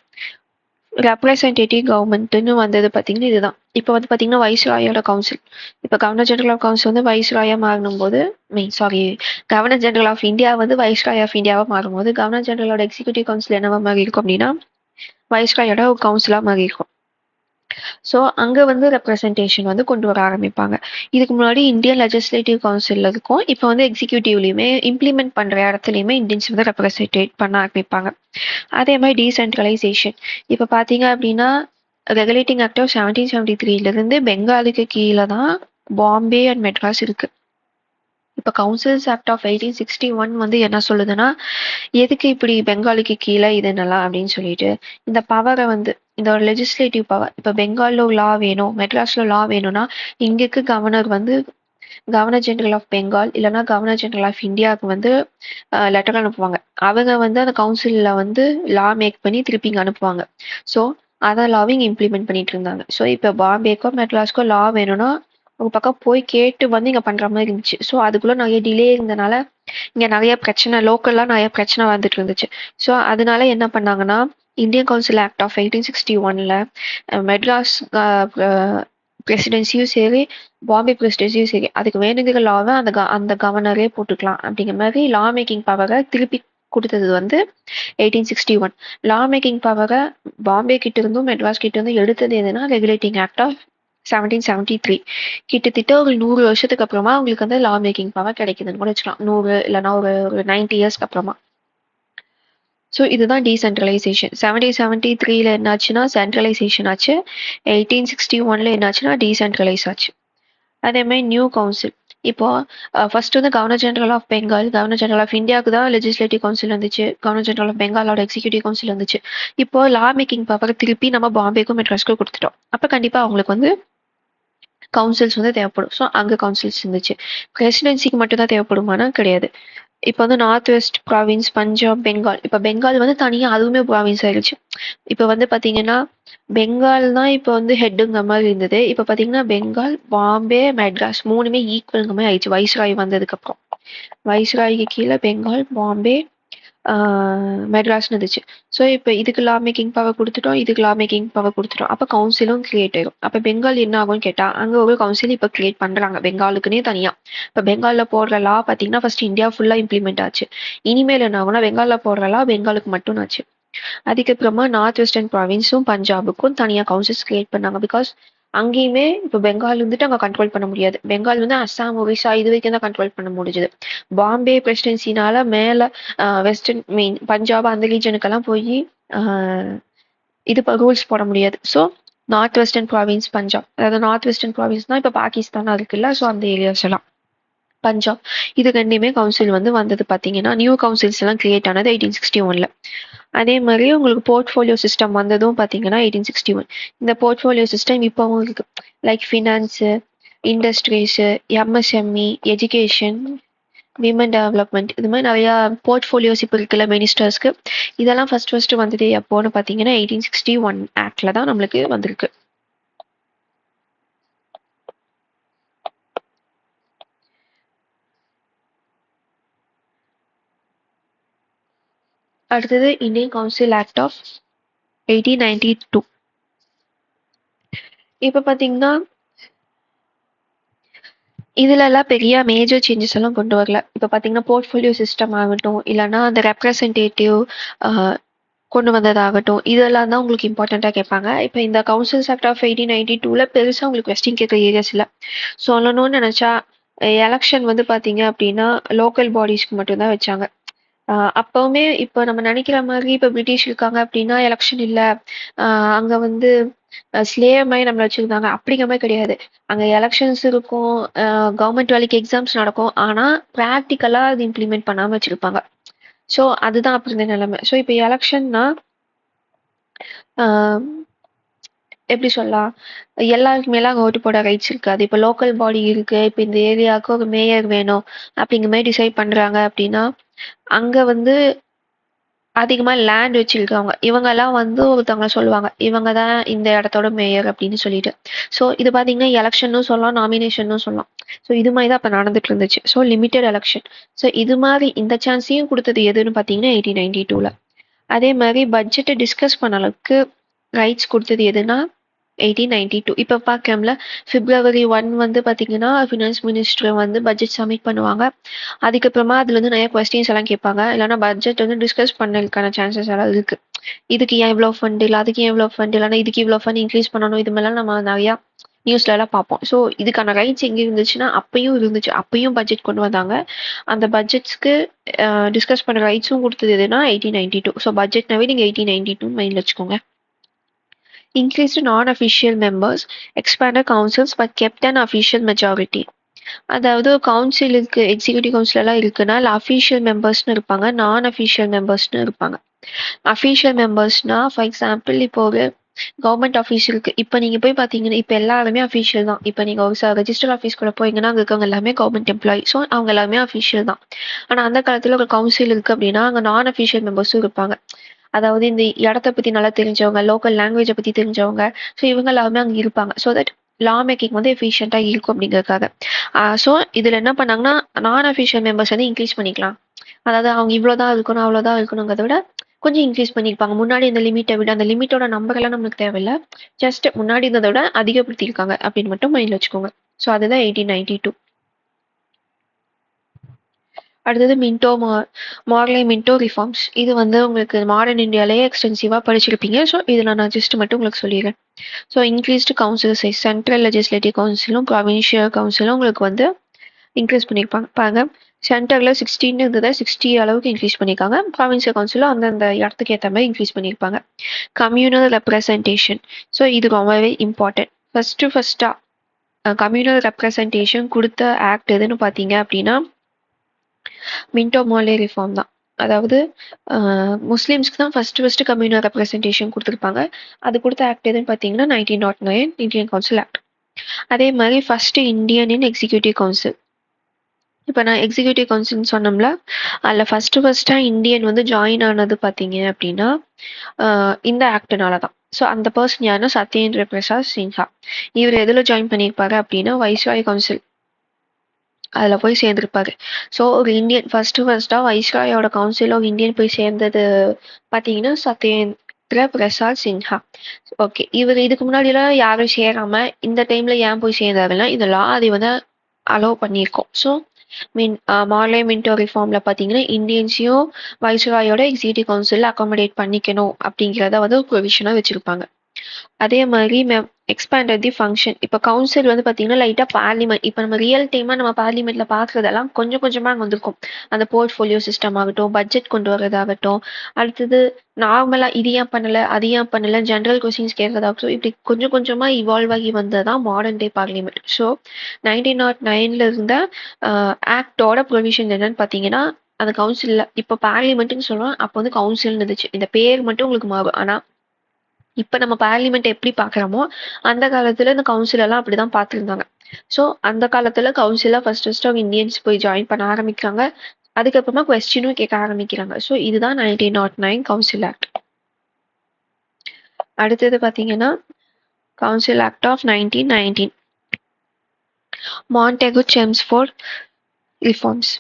representative கவர்மெண்ட்னு வந்தது பார்த்தீங்கன்னா இதுதான். இப்போ வந்து பார்த்தீங்கன்னா வைஸ்ராயோட கவுன்சில். இப்போ கவர்னர் ஜெனரல் ஆஃப் கவுன்சில் வந்து வைஸ்ராயா மாறும் போது கவர்னர் ஜெனரல் ஆஃப் இந்தியா வந்து வைஸ்ராய் ஆஃப் இந்தியாவாக மாறும்போது கவர்னர் ஜெனரலோட எக்ஸிக்யூட்டிவ் கவுன்சில் என்னவா மாதிரி இருக்கும் அப்படின்னா வைஸ்ராயோட ஒரு கவுன்சிலாக மாறி இருக்கும். ஸோ அங்கே வந்து ரெப்ரசன்டேஷன் வந்து கொண்டு வர ஆரம்பிப்பாங்க. இதுக்கு முன்னாடி இந்தியன் லெஜிஸ்லேட்டிவ் கவுன்சில் இருக்கும். இப்போ வந்து எக்ஸிக்யூட்டிவ்லையுமே இம்ப்ளிமெண்ட் பண்ணுற இடத்துலையுமே இந்தியன்ஸ் வந்து ரெப்ரசன்டேட் பண்ண ஆரம்பிப்பாங்க. அதே மாதிரி டீசென்ட்ரலைசேஷன். இப்போ பார்த்தீங்க அப்படின்னா ரெகுலேட்டிங் ஆக்ட் ஆஃப் 1773 பெங்காலுக்கு கீழே தான் பாம்பே அண்ட் மெட்ராஸ் இருக்கு. இப்போ கவுன்சில்ஸ் ஆக்ட் ஆஃப் 1861 வந்து என்ன சொல்லுதுன்னா எதுக்கு இப்படி பெங்காலுக்கு கீழே இது நல்லா அப்படின்னு சொல்லிட்டு இந்த பவரை வந்து இந்த ஒரு லெஜிஸ்லேட்டிவ் பவர், இப்போ பெங்காலில் லா வேணும், மெட்ராஸில் லா வேணும்னா இங்கேக்கு கவர்னர் வந்து கவர்னர் ஜெனரல் ஆஃப் பெங்கால் இல்லைனா கவர்னர் ஜெனரல் ஆஃப் இந்தியாவுக்கு வந்து லெட்டர் அனுப்புவாங்க. அவங்க வந்து அந்த கவுன்சிலில் வந்து லா மேக் பண்ணி திருப்பி இங்கே அனுப்புவாங்க. ஸோ அதை லாவையும் இம்ப்ளிமெண்ட் பண்ணிட்டு இருந்தாங்க. ஸோ இப்போ பாம்பேக்கோ மெட்ராஸ்க்கோ லா வேணும்னா ஒரு பக்கம் போய் கேட்டு வந்து இங்கே பண்ணுற மாதிரி இருந்துச்சு. ஸோ அதுக்குள்ளே நிறைய டிலே இருந்தனால இங்கே நிறைய பிரச்சனை, லோக்கல்லாம் நிறைய பிரச்சனை வந்துட்டு இருந்துச்சு. ஸோ அதனால என்ன பண்ணாங்கன்னா Indian council act of 1861 Madras பிரசிடென்சியும் சரி பாம்பே பிரசிடென்சியும் சரி அதுக்கு வேணுங்கிற லாவை அந்த கவர்னரே போட்டுக்கலாம் அப்படிங்கிற மாதிரி லா மேக்கிங் பவரை திருப்பி கொடுத்தது வந்து 1861. லா மேக்கிங் பவரை பாம்பே கிட்ட இருந்தும் மெட்ராஸ் கிட்ட இருந்தும் எடுத்தது எதுனா ரெகுலேட்டிங் ஆக்ட் ஆஃப் 1773. கிட்டத்தட்ட ஒரு 100 வருஷத்துக்கு அப்புறமா அவங்களுக்கு வந்து லா மேக்கிங் பவர் கிடைக்குதுன்னு கூட வச்சுக்கலாம். 100 இல்லைன்னா ஒரு 90 இயர்ஸ்க்கு அப்புறமா. ஸோ இதுதான் டீசென்ட்ரலைசேஷன். 1773ல என்னாச்சுன்னா சென்ட்ரலைசேஷன் ஆச்சு. 1861ல என்னாச்சுன்னா டீசென்ட்ரலைஸ் ஆச்சு. அதே மாதிரி நியூ கவுன்சில். இப்போ ஃபர்ஸ்ட் வந்து governor general of Bengal, governor general of இந்தியாவுக்கு தான் லெஜிஸ்லேட்டிவ் கவுன்சில் இருந்துச்சு. கவர்னர் ஜெனரல் ஆஃப் பெங்காலோட எக்ஸிக்யூட்டிவ் கவுன்சில் இருந்துச்சு. இப்போ லா மேக்கிங் பவர் திருப்பி நம்ம பாம்பேக்கும் மெட்ராஸ்க்கும் கொடுத்துட்டோம். அப்போ கண்டிப்பா அவங்களுக்கு வந்து கவுன்சில்ஸ் வந்து தேவைப்படும். ஸோ அங்கே கவுன்சில்ஸ் இருந்துச்சு. பிரசிடென்சிக்கு மட்டும் தான் தேவைப்படுமானா கிடையாது. இப்போ வந்து north west province, Punjab, Bengal. இப்போ பெங்கால் வந்து தனியாக அதுவுமே ப்ராவின்ஸ் ஆயிடுச்சு. இப்போ வந்து பார்த்தீங்கன்னா பெங்கால் தான் இப்போ வந்து ஹெட்டுங்கிற மாதிரி இருந்தது. இப்போ பார்த்தீங்கன்னா பெங்கால், பாம்பே, மெட்ராஸ் மூணுமே ஈக்குவல்ங்கிற மாதிரி ஆயிடுச்சு வைஸ்ராய் வந்ததுக்கப்புறம். வைஸ்ராய்க்கு கீழே பெங்கால், பாம்பே, மெட்ராஸ்னு இருந்துச்சு. ஸோ இப்போ இதுக்கு லா மேக்கிங் பவர் கொடுத்துட்டோம், இதுக்கு லா மேக்கிங் பவர் கொடுத்துட்டோம். அப்போ கவுன்சிலும் கிரியேட் ஆயிடும். அப்போ பெங்கால் என்ன ஆகும்னு கேட்டால் அங்கே ஒரு கவுன்சில் இப்போ கிரியேட் பண்ணுறாங்க பெங்காலுக்குன்னே தனியாக. இப்போ பெங்காலில் போடுற லா பார்த்தீங்கன்னா ஃபர்ஸ்ட் இந்தியா ஃபுல்லாக இம்ப்ளிமெண்ட் ஆச்சு. இனிமேல் என்ன ஆகும்னா பெங்காலில் போடுற லா பெங்காலுக்கு மட்டும் ஆச்சு. அதுக்கப்புறமா நார்த் வெஸ்டர்ன் ப்ராவின்ஸும் பஞ்சாபுக்கும் தனியாக கவுன்சில்ஸ் கிரியேட் பண்ணாங்க. பிகாஸ் அங்கேயுமே இப்போ பெங்கால் வந்துட்டு அங்கே கண்ட்ரோல் பண்ண முடியாது. பெங்கால் வந்து அஸ்ஸாம், ஒரிசா இது வரைக்கும் தான் கண்ட்ரோல் பண்ண முடிஞ்சது. பாம்பே பிரசிடென்சினால மேலே வெஸ்டர்ன் மீன் பஞ்சாப் அந்த ரீஜனுக்கெல்லாம் போய் இது ரூல்ஸ் போட முடியாது. So north western province Punjab, அதாவது நார்த் வெஸ்டர்ன் ப்ராவின்ஸ்னா இப்போ பாகிஸ்தான் இருக்குல்ல, ஸோ அந்த ஏரியாஸ் எல்லாம் பஞ்சாப் இது ரெண்டுமே கவுன்சில் வந்து வந்தது. பார்த்தீங்கன்னா நியூ கவுன்சில்ஸ் எல்லாம் கிரியேட் ஆனது 1861ல. அதே மாதிரி உங்களுக்கு போர்ட்ஃபோலியோ சிஸ்டம் வந்ததும் பார்த்தீங்கன்னா 1861. இந்த போர்ட்ஃபோலியோ சிஸ்டம் இப்போவும் இருக்கு. Like finance, industries, MSME, education, women development இது மாதிரி நிறையா போர்ட்ஃபோலியோஸ் இப்போ இருக்குல்ல மினிஸ்டர்ஸ்க்கு. இதெல்லாம் ஃபர்ஸ்ட் வந்தது எப்போன்னு பார்த்தீங்கன்னா 1861 ஆக்டில் தான் நம்மளுக்கு வந்திருக்கு. அடுத்தது இந்தியன் கவுன்சில் ஆக்ட் ஆஃப் 1892. இப்போ பார்த்தீங்கன்னா இதுல எல்லாம் பெரிய மேஜர் சேஞ்சஸ் எல்லாம் கொண்டு வரல. இப்போ பார்த்தீங்கன்னா போர்ட்ஃபோலியோ சிஸ்டம் ஆகட்டும், இல்லைன்னா அந்த ரெப்ரசன்டேட்டிவ் கொண்டு வந்ததாகட்டும், இதெல்லாம் தான் உங்களுக்கு இம்பார்ட்டண்ட்டாக கேட்பாங்க. இப்போ இந்த கவுன்சில்ஸ் ஆக்ட் ஆஃப் 1892ல பெருசாக உங்களுக்கு கொஸ்டின் கேட்குற ஏரியாஸ் இல்லை. சொல்லணும்னு நினச்சா எலெக்ஷன் வந்து பார்த்தீங்க அப்படின்னா லோக்கல் பாடிஸ்க்கு மட்டும்தான் வச்சாங்க. அப்பவுமே இப்போ நம்ம நினைக்கிற மாதிரி இப்போ பிரிட்டிஷ் இருக்காங்க அப்படின்னா எலெக்ஷன் இல்லை, அங்கே வந்து ஸ்லேவ் மாதிரி நம்மளை வச்சுருந்தாங்க அப்படிங்கிற மாதிரி கிடையாது. அங்கே எலெக்ஷன்ஸ் இருக்கும், கவர்மெண்ட் வேலைக்கு எக்ஸாம்ஸ் நடக்கும், ஆனால் ப்ராக்டிக்கலாக அது இம்ப்ளிமெண்ட் பண்ணாமல் வச்சுருப்பாங்க. ஸோ அதுதான் அப்படி இருந்த நிலைமை. ஸோ இப்போ எலெக்ஷன்னா எப்படி சொல்லலாம், எல்லாருக்குமேலாம் அங்கே ஓட்டு போட ரைட்ஸ் இருக்காது. இப்போ லோக்கல் பாடி இருக்கு, இப்போ இந்த ஏரியாவுக்கு ஒரு மேயர் வேணும் அப்படிங்கிற மாதிரி டிசைட் பண்ணுறாங்க அப்படின்னா அங்கே வந்து அதிகமாக லேண்ட் வச்சிருக்கவங்க இவங்கெல்லாம் வந்து ஒருத்தவங்க சொல்லுவாங்க இவங்க தான் இந்த இடத்தோட மேயர் அப்படின்னு சொல்லிட்டு. ஸோ இது பார்த்தீங்கன்னா எலெக்ஷனும் சொல்லலாம், நாமினேஷனும் சொல்லலாம். ஸோ இது மாதிரி தான் அப்போ நடந்துட்டு இருந்துச்சு. So limited election. ஸோ இது மாதிரி இந்த சான்ஸையும் கொடுத்தது எதுன்னு பார்த்தீங்கன்னா 1892ல. அதே மாதிரி பட்ஜெட்டை டிஸ்கஸ் பண்ண அளவுக்கு ரைட்ஸ் கொடுத்தது எதுனா 1892. இப்போ பார்க்கல February 1 வந்து பார்த்தீங்கன்னா ஃபினான்ஸ் மினிஸ்டர் வந்து பட்ஜெட் சப்மிட் பண்ணுவாங்க. அதுக்கப்புறமா அதுல வந்து நிறைய கொஸ்டின்ஸ் எல்லாம் கேட்பாங்க. இல்லைன்னா பட்ஜெட் வந்து டிஸ்கஸ் பண்ணதுக்கான சான்சஸ் எல்லாம் இருக்கு. இதுக்கு ஏன் இவ்வளோ ஃபண்ட் இல்லை, அதுக்கு ஏன் இவ்வளோ ஃபண்ட் இல்லைன்னா இதுக்கு இவ்வளோ ஃபண்ட் இன்க்ரீஸ் பண்ணணும், இது மாதிரிலாம் நம்ம நிறையா நியூஸ்ல எல்லாம் பார்ப்போம். ஸோ இதுக்கான ரைட்ஸ் எங்கே இருந்துச்சுன்னா அப்பயும் இருந்துச்சு. அப்பயும் பட்ஜெட் கொண்டு வந்தாங்க. அந்த பட்ஜெட்ஸ்க்கு டிஸ்கஸ் பண்ண ரைட்ஸும் கொடுத்தது எதுனா 1892. ஸோ பட்ஜெட்னாவே நீங்கள் 1892 மைண்டில் வச்சுக்கோங்க. Increased non-official members, expanded councils but kept an official majority. அதாவது கவுன்சிலுக்கு எக்ஸிக்யூட்டிவ் கவுன்சில் எல்லாம் இருக்குன்னா அஃபீஷியல் மெம்பர்ஸ்னு இருப்பாங்க, நான் அஃபீஷியல் மெம்பர்ஸ்னு இருப்பாங்க. அஃபீஷியல் மெம்பர்ஸ்னா ஃபார் எக்ஸாம்பிள் இப்போ ஒரு கவர்மெண்ட் ஆஃபீஸ் இருக்கு. இப்போ நீங்க போய் பார்த்தீங்கன்னா இப்போ எல்லாருமே அஃபீஷியல் தான். இப்போ நீங்க ஒரு ரெஜிஸ்டர் ஆஃபீஸ்க்குள்ள போயிங்கன்னா அங்கே இருக்கவங்க எல்லாமே கவர்மெண்ட் எம்ப்ளாயி. ஸோ அவங்க எல்லாமே அஃபீஷியல் தான். ஆனால் அந்த காலத்தில் ஒரு கவுன்சில் இருக்கு அப்படின்னா அங்கே நான் அஃபீஷியல் மெம்பர்ஸும் இருப்பாங்க. அதாவது இந்த இடத்த பத்தி நல்லா தெரிஞ்சவங்க, லோக்கல் லாங்குவேஜை பத்தி தெரிஞ்சவங்க, ஸோ இவங்க எல்லாருமே அங்கே இருப்பாங்க. ஸோ தட் லா மேக்கிங் வந்து எஃபிஷியண்டா இருக்கும் அப்படிங்கிறதுக்காக. ஸோ இதுல என்ன பண்ணாங்கன்னா நான் அஃபிஷியல் மெம்பர்ஸ் வந்து இன்க்ரீஸ் பண்ணிக்கலாம். அதாவது அவங்க இவ்வளோதான் இருக்கணும் அவ்வளோதான் இருக்கணுங்கிறத விட கொஞ்சம் இன்க்ரீஸ் பண்ணியிருப்பாங்க. முன்னாடி இந்த லிமிட்டை விட அந்த லிமிட்டோட நம்பர் எல்லாம் நம்மளுக்கு தேவையில்லை, ஜஸ்ட் முன்னாடி இருந்ததை விட அதிகப்படுத்தியிருக்காங்க அப்படின்னு மட்டும் மைண்ட்ல வச்சுக்கோங்க. ஸோ அதுதான் 1892. அடுத்தது மார்லே மின்டோ ரிஃபார்ம்ஸ். இது வந்து உங்களுக்கு மாடர்ன் இந்தியாலயே எக்ஸ்டென்சிவா படிச்சிருப்பீங்க. ஸோ இதில் நான் ஜஸ்ட் மட்டும் உங்களுக்கு சொல்லிடுறேன். So increased council size, central legislative கவுன்சிலும் ப்ராவின்ஷியல் கவுன்சிலும் உங்களுக்கு வந்து இன்க்ரீஸ் பண்ணியிருப்பாங்க. பாருங்க, சென்டரில் 16 இருந்ததை 60 அளவுக்கு இன்க்ரீஸ் பண்ணியிருக்காங்க. ப்ராவின்சியல் கவுன்சிலும் அந்தந்த இடத்துக்கு ஏற்ற மாதிரி இன்க்ரீஸ் பண்ணியிருப்பாங்க. Communal representation. ஸோ இது ரொம்பவே இம்பார்ட்டன்ட். ஃபர்ஸ்ட்டாக கம்யூனல் ரெப்ரசன்டேஷன் கொடுத்த ஆக்ட் எதுன்னு பார்த்தீங்க அப்படின்னா மின்டோ மார்லே ரிஃபார்ம் தான். அதாவது முஸ்லீம்ஸ்க்கு தான் ஃபர்ஸ்ட் கம்யூனல் ரெப்ரசன்டேஷன் கொடுத்துருப்பாங்க. அது கொடுத்த ஆக்ட் எதுன்னு பார்த்தீங்கன்னா 1909 இந்தியன் கவுன்சில் ஆக்ட். அதே மாதிரி first Indian in executive council. இப்போ நான் எக்ஸிக்யூட்டிவ் கவுன்சில்னு சொன்னோம்ல, அதில் ஃபர்ஸ்ட்டாக இந்தியன் வந்து ஜாயின் ஆனது பார்த்தீங்க அப்படின்னா இந்த ஆக்ட்னால தான். ஸோ அந்த பர்சன் யாருன்னா சத்யேந்திர பிரசாத் சின்ஹா. இவர் எதில் ஜாயின் பண்ணியிருப்பாரு அப்படின்னா வைஸ்ராய் கவுன்சில், அதில் போய் சேர்ந்துருப்பாரு. ஸோ ஒரு இந்தியன் ஃபர்ஸ்ட்டாக வைஸ்ராயோட கவுன்சில் ஆஃப் இந்தியன் போய் சேர்ந்தது பார்த்தீங்கன்னா சத்யேந்திர பிரசாத் சின்ஹா. ஓகே, இவர் இதுக்கு முன்னாடிலாம் யாரும் சேராம இந்த டைம்ல ஏன் போய் சேர்ந்தாருன்னா இதெல்லாம் அது வந்து அலோவ் பண்ணியிருக்கோம். ஸோ மார்லே மின்டோ ரிஃபார்ம்ல பார்த்தீங்கன்னா இந்தியன்ஸையும் வைஸ்ராயோட எக்ஸிக்யூட்டிவ் கவுன்சிலில் அகாமடேட் பண்ணிக்கணும் அப்படிங்கிறத வந்து ஒரு ப்ரொவிஷனாக வச்சிருப்பாங்க. அதே மாதிரி எக்ஸ்பேண்டட் தி ஃபங்க்ஷன். இப்போ கவுன்சில் வந்து பார்த்தீங்கன்னா லைட்டாக பார்லிமெண்ட், இப்போ நம்ம ரியல் டைமாக நம்ம பார்லிமெண்ட்ல பார்க்குறதெல்லாம் கொஞ்சம் கொஞ்சமாக அங்கே வந்திருக்கும். அந்த போர்ட்ஃபோலியோ சிஸ்டம் ஆகட்டும், பட்ஜெட் கொண்டு வரதாகட்டும், அடுத்தது நார்மலாக இது ஏன் பண்ணலை அது ஏன் பண்ணலை ஜென்ரல் கொஸ்டின்ஸ் கேட்கறதாகட்டும், இப்படி கொஞ்சம் கொஞ்சமாக இவால்வ் ஆகி வந்தது தான் மாடர்ன் டே பார்லிமெண்ட். ஸோ 1909 இருந்த ஆக்டோட ப்ரொவிஷன் என்னன்னு பார்த்தீங்கன்னா அந்த கவுன்சிலில் இப்போ பார்லிமெண்ட்னு சொல்லுவோம், அப்போ வந்து கவுன்சில்னு இருந்துச்சு. இந்த பேர் மட்டும் உங்களுக்கு மாறும். ஆனால் இப்போ நம்ம பார்லிமெண்ட் எப்படி பார்க்குறோமோ அந்த காலத்தில் இந்த கவுன்சில் எல்லாம் அப்படி தான் பார்த்துருந்தாங்க. ஸோ அந்த காலத்தில் கவுன்சிலாக ஃபர்ஸ்ட் ஆஃப் இந்தியன்ஸ் போய் ஜாயின் பண்ண ஆரம்பிக்கிறாங்க. அதுக்கப்புறமா கொஸ்டினும் கேட்க ஆரம்பிக்கிறாங்க. ஸோ இதுதான் 1909 கவுன்சில் ஆக்ட். அடுத்தது பார்த்தீங்கன்னா council act of 1919 Montagu Chelmsford reforms.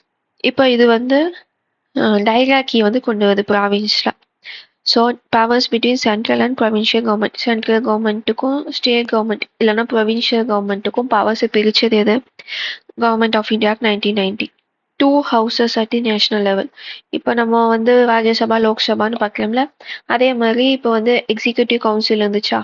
இப்போ இது வந்து டைராக்கி வந்து கொண்டு வருது ப்ராவின்ஸில். So powers between central and provincial government. Central கவர்மெண்ட்டுக்கும் ஸ்டேட் கவர்மெண்ட் இல்லைன்னா ப்ரொவின்ஷியல் கவர்மெண்ட்டுக்கும் பவர்ஸை பிரித்தது எது? Government of India 1990. 2 houses at the national level. இப்போ நம்ம வந்து ராஜ்யசபா லோக்சபான்னு பார்க்கலாம்ல, அதே மாதிரி இப்போ வந்து எக்ஸிக்யூட்டிவ் கவுன்சில் இருந்துச்சா,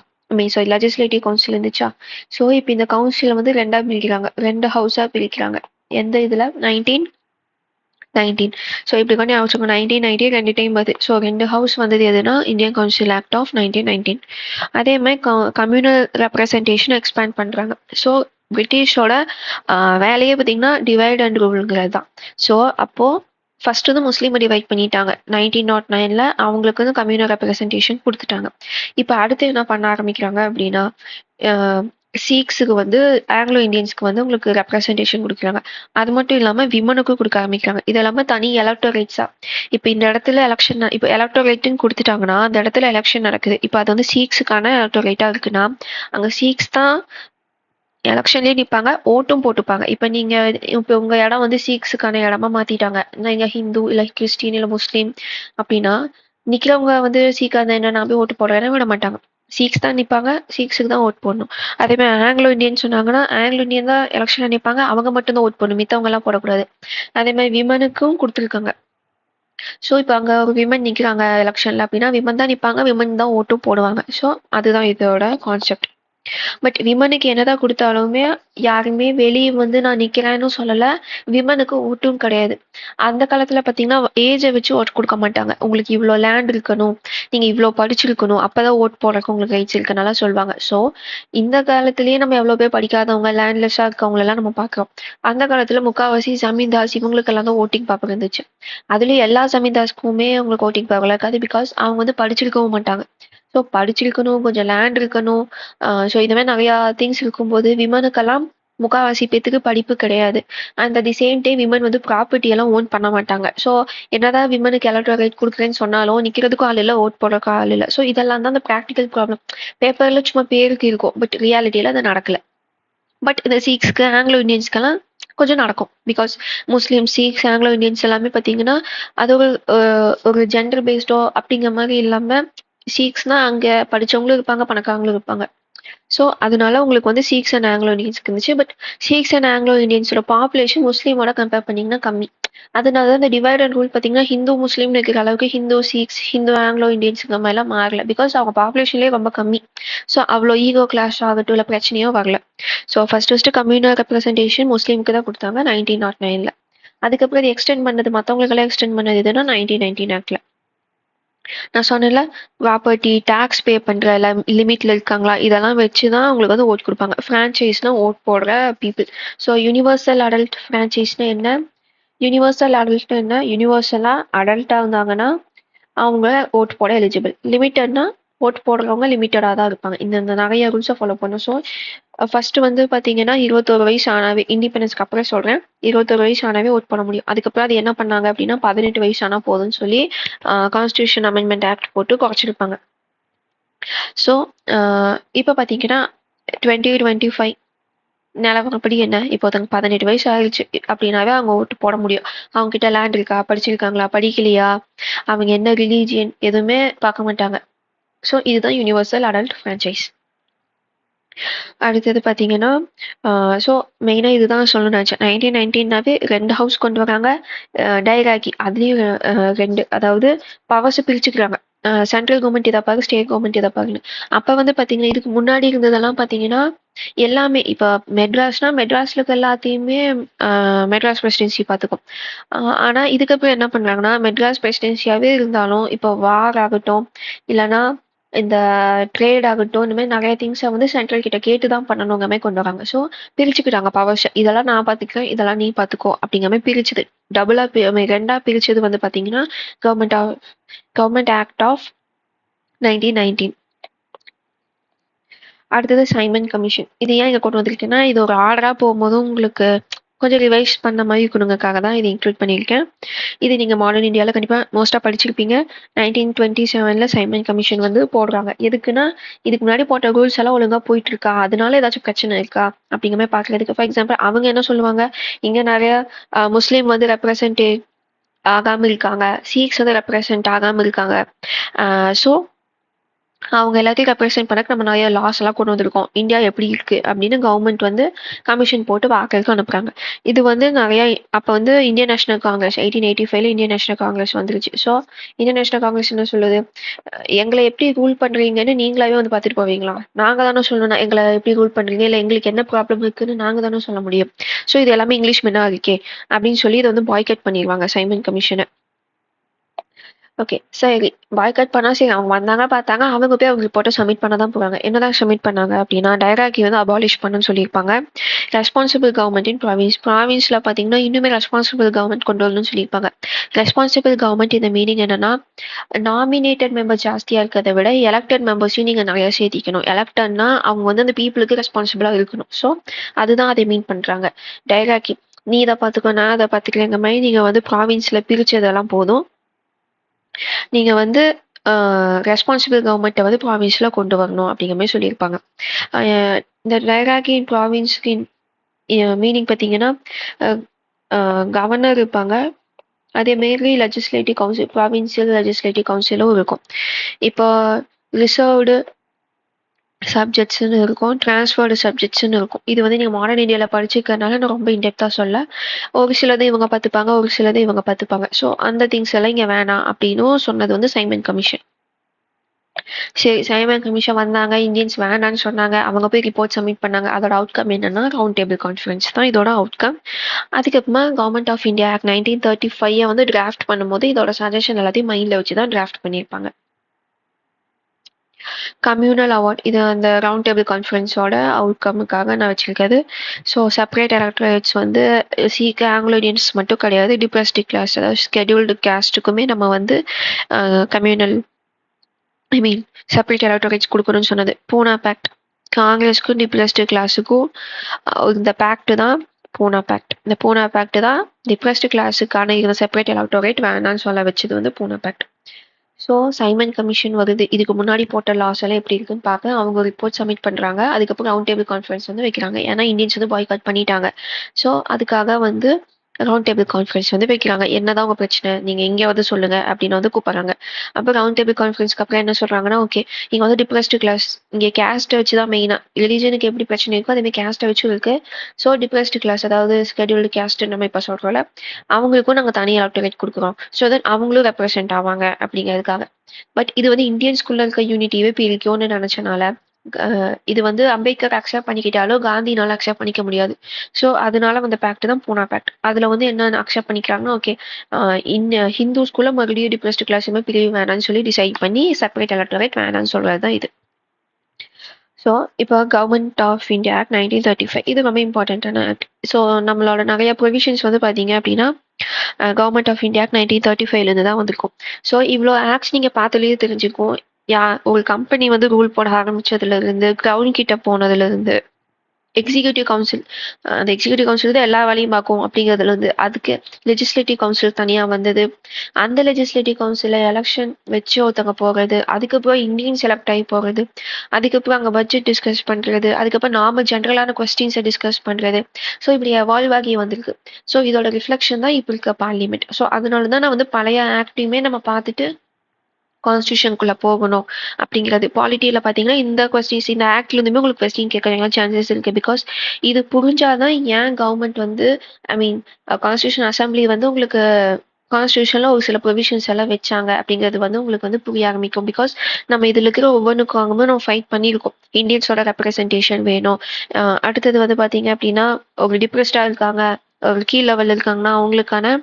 லெஜிஸ்லேட்டிவ் கவுன்சில் இருந்துச்சா. ஸோ இப்போ இந்த கவுன்சிலை வந்து ரெண்டாக பிரிக்கிறாங்க, 2 ஹவுஸாக பிரிக்கிறாங்க. எந்த இதில்? 1919. ஸோ இப்படி பண்ணி அவச்சுக்கோ 1990 2 டைம் வருது. ஸோ 2 ஹவுஸ் வந்தது எதுனா இந்தியன் கவுன்சில் ஆக்ட் ஆஃப் 1919. அதே மாதிரி கம்யூனல் ரெப்ரசன்டேஷன் எக்ஸ்பேண்ட் பண்ணுறாங்க. ஸோ பிரிட்டிஷோட வேலையே பார்த்தீங்கன்னா டிவைட் அண்ட் ரூல்ங்கிறது தான். ஸோ அப்போது ஃபர்ஸ்ட் வந்து முஸ்லீமை டிவைட் பண்ணிட்டாங்க 1909. அவங்களுக்கு வந்து கம்யூனல் ரெப்ரசன்டேஷன் கொடுத்துட்டாங்க. இப்போ அடுத்து என்ன பண்ண ஆரம்பிக்கிறாங்க அப்படின்னா சீக்ஸுக்கு வந்து ஆங்கிலோ இந்தியன்ஸ்க்கு வந்து உங்களுக்கு ரெப்ரசன்டேஷன் கொடுக்குறாங்க. அது மட்டும் இல்லாமல் விமனுக்கும் கொடுக்க ஆரம்பிக்கிறாங்க. இது இல்லாமல் தனி எலக்டோரேட்ஸா இப்போ இந்த இடத்துல எலெக்ஷன், இப்போ எலக்டோரேட்டுன்னு கொடுத்துட்டாங்கன்னா அந்த இடத்துல எலெக்ஷன் நடக்குது. இப்போ அது வந்து சீக்ஸுக்கான எலக்டோரேட்டாக இருக்குன்னா அங்கே சீக்ஸ் தான் எலெக்ஷன்லேயே நிற்பாங்க, ஓட்டும் போட்டுப்பாங்க. இப்போ நீங்கள் இப்போ உங்கள் இடம் வந்து சீக்ஸுக்கான இடமா மாற்றிட்டாங்க, நீங்கள் ஹிந்து இல்லை கிறிஸ்டின் இல்லை முஸ்லீம் அப்படின்னா நிற்கிறவங்க வந்து சீக்காக இருந்தால் என்ன நான் போய் ஓட்டு போடுறேன்னு விட மாட்டாங்க. சீக்ஸ் தான் நிற்பாங்க, சீக்ஸுக்கு தான் ஓட் போடணும். அதே மாதிரி ஆங்கிலோ இந்தியன் சொன்னாங்கன்னா ஆங்கிலோ இந்தியன் தான் எலெக்ஷனில் நிற்பாங்க, அவங்க மட்டும்தான் ஓட் போடணும், மித்தவங்கலாம் போடக்கூடாது. அதே மாதிரி விமனுக்கும் கொடுத்துருக்காங்க. ஸோ இப்போ அங்கே ஒரு விமன் நிற்கிறாங்க எலெக்ஷனில் அப்படின்னா விமன் தான் நிற்பாங்க, விமன் தான் ஓட்டும் போடுவாங்க. ஸோ அதுதான் இதோட கான்செப்ட். பட் விமனுக்கு என்னதான் கொடுத்தாலுமே யாருமே வெளியே வந்து நான் நிக்கிறேன்னு சொல்லலை, விமனுக்கு ஓட்டும் கிடையாது. அந்த காலத்துல பார்த்தீங்கன்னா ஏஜை வச்சு ஓட் கொடுக்க மாட்டாங்க. உங்களுக்கு இவ்வளோ லேண்ட் இருக்கணும், நீங்க இவ்வளோ படிச்சிருக்கணும், அப்பதான் ஓட் போடுறதுக்கு உங்களுக்கு ரைட்ஸ் இருக்குனால சொல்லுவாங்க. ஸோ இந்த காலத்திலேயே நம்ம எவ்வளோ பேர் படிக்காதவங்க லேண்ட்லெஸ்ஸா இருக்கவங்களெல்லாம் நம்ம பார்க்குறோம். அந்த காலத்துல முக்கால்வாசி ஜமீன்தாஸ் இவங்களுக்கெல்லாம் தான் ஓட்டிங் பவர் இருந்துச்சு. அதுலயும் எல்லா ஜமீன்தாஸ்க்குமே அவங்களுக்கு ஓட்டிங் பவர் இருக்காது, பிகாஸ் அவங்க வந்து படிச்சிருக்கவும் மாட்டாங்க. ஸோ படிச்சிருக்கணும், கொஞ்சம் லேண்ட் இருக்கணும். ஸோ இந்த மாதிரி நிறையா திங்ஸ் இருக்கும்போது விமனுக்கெல்லாம் முக்கால்வாசி பேத்துக்கு படிப்பு கிடையாது. And at the same time women வந்து ப்ராப்பர்ட்டி எல்லாம் ஓன் பண்ண மாட்டாங்க. ஸோ என்னதான் விமனுக்கு எலக்ட்ரல் ரைட் கொடுக்குறேன்னு சொன்னாலும் நிற்கிறதுக்கும் ஆள் இல்லை, ஓட் போடுறதுக்கும் ஆள் இல்லை. ஸோ இதெல்லாம் தான் அந்த ப்ராக்டிக்கல் ப்ராப்ளம். பேப்பரில் சும்மா பேருக்கு இருக்கும், பட் ரியாலிட்டியில் அது நடக்கல. பட் இந்த சீக்ஸ்க்கு ஆங்கிலோ இந்தியன்ஸ்க்கெல்லாம் கொஞ்சம் நடக்கும், because Muslim Sikhs Anglo Indians எல்லாமே பார்த்தீங்கன்னா அது ஒரு ஜெண்டர் பேஸ்டோ அப்படிங்கிற மாதிரி இல்லாமல் சீக்ஸ்னா அங்கே படித்தவங்களும் இருப்பாங்க, பணக்காரங்களும் இருப்பாங்க. ஸோ அதனால உங்களுக்கு வந்து சீக்ஸ் அண்ட் ஆங்கிலோ இந்தியன்ஸ்க்கு இருந்துச்சு. பட் சீக்ஸ் அண்ட் ஆங்கிலோ இந்தியன்ஸோட பாப்புலேஷன் முஸ்லீமோட கம்பேர் பண்ணிங்கன்னா கம்மி. அதனால இந்த டிவைட் அண்ட் ரூல் பார்த்தீங்கன்னா, ஹிந்து, முஸ்லீம்னு இருக்கிற அளவுக்கு ஹிந்து, சீக்ஸ், ஹிந்து ஆங்கிலோ இந்தியன்ஸ் இந்த மாதிரிலாம் மாறல. பிகாஸ் அவங்க பாப்புலேஷன்லேயே ரொம்ப கம்மி. ஸோ அவ்வளோ ஈகோ கிளாஷ் ஆகட்டும், இல்லை பிரச்சனையோ வரல. ஸோ ஃபர்ஸ்ட் கம்யூனல் ரெப்ரஸன்டேஷன் முஸ்லீமுக்கு தான் கொடுத்தாங்க 1909ல. அதுக்கப்புறம் இது எக்ஸ்டெண்ட் பண்ணது மற்றவங்களுக்கெல்லாம் எக்ஸ்டெண்ட் பண்ணது எதுனா 1919 ஆக்ட்ல. நான் சொன்னேன்ல, ப்ராப்பர்ட்டி டேக்ஸ் பே பண்ற லிமிட்ல இருக்காங்களா, இதெல்லாம் வச்சு தான் அவங்களுக்கு வந்து ஓட் கொடுப்பாங்க. ஃப்ரான்ச்சைஸ்னா ஓட் போடுற பீப்புள். ஸோ யூனிவர்சல் அடல்ட் ஃப்ரான்ச்சைஸ்னா என்ன, யூனிவர்சல் அடல்ட் என்ன, யூனிவர்சலா அடல்ட்டா இருந்தாங்கன்னா அவங்க ஓட் போட எலிஜிபிள். லிமிட்டட்னா ஓட் போடுறவங்க லிமிட்டடாக தான் இருப்பாங்க. இந்த நிறைய ரூல்ஸை ஃபாலோ பண்ணும். ஸோ ஃபர்ஸ்ட் வந்து பார்த்தீங்கன்னா 21 வயசு ஆனாவே, இண்டிபெண்டன்ஸ்க்கு அப்புறம் சொல்கிறேன், 21 வயசு ஆனாவே ஓட் பண்ண முடியும். அதுக்கப்புறம் அது என்ன பண்ணாங்க அப்படின்னா 18 வயசு ஆனால் போதும்னு சொல்லி கான்ஸ்டியூஷன் அமெண்ட்மெண்ட் ஆக்ட் போட்டு குறைச்சிருப்பாங்க. ஸோ இப்போ பார்த்தீங்கன்னா 2025 நிலவரப்படி என்ன, இப்போ ஒருத்தவங்க 18 வயசு ஆயிடுச்சு அப்படின்னாவே அவங்க ஓட்டு போட முடியும். அவங்க கிட்ட லேண்ட் இருக்கா, படிச்சிருக்காங்களா, படிக்கலையா, அவங்க என்ன ரிலீஜியன் எதுவுமே பார்க்க மாட்டாங்க. ஸோ இதுதான் யூனிவர்சல் அடல்ட் ஃப்ரான்ச்சைஸ். அடுத்தது பார்த்தீங்கன்னா ஸோ மெயினாக இதுதான் சொல்லணும்னு நினச்சேன். 1919னாவே 2 ஹவுஸ் கொண்டு வராங்க. டைராக்கி அதுலேயும் 2, அதாவது பவர்ஸை பிரிச்சுக்கிறாங்க. சென்ட்ரல் கவர்மெண்ட் இதை பாரு, ஸ்டேட் கவர்மெண்ட் இதை பாருன்னு. அப்போ வந்து பார்த்தீங்கன்னா இதுக்கு முன்னாடி இருந்ததெல்லாம் பார்த்தீங்கன்னா எல்லாமே இப்போ மெட்ராஸ்னா மெட்ராஸ்ல இருக்க எல்லாத்தையுமே மெட்ராஸ் பிரசிடென்சி பார்த்துக்கும். ஆனால் இதுக்கப்புறம் என்ன பண்ணுறாங்கன்னா மெட்ராஸ் பிரசிடென்சியாகவே இருந்தாலும் இப்போ வார் ஆகட்டும், இல்லைன்னா இந்த ட்ரேட் ஆகட்டும், இந்த மாதிரி நிறைய திங்ஸை வந்து சென்ட்ரல் கிட்ட கேட்டு தான் பண்ணணுங்க மாதிரி கொண்டு வராங்க. ஸோ பிரிச்சுக்கிட்டாங்க பவர்ஸ். இதெல்லாம் நான் பார்த்துக்கிறேன், இதெல்லாம் நீ பார்த்துக்கோ அப்படிங்கிற மாதிரி பிரிச்சுது. ரெண்டா பிரிச்சது வந்து பார்த்தீங்கன்னா கவர்மெண்ட் ஆக்ட் ஆஃப் 1919. அடுத்தது சைமன் கமிஷன். இது ஏன் இங்கே கொண்டு வந்திருக்கேன்னா, இது ஒரு ஆர்டராக போகும்போது உங்களுக்கு கொஞ்சம் ரிவைஸ் பண்ண மாதிரி இருக்கணுங்கக்காக தான் இதை இன்க்ளூட் பண்ணியிருக்கேன். இது நீங்கள் மாடர்ன் இந்தியாவில் கண்டிப்பாக மோஸ்ட்டாக படிச்சிருப்பீங்க. 1927ல் சைமன் கமிஷன் வந்து போடுறாங்க. எதுக்குன்னா இதுக்கு முன்னாடி போட்ட ரூல்ஸ் எல்லாம் ஒழுங்காக போயிட்டு இருக்கா, அதனால ஏதாச்சும் பிரச்சனை இருக்கா அப்படிங்கிற மாதிரி பார்க்குறதுக்கு. ஃபார் எக்ஸாம்பிள் அவங்க என்ன சொல்லுவாங்க, இங்கே நிறைய முஸ்லீம் வந்து ரெப்ரசன்டேட் ஆகாமல் இருக்காங்க, சீக்ஸ் வந்து ரெப்ரசன்ட் ஆகாமல் இருக்காங்க. ஸோ அவங்க எல்லாத்தையும் ரெப்ரசென்ட் பண்ணக்கு நம்ம நிறைய லாஸ் எல்லாம் கொண்டு வந்திருக்கோம், இந்தியா எப்படி இருக்கு அப்படின்னு கவர்மெண்ட் வந்து கமிஷன் போட்டு பார்க்கறதுக்கு அனுப்புறாங்க. இது வந்து நிறைய அப்போ வந்து இந்தியன் நேஷனல் காங்கிரஸ் 1885ல இந்தியன் நேஷனல் காங்கிரஸ் வந்துருச்சு. ஸோ இந்தியன் நேஷனல் காங்கிரஸ் என்ன சொல்லுது, எங்களை எப்படி ரூல் பண்றீங்கன்னு நீங்களாவே வந்து பார்த்துட்டு போவீங்களா, நாங்க தானே சொல்லணும் எங்களை எப்படி ரூல் பண்றீங்க, இல்லை எங்களுக்கு என்ன ப்ராப்ளம் இருக்குன்னு நாங்க தானே சொல்ல முடியும். ஸோ இது எல்லாமே இங்கிலீஷ் மென்னா இருக்கே அப்படின்னு சொல்லி இதை வந்து பாய்கட் பண்ணிடுவாங்க சைமன் கமிஷனை. ஓகே, சரி. பாய்காட் பண்ணா சரி, அவங்க வந்தாங்க பார்த்தாங்க, அவங்க போய் அவங்க ரிப்போர்ட்டை சப்மிட் பண்ண தான் போறாங்க. என்னதான் சப்மிட் பண்ணாங்க அப்படின்னா டைராக்கி வந்து அபாலிஷ் பண்ணுன்னு சொல்லியிருப்பாங்க. ரெஸ்பான்சிபிள் கவர்மெண்ட் இன் ப்ராவின்ஸ்ல பார்த்தீங்கன்னா இன்னுமே ரெஸ்பான்சிபிள் கவர்மெண்ட் கொண்டு வரணும்னு சொல்லியிருப்பாங்க. ரெஸ்பான்சிபிள் கவர்மெண்ட் இந்த மீனிங் என்னன்னா, நாமினேட்டட் மெம்பர் ஜாஸ்தியா இருக்கிறத விட எலெக்டட் மெம்பர்ஸையும் நீங்க நிறைய சேர்த்திக்கணும். எலெக்டட்னா அவங்க வந்து அந்த பீப்புளுக்கு ரெஸ்பான்சிபிளா இருக்கணும். ஸோ அதுதான் அதை மீன் பண்றாங்க. டைராக்கி, நீ இதை பார்த்துக்கோ, நான் அதை பார்த்துக்கிறேங்க மாதிரி நீங்க வந்து ப்ராவின்ஸ்ல பிரிச்சதெல்லாம் போதும், நீங்க வந்து ரெஸ்பான்சிபிள் கவர்மெண்ட்டை வந்து ப்ராவின்ஸில் கொண்டு வரணும் அப்படிங்கிற மாதிரி சொல்லியிருப்பாங்க. இந்த டைராக்கி ப்ராவின்ஸ்க்கு மீனிங் பார்த்தீங்கன்னா கவர்னர் இருப்பாங்க, அதேமாரி லெஜிஸ்லேட்டிவ் கவுன்சில், ப்ராவின்சியல் லெஜிஸ்லேட்டிவ் கவுன்சிலும் இருக்கும். இப்போ ரிசர்வ்டு சப்ஜெக்ட்ஸ்ன்னு இருக்கும், டிரான்ஸ்ஃபர்டு சப்ஜெக்ட்ஸ்ன்னு இருக்கும். இது வந்து நீங்கள் மாடர்ன் இந்தியாவில் படிச்சிருக்கறனால நான் ரொம்ப இன்டெப்த்தாக சொல்ல, ஒரு சிலதை இவங்க பார்த்துப்பாங்க, ஒரு சிலதை இவங்க பார்த்துப்பாங்க. ஸோ அந்த திங்ஸ் எல்லாம் இங்கே வேணாம் அப்படின்னும் சொன்னது வந்து சைமன் கமிஷன். சரி, சைமன் கமிஷன் வந்தாங்க, இந்தியன்ஸ் வேண்டான்னு சொன்னாங்க, அவங்க போய் ரிப்போர்ட் சப்மிட் பண்ணாங்க. அதோட அவுட்கம் என்னன்னா ரவுண்ட் டேபிள் கான்ஃபரன்ஸ் தான் இதோட அவுட்கம். அதுக்கப்புறமா கவர்மெண்ட் ஆஃப் இந்தியா ஆக்ட் 1935 வந்து டிராஃப்ட் பண்ணும்போது இதோட சஜஷன் எல்லாத்தையும் மைண்டில் வச்சு தான் டிராஃப்ட் பண்ணியிருப்பாங்க. கம்யூனல் அவார்ட், இது அந்த ரவுண்ட் டேபிள் கான்ஃபரன்ஸோட அவுட்கமுக்காக நான் வச்சிருக்கிறது. ஸோ செப்பரேட் எலக்ட்ரேட்ஸ் வந்து ஆங்கிலோ இந்தியன்ஸ் மட்டும் கிடையாது, டிப்ரெஸ்டு கிளாஸ் அதாவது ஸ்கெடியூல்டு கேஸ்ட்டுக்குமே நம்ம வந்து கம்யூனல் செப்பரேட் எலக்ட்ரேட்ஸ் கொடுக்கணும்னு சொன்னது பூனா பேக்ட். காங்கிரஸுக்கும் டிப்ரெஸ்டு கிளாஸுக்கும் இந்த பேக்ட் தான் பூனா பேக்ட். இந்த பூனா பேக்ட் தான் டிப்ரெஸ்டு கிளாஸுக்கான இந்த செப்பரேட் எலக்ட்ரேட் வேணான்னு சொல்ல வச்சது வந்து பூனா பேக்ட். ஸோ சைமன் கமிஷன் வருது, இதுக்கு முன்னாடி போட்ட லாஸ் எல்லாம் எப்படி இருக்குன்னு பார்க்க அவங்க ரிப்போர்ட் சப்மிட் பண்ணுறாங்க. அதுக்கப்புறம் ரவுண்ட் டேபிள் கான்ஃபரன்ஸ் வந்து வைக்கிறாங்க, ஏன்னா இந்தியன்ஸ் வந்து பாய்காட் பண்ணிட்டாங்க. ஸோ அதுக்காக வந்து ரவுண்ட் டேபிள் கான்ஃபரன்ஸ் வந்து வைக்கிறாங்க. என்னதான் உங்க பிரச்சனை, நீங்க இங்க வந்து சொல்லுங்க அப்படின்னு வந்து கூப்பிடுறாங்க. அப்போ ரவுண்ட் டேபிள் கான்ஃபரன்ஸ்க்கு அப்புறம் என்ன சொல்றாங்கன்னா, ஓகே இங்க வந்து டிப்ரெஸ்டு கிளாஸ், இங்க கேஸ்ட்டை வச்சு தான் மெயினா ரிலீஜனுக்கு எப்படி பிரச்சனை இருக்கோ அதே மாதிரி கேஸ்ட்டை வச்சும் இருக்கு. ஸோ டிப்ரெஸ்டு கிளாஸ், அதாவது ஸ்கெடியூல்டு கேஸ்ட் நம்ம இப்போ சொல்றோம்ல, அவங்களுக்கும் நாங்கள் தனி எலக்டரேட் கொடுக்குறோம். ஸோ தட் அவங்களும் ரெப்ரசென்ட் ஆவாங்க அப்படிங்கிறதுக்காக. பட் இது வந்து இந்தியன்ஸ்குள்ள இருக்க யூனிட்டியவே பிரிக்கும்னு நினைச்சனால இது வந்து அம்பேத்கர் அக்செப்ட் பண்ணிக்கிட்டாலும் காந்தினால அக்செப்ட் பண்ணிக்க முடியாது. ஸோ அதனால வந்த பேக்ட் தான் பூனா பேக்ட். அதுல வந்து என்ன அக்செப்ட் பண்ணிக்கிறாங்கன்னா, ஓகே ஹிந்துஸ்குள்ள மறுபடியும் டிப்ரெஸ்ட் கிளாஸுமே பிரிவு வேணாம்னு சொல்லி டிசைட் பண்ணி செப்பரேட் எலக்டரேட் வேணாம்னு சொல்றது தான் இது. ஸோ இப்போ கவர்மெண்ட் ஆஃப் இந்தியா ஆக்ட் 1935 இது ரொம்ப இம்பார்ட்டண்ட்டான ஆக்ட். ஸோ நம்மளோட நிறைய ப்ரொவிஷன்ஸ் வந்து பார்த்தீங்க அப்படின்னா கவர்மெண்ட் ஆஃப் இந்தியா ஆக்ட் 1935 தான் வந்திருக்கும். ஸோ இவ்வளோ ஆக்ட்ஸ் நீங்கள் பார்த்துலேயே தெரிஞ்சுக்கும். ஒரு கம்பெனி வந்து ரூல் போட ஆரம்பிச்சதுலேருந்து கிரவுண்ட் கிட்ட போனதுலேருந்து எக்ஸிக்யூட்டிவ் கவுன்சில், அந்த எக்ஸிக்யூட்டிவ் கவுன்சில் தான் எல்லா வேலையும் பார்க்கும் அப்படிங்கிறதுல இருந்து அதுக்கு லெஜிஸ்லேட்டிவ் கவுன்சில் தனியாக வந்தது. அந்த லெஜிஸ்லேட்டிவ் கவுன்சிலில் எலெக்ஷன் வச்சு ஒருத்தவங்க போகிறது, அதுக்கப்புறம் இந்தியன் செலக்ட் ஆகி போகிறது, அதுக்கப்புறம் அங்கே பட்ஜெட் டிஸ்கஸ் பண்ணுறது, அதுக்கப்புறம் நார்மல் ஜென்ரலான கொஸ்டின்ஸை டிஸ்கஸ் பண்ணுறது. ஸோ இப்படி எவால்வ் ஆகி வந்திருக்கு. ஸோ இதோட ரிஃப்ளெக்ஷன் தான் இப்போ இருக்க பார்லிமெண்ட். ஸோ அதனால தான் நான் வந்து பழைய ஆக்டையுமே நம்ம பார்த்துட்டு கான்ஸ்டியூஷனுக்குள்ள போகணும் அப்படிங்கிறது. பாலிட்டியில பார்த்தீங்கன்னா இந்த கொஸ்டின்ஸ் இந்த ஆக்ட்ல இருந்துமே உங்களுக்கு கொஸ்டின் கேட்கறதுக்கு சான்சஸ் இருக்கு. பிகாஸ் இது புரிஞ்சாதான் ஏன் கவர்மெண்ட் வந்து ஐ மீன் கான்ஸ்டியூஷன் அசம்பிளி வந்து உங்களுக்கு கான்ஸ்டியூஷன்ல ஒரு சில ப்ரொவிஷன்ஸ் எல்லாம் வச்சாங்க அப்படிங்கிறது வந்து உங்களுக்கு வந்து புரிய ஆரம்பிக்கும். பிகாஸ் நம்ம இதுல இருக்கிற ஒவ்வொன்றுக்காகவும் நம்ம ஃபைட் பண்ணியிருக்கோம். இந்தியன்ஸோட ரெப்ரஸன்டேஷன் வேணும். அடுத்தது வந்து பார்த்தீங்க அப்படின்னா ஒரு டிப்ரெஸ்டா இருக்காங்க, ஒரு கீழ் லெவல்ல இருக்காங்கன்னா அவங்களுக்கான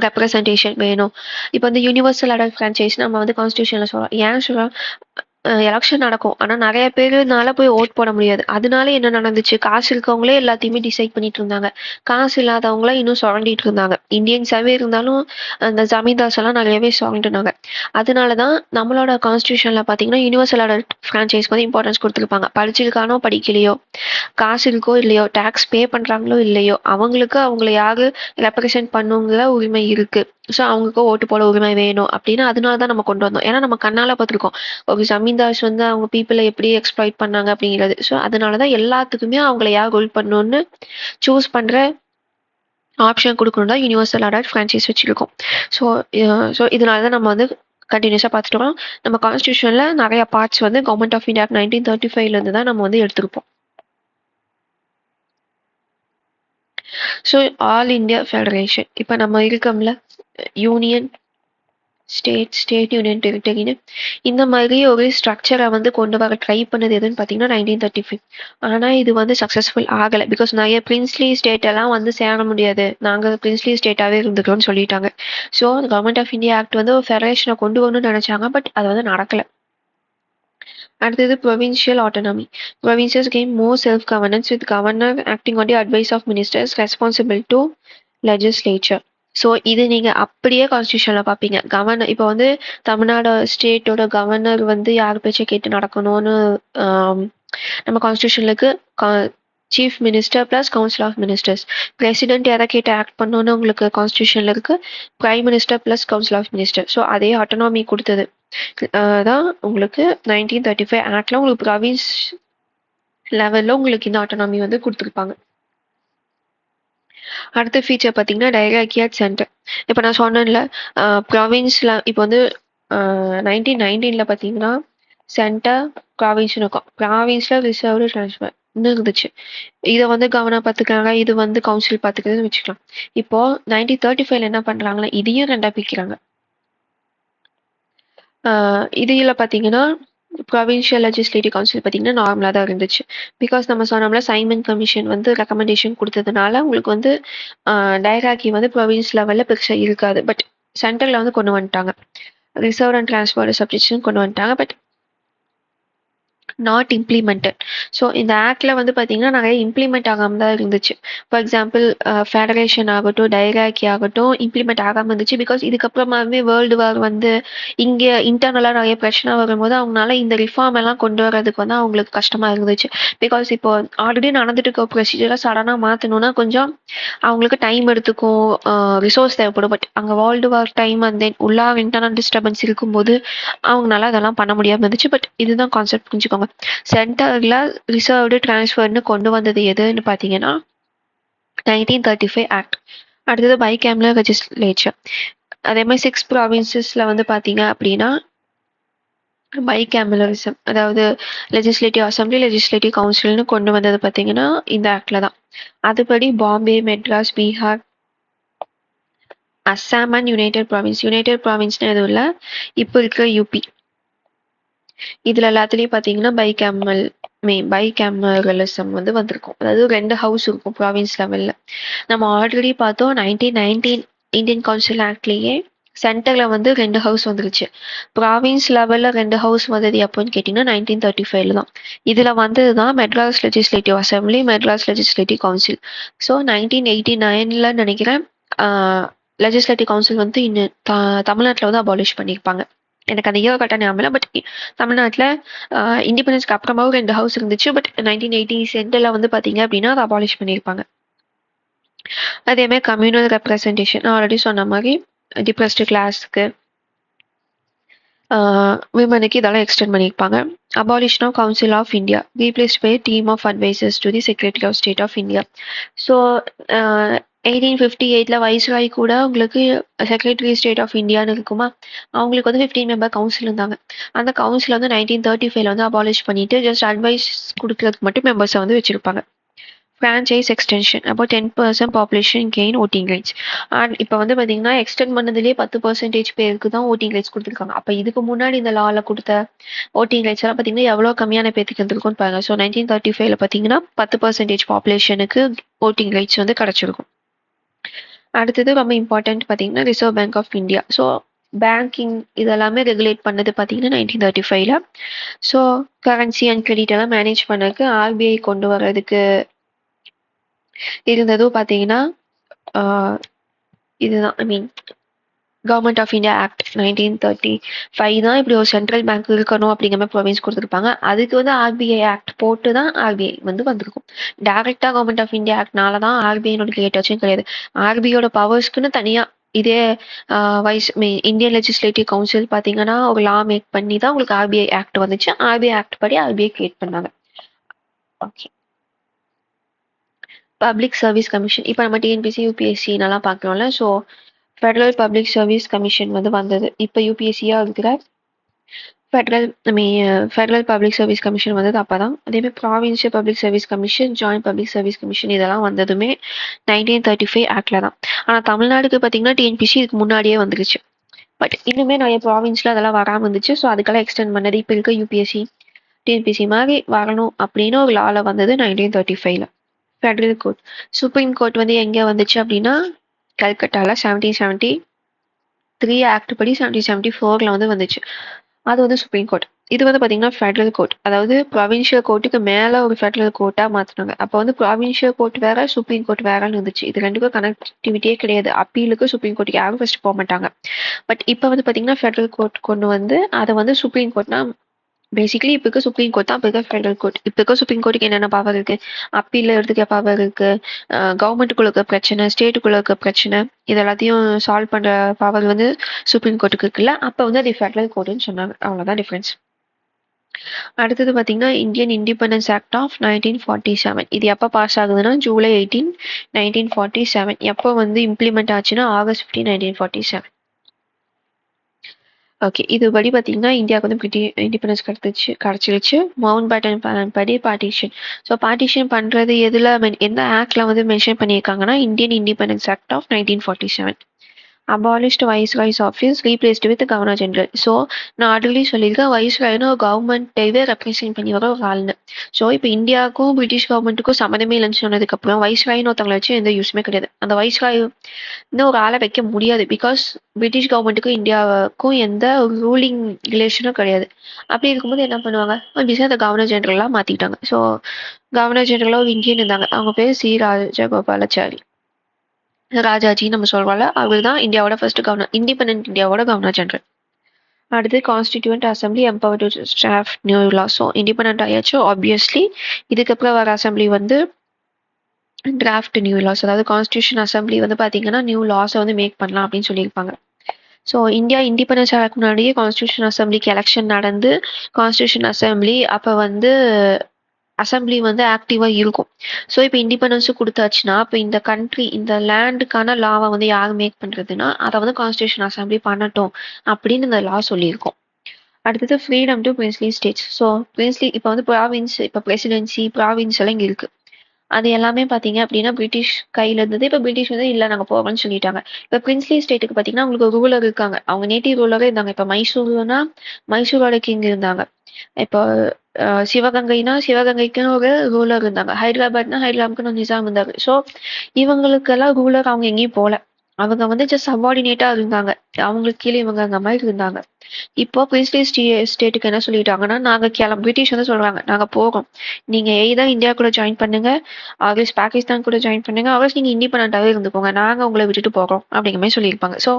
ரெப்ரஸன்டேஷன் வேணும். இப்போ வந்து யூனிவர்சல் அடல்ட் ஃப்ரான்ச்சைஸ் நம்ம வந்து கான்ஸ்டியூஷன்ல சொல்றோம். ஏன் சொல்றோம், எலெக்ஷன் நடக்கும். ஆனா நிறைய பேருனால போய் ஓட் போட முடியாது. அதனால என்ன நடந்துச்சு, காசு இருக்கவங்களே எல்லாத்தையுமே டிசைட் பண்ணிட்டு இருந்தாங்க, காசு இல்லாதவங்கள இன்னும் சுரண்டிட்டு இருந்தாங்க. இந்தியன்ஸாவே இருந்தாலும் அந்த ஜமீன்தார்ஸ் எல்லாம் நிறையவே சுரண்டினாங்க. அதனாலதான் நம்மளோட கான்ஸ்டியூஷன்ல பாத்தீங்கன்னா யூனிவர்சல் அடல்ட் ஃப்ரான்ச்சைஸ் வந்து இம்பார்ட்டன்ஸ் கொடுத்துருப்பாங்க. படிச்சிருக்கானோ படிக்கலையோ, காசு இருக்கோ இல்லையோ, டேக்ஸ் பே பண்றாங்களோ இல்லையோ, அவங்களுக்கு அவங்கள யாரு ரெப்ரசென்ட் பண்ணுங்கிற உரிமை இருக்கு. ஸோ அவங்களுக்கு ஓட்டு போட உரிமை வேணும் அப்படின்னு அதனாலதான் நம்ம கொண்டு வந்தோம். ஏன்னா நம்ம கண்ணால பார்த்துருக்கோம் ஒரு ஜமீன்தார்ஸ் வந்து அவங்க பீப்புளை எப்படி எக்ஸ்ப்ளாய்ட் பண்ணாங்க அப்படிங்கிறது. ஸோ அதனாலதான் எல்லாத்துக்குமே அவங்கள யார் ரூல் பண்ணணும்னு சூஸ் பண்ற ஆப்ஷன் கொடுக்கணும் தான் யூனிவர்சல் அடல்ட் ஃப்ரான்ச்சைஸ் வச்சிருக்கோம். ஸோ இதனாலதான் நம்ம வந்து கண்டினியூஸா பார்த்துட்டு வரோம். நம்ம கான்ஸ்டியூஷன்ல நிறைய பார்ட்ஸ் வந்து கவர்மெண்ட் ஆஃப் இந்தியா 1935 இருந்து தான் நம்ம வந்து எடுத்திருப்போம். ஸோ ஆல் இந்தியா ஃபெடரேஷன் இப்போ நம்ம இருக்கோம்ல, யூனியன் ஸ்டேட் யூனியன் டெரிட்டரின்னு இந்த மாதிரி ஒரு ஸ்ட்ரக்சரை வந்து கொண்டு வர ட்ரை பண்ணது எதுன்னு பார்த்தீங்கன்னா 1935. ஆனால் இது வந்து சக்ஸஸ்ஃபுல் ஆகலை. பிகாஸ் நிறைய பிரின்ஸ்லி ஸ்டேட் எல்லாம் வந்து சேர முடியாது, நாங்கள் பிரின்ஸ்லி ஸ்டேட்டாகவே இருந்துக்கிறோம்னு சொல்லிட்டாங்க. So government of India act வந்து ஒரு ஃபெடரேஷனை கொண்டு வரணும்னு நினைச்சாங்க, பட் அது வந்து நடக்கலை. அடுத்தது provincial autonomy. Provinces gain more self-governance with governor acting on the advice of ministers responsible to legislature. So இது நீங்க அப்படியே கான்ஸ்டியூஷன்ல பார்ப்பீங்க. கவர்னர் இப்போ வந்து தமிழ்நாடு ஸ்டேட்டோட கவர்னர் வந்து யார் பேச்சை கேட்டு நடக்கணும்னு நம்ம கான்ஸ்டியூஷன்ல இருக்கு. Chief minister plus council of ministers. President எதை கேட்டு ஆக்ட் பண்ணணும்னு உங்களுக்கு கான்ஸ்டியூஷன்ல இருக்கு. Prime minister plus council of minister. So அதே ஆட்டோனாமி கொடுத்தது தான் உங்களுக்கு 1935 ஆக்ட்ல உங்களுக்கு ப்ராவின்ஸ் லெவல்ல உங்களுக்கு இந்த ஆட்டோனாமி வந்து கொடுத்துருப்பாங்க. அடுத்த ஃபீச்சர் பார்த்தீங்கன்னா டைரக்ட் சென்டர். இப்போ நான் சொன்னேன்ல ப்ராவின்ஸ்ல இப்போ வந்து 1919 பார்த்தீங்கன்னா சென்டர் ப்ராவின்ஸ்னு இருக்கும். ப்ராவின்ஸ்ல ரிசர்வ்டு ட்ரான்ஸ்ஃபர் இருந்துச்சு. இதை வந்து கவர்னர் பார்த்துக்கிறாங்க, இது வந்து கவுன்சில் பார்த்துக்கிறதுன்னு வச்சுக்கலாம். இப்போ 1935 என்ன பண்றாங்கன்னா இதையும் ரெண்டா பிரிக்கிறாங்க. இதில் பார்த்தீங்கன்னா ப்ரொவின்ஷியல் லெஜிஸ்லேட்டிவ் கவுன்சில் பார்த்தீங்கன்னா நார்மலாக தான் இருந்துச்சு. பிகாஸ் நம்ம சொன்னோம்ல சைமன் கமிஷன் வந்து ரெக்கமெண்டேஷன் கொடுத்ததுனால உங்களுக்கு வந்து டைராக்கி வந்து ப்ரொவின்ஸ் லெவலில் பெருசாக இருக்காது. பட் சென்ட்ரலில் வந்து கொண்டு வந்துட்டாங்க, ரிசர்வ் அண்ட் டிரான்ஸ்போர்ட் சப்ஜெக்ட்ஸ்னு கொண்டு வந்துட்டாங்க. But not implemented. ஸோ இந்த ஆக்ட்ல வந்து பார்த்தீங்கன்னா நிறைய இம்ப்ளிமெண்ட் ஆகாமல் தான் இருந்துச்சு. ஃபார் எக்ஸாம்பிள் ஃபெடரேஷன் ஆகட்டும், டைராக்கி ஆகட்டும் இம்ப்ளிமெண்ட் ஆகாமல் இருந்துச்சு. பிகாஸ் இதுக்கப்புறமாவே வேர்ல்டு வார் வந்து இங்கே இன்டர்னலாக நிறைய பிரச்சனை வரும்போது அவங்களால இந்த ரிஃபார்ம் எல்லாம் கொண்டு வரதுக்கு வந்து அவங்களுக்கு கஷ்டமா இருந்துச்சு. பிகாஸ் இப்போ ஆல்ரெடி நடந்துட்டு இருக்க ப்ரொசீஜரை சடனாக மாற்றணும்னா கொஞ்சம் அவங்களுக்கு டைம் எடுத்துக்கும், ரிசோர்ஸ் தேவைப்படும். பட் அங்கே world war time and then உள்ளா இன்டர்னல் டிஸ்டர்பன்ஸ் இருக்கும்போது அவங்களால அதெல்லாம் பண்ண முடியாமல் இருந்துச்சு. பட் இதுதான் கான்செப்ட் புரிஞ்சுக்கோங்க. சென்டர்ல ரிசர்வ்டு டிரான்ஸ்ஃபர்னு கொண்டு வந்தது எதுன்னு பார்த்தீங்கன்னா 1935 ஆக்ட். அடுத்தது பைகேமரல் லெஜிஸ்லேச்சர். அதே மாதிரி 6 ப்ராவின்சஸ்ல வந்து பார்த்தீங்க அப்படின்னா பைகேமரலிசம், அதாவது லெஜிஸ்லேட்டிவ் அசம்பிளி, லெஜிஸ்லேட்டிவ் கவுன்சில்னு கொண்டு வந்தது பார்த்தீங்கன்னா இந்த ஆக்ட்ல தான். அதுபடி Bombay, Madras, Bihar, Assam and united province. United ப்ராவின்ஸ்னு எதுவும் இல்லை, இப்போ இருக்கிற யூபி. இதுல எல்லாத்துலயும் பார்த்தீங்கன்னா பைகேமரலிசம் வந்து வந்திருக்கும். அதாவது 2 ஹவுஸ் இருக்கும் ப்ராவின்ஸ் லெவல்ல. நம்ம ஆல்ரெடி பார்த்தோம் 1919 இந்தியன் கவுன்சில் ஆக்ட்லயே சென்டர்ல வந்து 2 ஹவுஸ் வந்துருச்சு. ப்ராவின்ஸ் லெவல்ல 2 ஹவுஸ் வந்தது எப்போன்னு கேட்டீங்கன்னா 1935 தான். இதுல வந்ததுதான் Madras legislative assembly, Madras legislative council. So 1989ல நினைக்கிறேன் லெஜிஸ்லேட்டிவ் கவுன்சில் வந்து இன்னும் தமிழ்நாட்டில் வந்து அபாலிஷ் பண்ணியிருப்பாங்க. எனக்கு அந்த இயர் கரெக்டாக ஞாபகம் இல்லை. பட் தமிழ்நாட்டில் இண்டிபெண்டன்ஸ்க்கு அப்புறமாவும் 2 ஹவுஸ் இருந்துச்சு. பட் 1980 சென்டர்ல வந்து பார்த்தீங்க அப்படின்னா அதை அபாலிஷ் பண்ணியிருப்பாங்க. அதே மாதிரி கம்யூனல் ரெப்ரசன்டேஷன் ஆல்ரெடி சொன்ன மாதிரி டிப்ரெஸ்டு கிளாஸ்க்கு, விமனுக்கு இதெல்லாம் எக்ஸ்டெண்ட் பண்ணியிருப்பாங்க. Abolition of council of India replaced by team of advisers to the secretary of state of India. So 1858ல வைஸ்ராய் கூட உங்களுக்கு செக்ரட்டரி ஸ்டேட் ஆஃப் இந்தியான்னு இருக்குமா, அவங்களுக்கு வந்து 15 மெம்பர் கவுன்சில் இருந்தாங்க. அந்த கவுன்சில் வந்து 1935ல வந்து அபாலிஷ் பண்ணிட்டு ஜஸ்ட் அட்வைஸ் கொடுக்கறதுக்கு மட்டும் மெம்பர்ஸை வந்து வச்சிருப்பாங்க. franchise extension about 10% population gain voting rights. And இப்போ வந்து பார்த்தீங்கன்னா எக்ஸ்டெண்ட் பண்ணதுலேயே 10% பேருக்கு தான் ஓட்டிங் ரைட்ஸ் கொடுத்துருக்காங்க. அப்போ இதுக்கு முன்னாடி இந்த லாவில் கொடுத்த ஓட்டிங் ரைட்ஸ் எல்லாம் பார்த்தீங்கன்னா எவ்வளோ கம்மியான பேருக்கு இருந்திருக்கும்னு பாருங்க. ஸோ 1935ல பார்த்தீங்கன்னா 10% பாப்புலேஷனுக்கு ஓட்டிங் ரைட்ஸ் வந்து கிடச்சிருக்கும். அடுத்தது ரொம்ப இம்பார்ட்டன்ட் பார்த்தீங்கன்னா reserve bank of India. So banking இதெல்லாமே ரெகுலேட் பண்ணது பார்த்தீங்கன்னா 1935ல. ஸோ கரன்சி அண்ட் கிரெடிட் எல்லாம் மேனேஜ் பண்ணதுக்கு ஆர்பிஐ கொண்டு வர்றதுக்கு இருந்ததும் பார்த்தீங்கன்னா இதுதான், I mean government of India act 1935 தான் இப்படி ஒரு சென்ட்ரல் பேங்க் இருக்கணும் அப்படிங்கிற மாதிரி ப்ரொவின்ஸ் கொடுத்துருப்பாங்க. அதுக்கு வந்து ஆர்பிஐ ஆக்ட் போட்டு தான் ஆர்பிஐ வந்து வந்திருக்கும். டைரக்டா கவர்மெண்ட் ஆஃப் இந்தியா ஆக்ட்னால தான் ஆர்பிஐனோட கிரியேட்டர்ஸும் கிடையாது. ஆர்பிஐயோட பவர்ஸ்க்குன்னு தனியா இதே இந்தியன் லெஜிஸ்லேட்டிவ் கவுன்சில் பார்த்தீங்கன்னா ஒரு லா மேக் பண்ணி தான் உங்களுக்கு ஆர்பிஐ ஆக்ட் வந்துச்சு. ஆர்பிஐ ஆக்ட் படி ஆர்பிஐ கிரியேட் பண்ணாங்க. Okay, public service commission. இப்போ நம்ம டிஎன்பிசி யூபிஎஸ்சி நல்லா பார்க்குறோம்ல. So federal public service commission வந்து வந்தது. இப்போ யூபிஎஸ்சியாக இருக்கிற ஃபெடரல் பப்ளிக் சர்வீஸ் கமிஷன் வந்தது அப்போ தான். அதேமாதிரி provincial public service commission, joint public service commission இதெல்லாம் வந்ததுமே 1935 ஆக்டில் தான். ஆனால் தமிழ்நாடுக்கு பார்த்தீங்கன்னா டிஎன்பிசி இதுக்கு முன்னாடியே வந்துருச்சு. பட் இன்னுமே நிறைய ப்ராவின்ஸில் அதெல்லாம் வராமல் இருந்துச்சு. ஸோ அதுக்கெல்லாம் எக்ஸ்டெண்ட் பண்ணது இப்போ இருக்க யூபிஎஸ்சி டிஎன்பிசி மாதிரி வரணும் அப்படின்னு ஒரு லாவில் வந்தது 1935ல. ஃபெடரல் கோர்ட், சுப்ரீம் கோர்ட் வந்து எங்கே வந்துச்சு அப்படின்னா கல்கட்டாவில் 1773 ஆக்ட் படி 1774ல வந்து வந்துச்சு. அது வந்து சுப்ரீம் கோர்ட். இது வந்து பார்த்தீங்கன்னா ஃபெடரல் கோர்ட், அதாவது ப்ரொவின்ஷியல் கோர்ட்டுக்கு மேலே ஒரு ஃபெடரல் கோர்ட்டாக மாற்றினாங்க. அப்போ வந்து ப்ரொவின்ஷியல் கோர்ட் வேற, சுப்ரீம் கோர்ட் வேறன்னு இருந்துச்சு. இது ரெண்டுக்கும் கனெக்டிவிட்டியே கிடையாது. அப்பீலுக்கு சுப்ரீம் கோர்ட்டுக்கு யாரும் ஃபர்ஸ்ட் போக மாட்டாங்க. பட் இப்போ வந்து பார்த்தீங்கன்னா ஃபெடரல் கோர்ட் கொண்டு வந்து அதை வந்து சுப்ரீம் கோர்ட்னா பேசிக்கலி இப்போ இருக்க சுப்ரீம் கோர்ட் தான் இப்போ இருக்க ஃபெடரல் கோர்ட். இப்போ இருக்க சுப்ரீம் கோர்ட்டுக்கு என்னென்ன பவர் இருக்கு, அப்பீல் எடுத்துக்க பவர் இருக்கு, கவர்மெண்ட்டுக்குள்ள இருக்க பிரச்சனை, ஸ்டேட்டுக்குள்ள இருக்க பிரச்சனை, இது எல்லாத்தையும் சால்வ் பண்ற பவர் வந்து சுப்ரீம் கோர்ட்டுக்கு இருக்குல்ல. அப்போ வந்து அது ஃபெடரல் கோர்ட்டுன்னு சொன்னாங்க. அவ்வளோதான் டிஃபரன்ஸ். அடுத்தது பார்த்தீங்கன்னா இந்தியன் இண்டிபெண்டன்ஸ் ஆக்ட் ஆஃப் 1947. இது எப்போ பாஸ் ஆகுதுன்னா ஜூலை 18, 1947. எப்போ வந்து இம்ப்ளிமெண்ட் ஆச்சுன்னா ஆகஸ்ட் 15, 1947. ஓகே, இதுபடி பார்த்தீங்கன்னா இந்தியாவுக்கு வந்து இண்டிபெண்டன்ஸ் கிடச்சிருச்சு. மவுண்ட் பேட்டன் பிளான் படி பார்ட்டிஷன். ஸோ பார்ட்டிஷன் பண்ணுறது எதில் எந்த ஆக்டில் வந்து மென்ஷன் பண்ணியிருக்காங்கன்னா Indian independence act of 1947. Abolished viceroy's office replaced with governor general. So நான் ஆல்ரெடி சொல்லியிருக்கேன், வைஸ்ராய்னு ஒரு கவர்மெண்ட்டையே ரெப்ரசென்ட் பண்ணி வர ஒரு ஆள்னு. ஸோ இப்போ இந்தியாவுக்கும் பிரிட்டிஷ் கவர்மெண்ட்டுக்கும் சம்மந்தமே இல்லைன்னு சொன்னதுக்கப்புறம் வைஸ்ராய்னு ஒருத்தவங்களை வச்சு எந்த யூஸுமே கிடையாது. அந்த வைஸ்ராய் இன்னும் ஒரு ஆளை வைக்க முடியாது. பிகாஸ் பிரிட்டிஷ் கவர்மெண்ட்டுக்கும் இந்தியாவுக்கும் எந்த ஒரு ரூலிங் ரிலேஷனும் கிடையாது. அப்படி இருக்கும்போது என்ன பண்ணுவாங்க, பிஸியாக அந்த கவர்னர் ஜெனரலாக மாற்றிட்டாங்க. ஸோ கவர்னர் ஜெனரலாக ஒரு இந்தியன் இருந்தாங்க. அவங்க பேர் சி ராஜகோபாலாச்சாரி, ராஜாஜி நம்ம சொல்றோம்ல, அவர் தான் இந்தியாவோட ஃபர்ஸ்ட் கவர்னர், இண்டிபெண்டன்ட் இந்தியாவோட கவர்னர் ஜெனரல். அடுத்து constituent assembly empower to draft new law. So independent ஆயாச்சு ஆப்வியஸ்லி. இதுக்கப்புறம் வர அசம்பிளி வந்து டிராஃப்ட் நியூ லாஸ், அதாவது கான்ஸ்டியூஷன் அசம்பிளி வந்து பார்த்தீங்கன்னா நியூ லாஸை வந்து மேக் பண்ணலாம் அப்படின்னு சொல்லியிருப்பாங்க. ஸோ இந்தியா இண்டிபெண்டன்ஸ் ஆகிறதுக்கு முன்னாடியே கான்ஸ்டியூஷன் அசம்பிளிக்கு எலெக்ஷன் நடந்து கான்ஸ்டியூஷன் அசம்பிளி அப்போ வந்து அசம்பிளி வந்து ஆக்டிவா இருக்கும். ஸோ இப்போ இண்டிபெண்டன்ஸ் கொடுத்தாச்சுன்னா இப்போ இந்த கண்ட்ரி இந்த லேண்டுக்கான லாவை வந்து யார் மேக் பண்றதுன்னா அதை வந்து கான்ஸ்டியூஷன் அசம்பிளி பண்ணட்டும் அப்படின்னு இந்த லா சொல்லியிருக்கோம். அடுத்தது freedom to princely states. So princely இப்போ வந்து ப்ராவின்ஸ் இப்போ பிரசிடென்சி ப்ராவின்ஸ் எல்லாம் இங்கே இருக்கு. அது எல்லாமே பார்த்தீங்க அப்படின்னா பிரிட்டிஷ் கையில இருந்தது. இப்போ பிரிட்டிஷ் வந்து இல்லை நாங்கள் போகிறோம்னு சொல்லிட்டாங்க. இப்போ பிரின்ஸ்லி ஸ்டேட்டுக்கு பார்த்தீங்கன்னா உங்களுக்கு ஒரு ரூலர் இருக்காங்க. அவங்க நேட்டிவ் ரூலரே இருந்தாங்க. இப்போ மைசூர்னா மைசூரோட கிங் இருந்தாங்க. இப்போ சிவகங்கைனா சிவகங்கைக்குன்னு ஒரு ரூலர் இருந்தாங்க. ஹைதராபாத்னா ஹைதராபாத்னு நிசாம் இருந்தாரு. ஸோ இவங்களுக்கெல்லாம் ரூலர் அவங்க எங்கேயும் போல. அவங்க வந்து ஜஸ்ட் சபார்டினேட்டா இருந்தாங்க. அவங்களுக்கு கீழே இவங்க அந்த மாதிரி இருந்தாங்க. இப்போ பிரின்ஸ்லி ஸ்டேட்டுக்கு என்ன சொல்லிட்டாங்கன்னா நாங்க பிரிட்டிஷ் வந்து சொல்றாங்க நாங்க போறோம். நீங்க எய்தர் இந்தியா கூட ஜாயின் பண்ணுங்க, ஆகஸ்ட் பாகிஸ்தான் கூட ஜாயின் பண்ணுங்க, ஆகஸ்ட் நீங்க இண்டிபெண்டாவே இருந்துக்கோங்க. நாங்க உங்களை விட்டுட்டு போறோம் அப்படிங்கிற மாதிரி சொல்லியிருப்பாங்க. ஸோ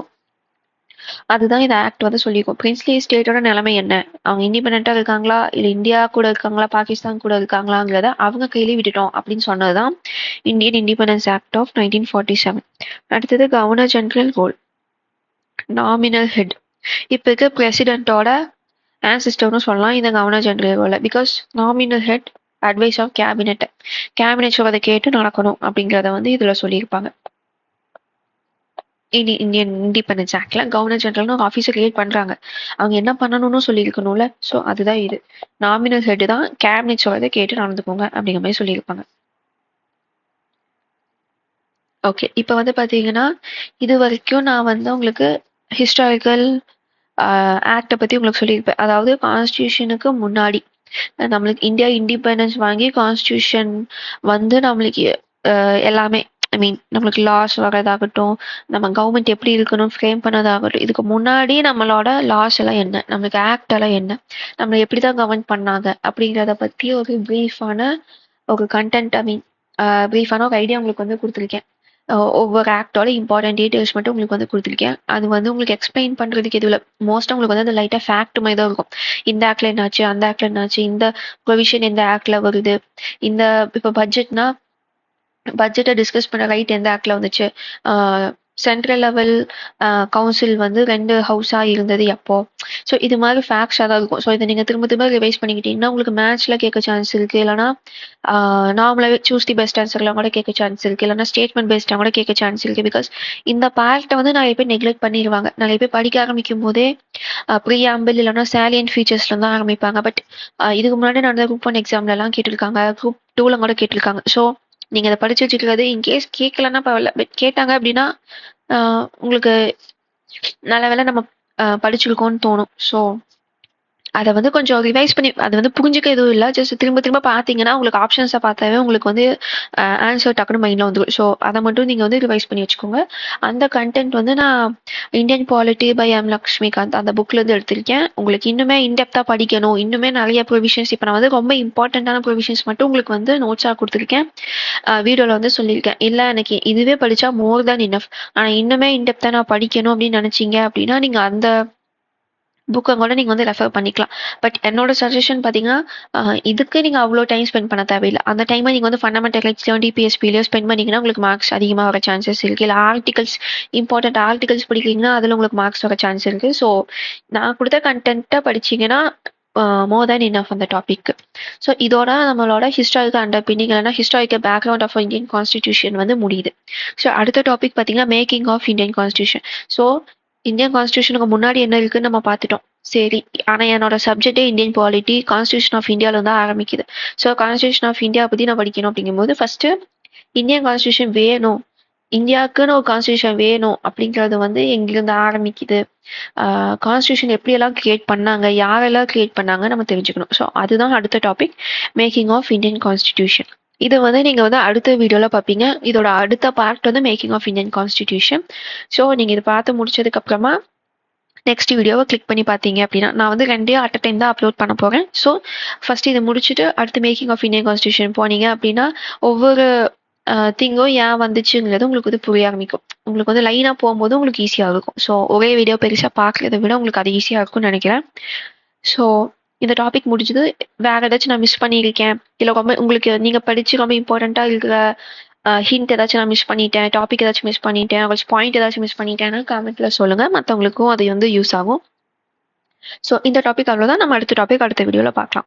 அதுதான் இந்த ஆக்ட் வந்து சொல்லியிருக்கோம். பிரின்ஸ்லி ஸ்டேட்டோட நிலைமை என்ன, அவங்க இண்டிபெண்டா இருக்காங்களா இல்ல இந்தியா கூட இருக்காங்களா பாகிஸ்தான் கூட இருக்காங்களாங்கிறத அவங்க கையிலே விட்டுட்டோம் அப்படின்னு சொன்னதுதான் இந்தியன் இண்டிபெண்டன்ஸ் ஆக்ட் ஆஃப் 1947. அடுத்தது governor general role, nominal head. இப்போ இருக்க பிரசிடென்ட்டோட ஆன்சிஸ்டர்னு சொல்லலாம் இந்த கவர்னர் ஜெனரல் ரோல. Because nominal head advice of cabinet, cabinet சொல்றதை கேட்டு நடக்கணும் அப்படிங்கிறத வந்து இதுல சொல்லியிருப்பாங்க. இந்தியன் இண்டிபெண்டன்ஸ் ஆக்ட்ல கவர்னர் ஜெனரல்னு ஒரு ஆஃபீஸர் கிரியேட் பண்றாங்க. அவங்க என்ன பண்ணணும்னு சொல்லியிருக்கணும்ல. ஸோ அதுதான் இது. நாமினல் ஹெட் தான் கேபினெட் சொல்றதை கேட்டு நடந்துக்கோங்க அப்படிங்கிற மாதிரி சொல்லியிருப்பாங்க. ஓகே, இப்போ வந்து பார்த்தீங்கன்னா இது வரைக்கும் நான் வந்து உங்களுக்கு ஹிஸ்டாரிக்கல் ஆக்டை பற்றி உங்களுக்கு சொல்லியிருப்பேன். அதாவது கான்ஸ்டியூஷனுக்கு முன்னாடி நம்மளுக்கு இந்தியா இண்டிபெண்டன்ஸ் வாங்கி கான்ஸ்டியூஷன் வந்து நம்மளுக்கு எல்லாமே ஐ மீன் நம்மளுக்கு லாஸ் வர்றதாகட்டும், நம்ம கவர்மெண்ட் எப்படி இருக்கணும் ஃப்ரேம் பண்ணதாகட்டும், இதுக்கு முன்னாடி நம்மளோட லாஸ் எல்லாம் என்ன, நம்மளுக்கு ஆக்ட் எல்லாம் என்ன, நம்மளை எப்படி தான் கவர்ன் பண்ணாங்க அப்படிங்கிறத பற்றி ஒரு ப்ரீஃபான ஒரு கண்டென்ட் ஐ மீன் ப்ரீஃபான ஒரு ஐடியா உங்களுக்கு வந்து கொடுத்துருக்கேன். ஒவ்வொரு ஆக்டோட இம்பார்ட்டன்ட் டீடைல்ஸ் மட்டும் உங்களுக்கு வந்து கொடுத்துருக்கேன். அது வந்து உங்களுக்கு எக்ஸ்பிளைன் பண்ணுறதுக்கு எதுவும் இல்லை. மோஸ்ட்டாக உங்களுக்கு வந்து அந்த லைட்டாக ஃபேக்ட் மாதிரி தான் இருக்கும். இந்த ஆக்ட்ல என்னாச்சு, அந்த ஆக்ட்ல என்னாச்சு, இந்த ப்ரொவிஷன் எந்த ஆக்ட்ல வருது, இந்த இப்போ பட்ஜெட்னா பட்ஜெட்டை டிஸ்கஸ் பண்ண ரைட் எந்த ஆக்ட்ல வந்துச்சு, சென்ட்ரல் லெவல் கவுன்சில் வந்து 2 ஹவுஸா இருந்தது எப்போ. ஸோ இது மாதிரி ஃபேக்ட்ஸாக தான் இருக்கும். ஸோ இதை நீங்கள் திரும்ப திரும்ப ரிவைஸ் பண்ணிக்கிட்டீங்கன்னா உங்களுக்கு மேட்ச்ல கேட்க சான்ஸ் இருக்கு, இல்லைனா நார்மலாகவே சூஸ் தி பெஸ்ட் ஆன்சர்லாம் கூட கேட்க சான்ஸ் இருக்கு, இல்லைனா ஸ்டேட்மெண்ட் பேஸ்டாக கூட கேட்க சான்ஸ் இருக்கு. பிகாஸ் இந்த பார்ட்டை வந்து நிறைய பேர் நெக்லெக்ட் பண்ணிடுவாங்க. நிறைய பேர் படிக்க ஆரம்பிக்கும் போதே ப்ரீஆம்பிள் இல்லைனா சேலியன் ஃபீச்சர்ஸ்ல தான் ஆரம்பிப்பாங்க. பட் இதுக்கு முன்னாடி நடந்த குரூப் 1 எக்ஸாம்லலாம் கேட்டிருக்காங்க, குரூப் 2ல கூட கேட்டிருக்காங்க. ஸோ நீங்க அதை படிச்சு வச்சுக்கிறது இன்கேஸ் கேட்கலன்னா பரவாயில்ல, பட் கேட்டாங்க அப்படின்னா உங்களுக்கு நல்ல வேளை நம்ம படிச்சிருக்கோம்னு தோணும். ஸோ அதை வந்து கொஞ்சம் ரிவைஸ் பண்ணி அது வந்து புரிஞ்சுக்க எதுவும் இல்லை, ஜஸ்ட் திரும்ப திரும்ப பார்த்தீங்கன்னா உங்களுக்கு ஆப்ஷன்ஸை பார்த்தாவே உங்களுக்கு வந்து ஆன்சர் டக்குனு மைண்டில் வந்துடும். ஸோ அதை மட்டும் நீங்கள் வந்து ரிவைஸ் பண்ணி வச்சுக்கோங்க. அந்த கண்டென்ட் வந்து நான் Indian polity by M Laxmikanth அந்த புக்லேருந்து எடுத்திருக்கேன். உங்களுக்கு இன்னுமே இன்டெப்த்தாக படிக்கணும், இன்னுமே நிறைய ப்ரொவிஷன்ஸ், இப்போ நான் வந்து ரொம்ப இம்பார்ட்டண்ட்டான ப்ரொவிஷன்ஸ் மட்டும் உங்களுக்கு வந்து நோட்ஸாக கொடுத்துருக்கேன், வீடியோவில் வந்து சொல்லியிருக்கேன். இல்லை எனக்கு இதுவே படித்தா மோர் தேன் இனஃப், ஆனால் இன்னுமே இன்டெப்த்தாக நான் படிக்கணும் அப்படின்னு நினச்சிங்க அப்படின்னா நீங்கள் அந்த புக்கை கூட நீங்கள் வந்து ரெஃபர் பண்ணிக்கலாம். பட் என்னோட சஜஷன் பார்த்தீங்கன்னா இதுக்கு நீங்கள் அவ்வளோ டைம் ஸ்பெண்ட் பண்ண தேவையில்லை. அந்த டைமை நீங்கள் வந்து ஃபண்டமெண்டல் எக்ஸாம் டிபிஎஸ்பிலையோ ஸ்பெண்ட் பண்ணிங்கன்னா உங்களுக்கு மார்க்ஸ் அதிகமாக வர சான்சஸ் இருக்குது. இல்லை ஆர்டிகல்ஸ் இம்பார்ட்டன்ட் ஆர்டிகல்ஸ் படிக்கிறீங்கன்னா அதில் உங்களுக்கு மார்க்ஸ் வர சான்ஸ் இருக்குது. ஸோ நான் கொடுத்த கண்டென்ட்டை படிச்சிங்கன்னா மோர் தேன் இனஃப் அந்த டாபிக். ஸோ இதோட நம்மளோட ஹிஸ்டாரிக்கல் அண்டர்பின்னிங் இல்லைனா historical background of Indian constitution வந்து முடியுது. ஸோ அடுத்த டாபிக் பார்த்தீங்கன்னா making of Indian constitution. So Indian கான்ஸ்டியூஷனுக்கு முன்னாடி என்ன இருக்குன்னு நம்ம பார்த்துட்டோம். சரி, ஆனால் என்னோட சப்ஜெக்டே இந்தியன் பாலிட்டி, கான்ஸ்டியூஷன் ஆஃப் இந்தியாவில் தான் ஆரம்பிக்குது. ஸோ கான்ஸ்டியூஷன் ஆஃப் இந்தியா பற்றி நான் படிக்கணும் அப்படிங்கும்போது ஃபர்ஸ்ட் இந்தியன் கான்ஸ்டியூஷன் வேணும், இந்தியாவுக்குன்னு ஒரு கான்ஸ்டியூஷன் வேணும் அப்படிங்கிறது வந்து எங்கிருந்து ஆரம்பிக்குது, கான்ஸ்டியூஷன் எப்படியெல்லாம் கிரியேட் பண்ணாங்க, யாரெல்லாம் கிரியேட் பண்ணாங்க நம்ம தெரிஞ்சுக்கணும். ஸோ அதுதான் அடுத்த topic, making of Indian constitution. இது வந்து நீங்கள் வந்து அடுத்த வீடியோவில் பார்ப்பீங்க. இதோட அடுத்த பார்ட் வந்து making of Indian constitution. So நீங்கள் இதை பார்த்து முடிச்சதுக்கப்புறமா நெக்ஸ்ட் வீடியோவை கிளிக் பண்ணி பார்த்தீங்க அப்படின்னா நான் வந்து 2 அட் அ டைம் தான் அப்லோட் பண்ண போகிறேன். ஸோ ஃபர்ஸ்ட் இதை முடிச்சுட்டு அடுத்து மேக்கிங் ஆஃப் இந்தியன் கான்ஸ்டியூஷன் போனீங்க அப்படின்னா ஒவ்வொரு திங்கும் ஏன் வந்துச்சுங்கிறது உங்களுக்கு வந்து புரிய ஆரம்பிக்கும். உங்களுக்கு வந்து லைனாக போகும்போது உங்களுக்கு ஈஸியாக இருக்கும். ஸோ ஒரே வீடியோ பெருசாக பார்க்குறத விட உங்களுக்கு அது ஈஸியாக இருக்கும்னு நினைக்கிறேன். ஸோ இந்த டாபிக் முடிஞ்சது. வேற ஏதாச்சும் நான் மிஸ் பண்ணியிருக்கேன், இல்லை ரொம்ப உங்களுக்கு நீங்கள் படித்து ரொம்ப இம்பார்ட்டண்ட்டாக இருக்கிற ஹிண்ட் ஏதாச்சும் நான் மிஸ் பண்ணிட்டேன், டாபிக் ஏதாச்சும் மிஸ் பண்ணிட்டேன், ஒரு பாயிண்ட் ஏதாச்சும் மிஸ் பண்ணிட்டேன்னா கமெண்ட்ல சொல்லுங்கள், மற்றவங்களுக்கும் அது வந்து யூஸ் ஆகும். ஸோ இந்த டாபிக் அவ்வளோதான். நம்ம அடுத்த டாபிக் அடுத்த வீடியோவில் பார்க்கலாம்.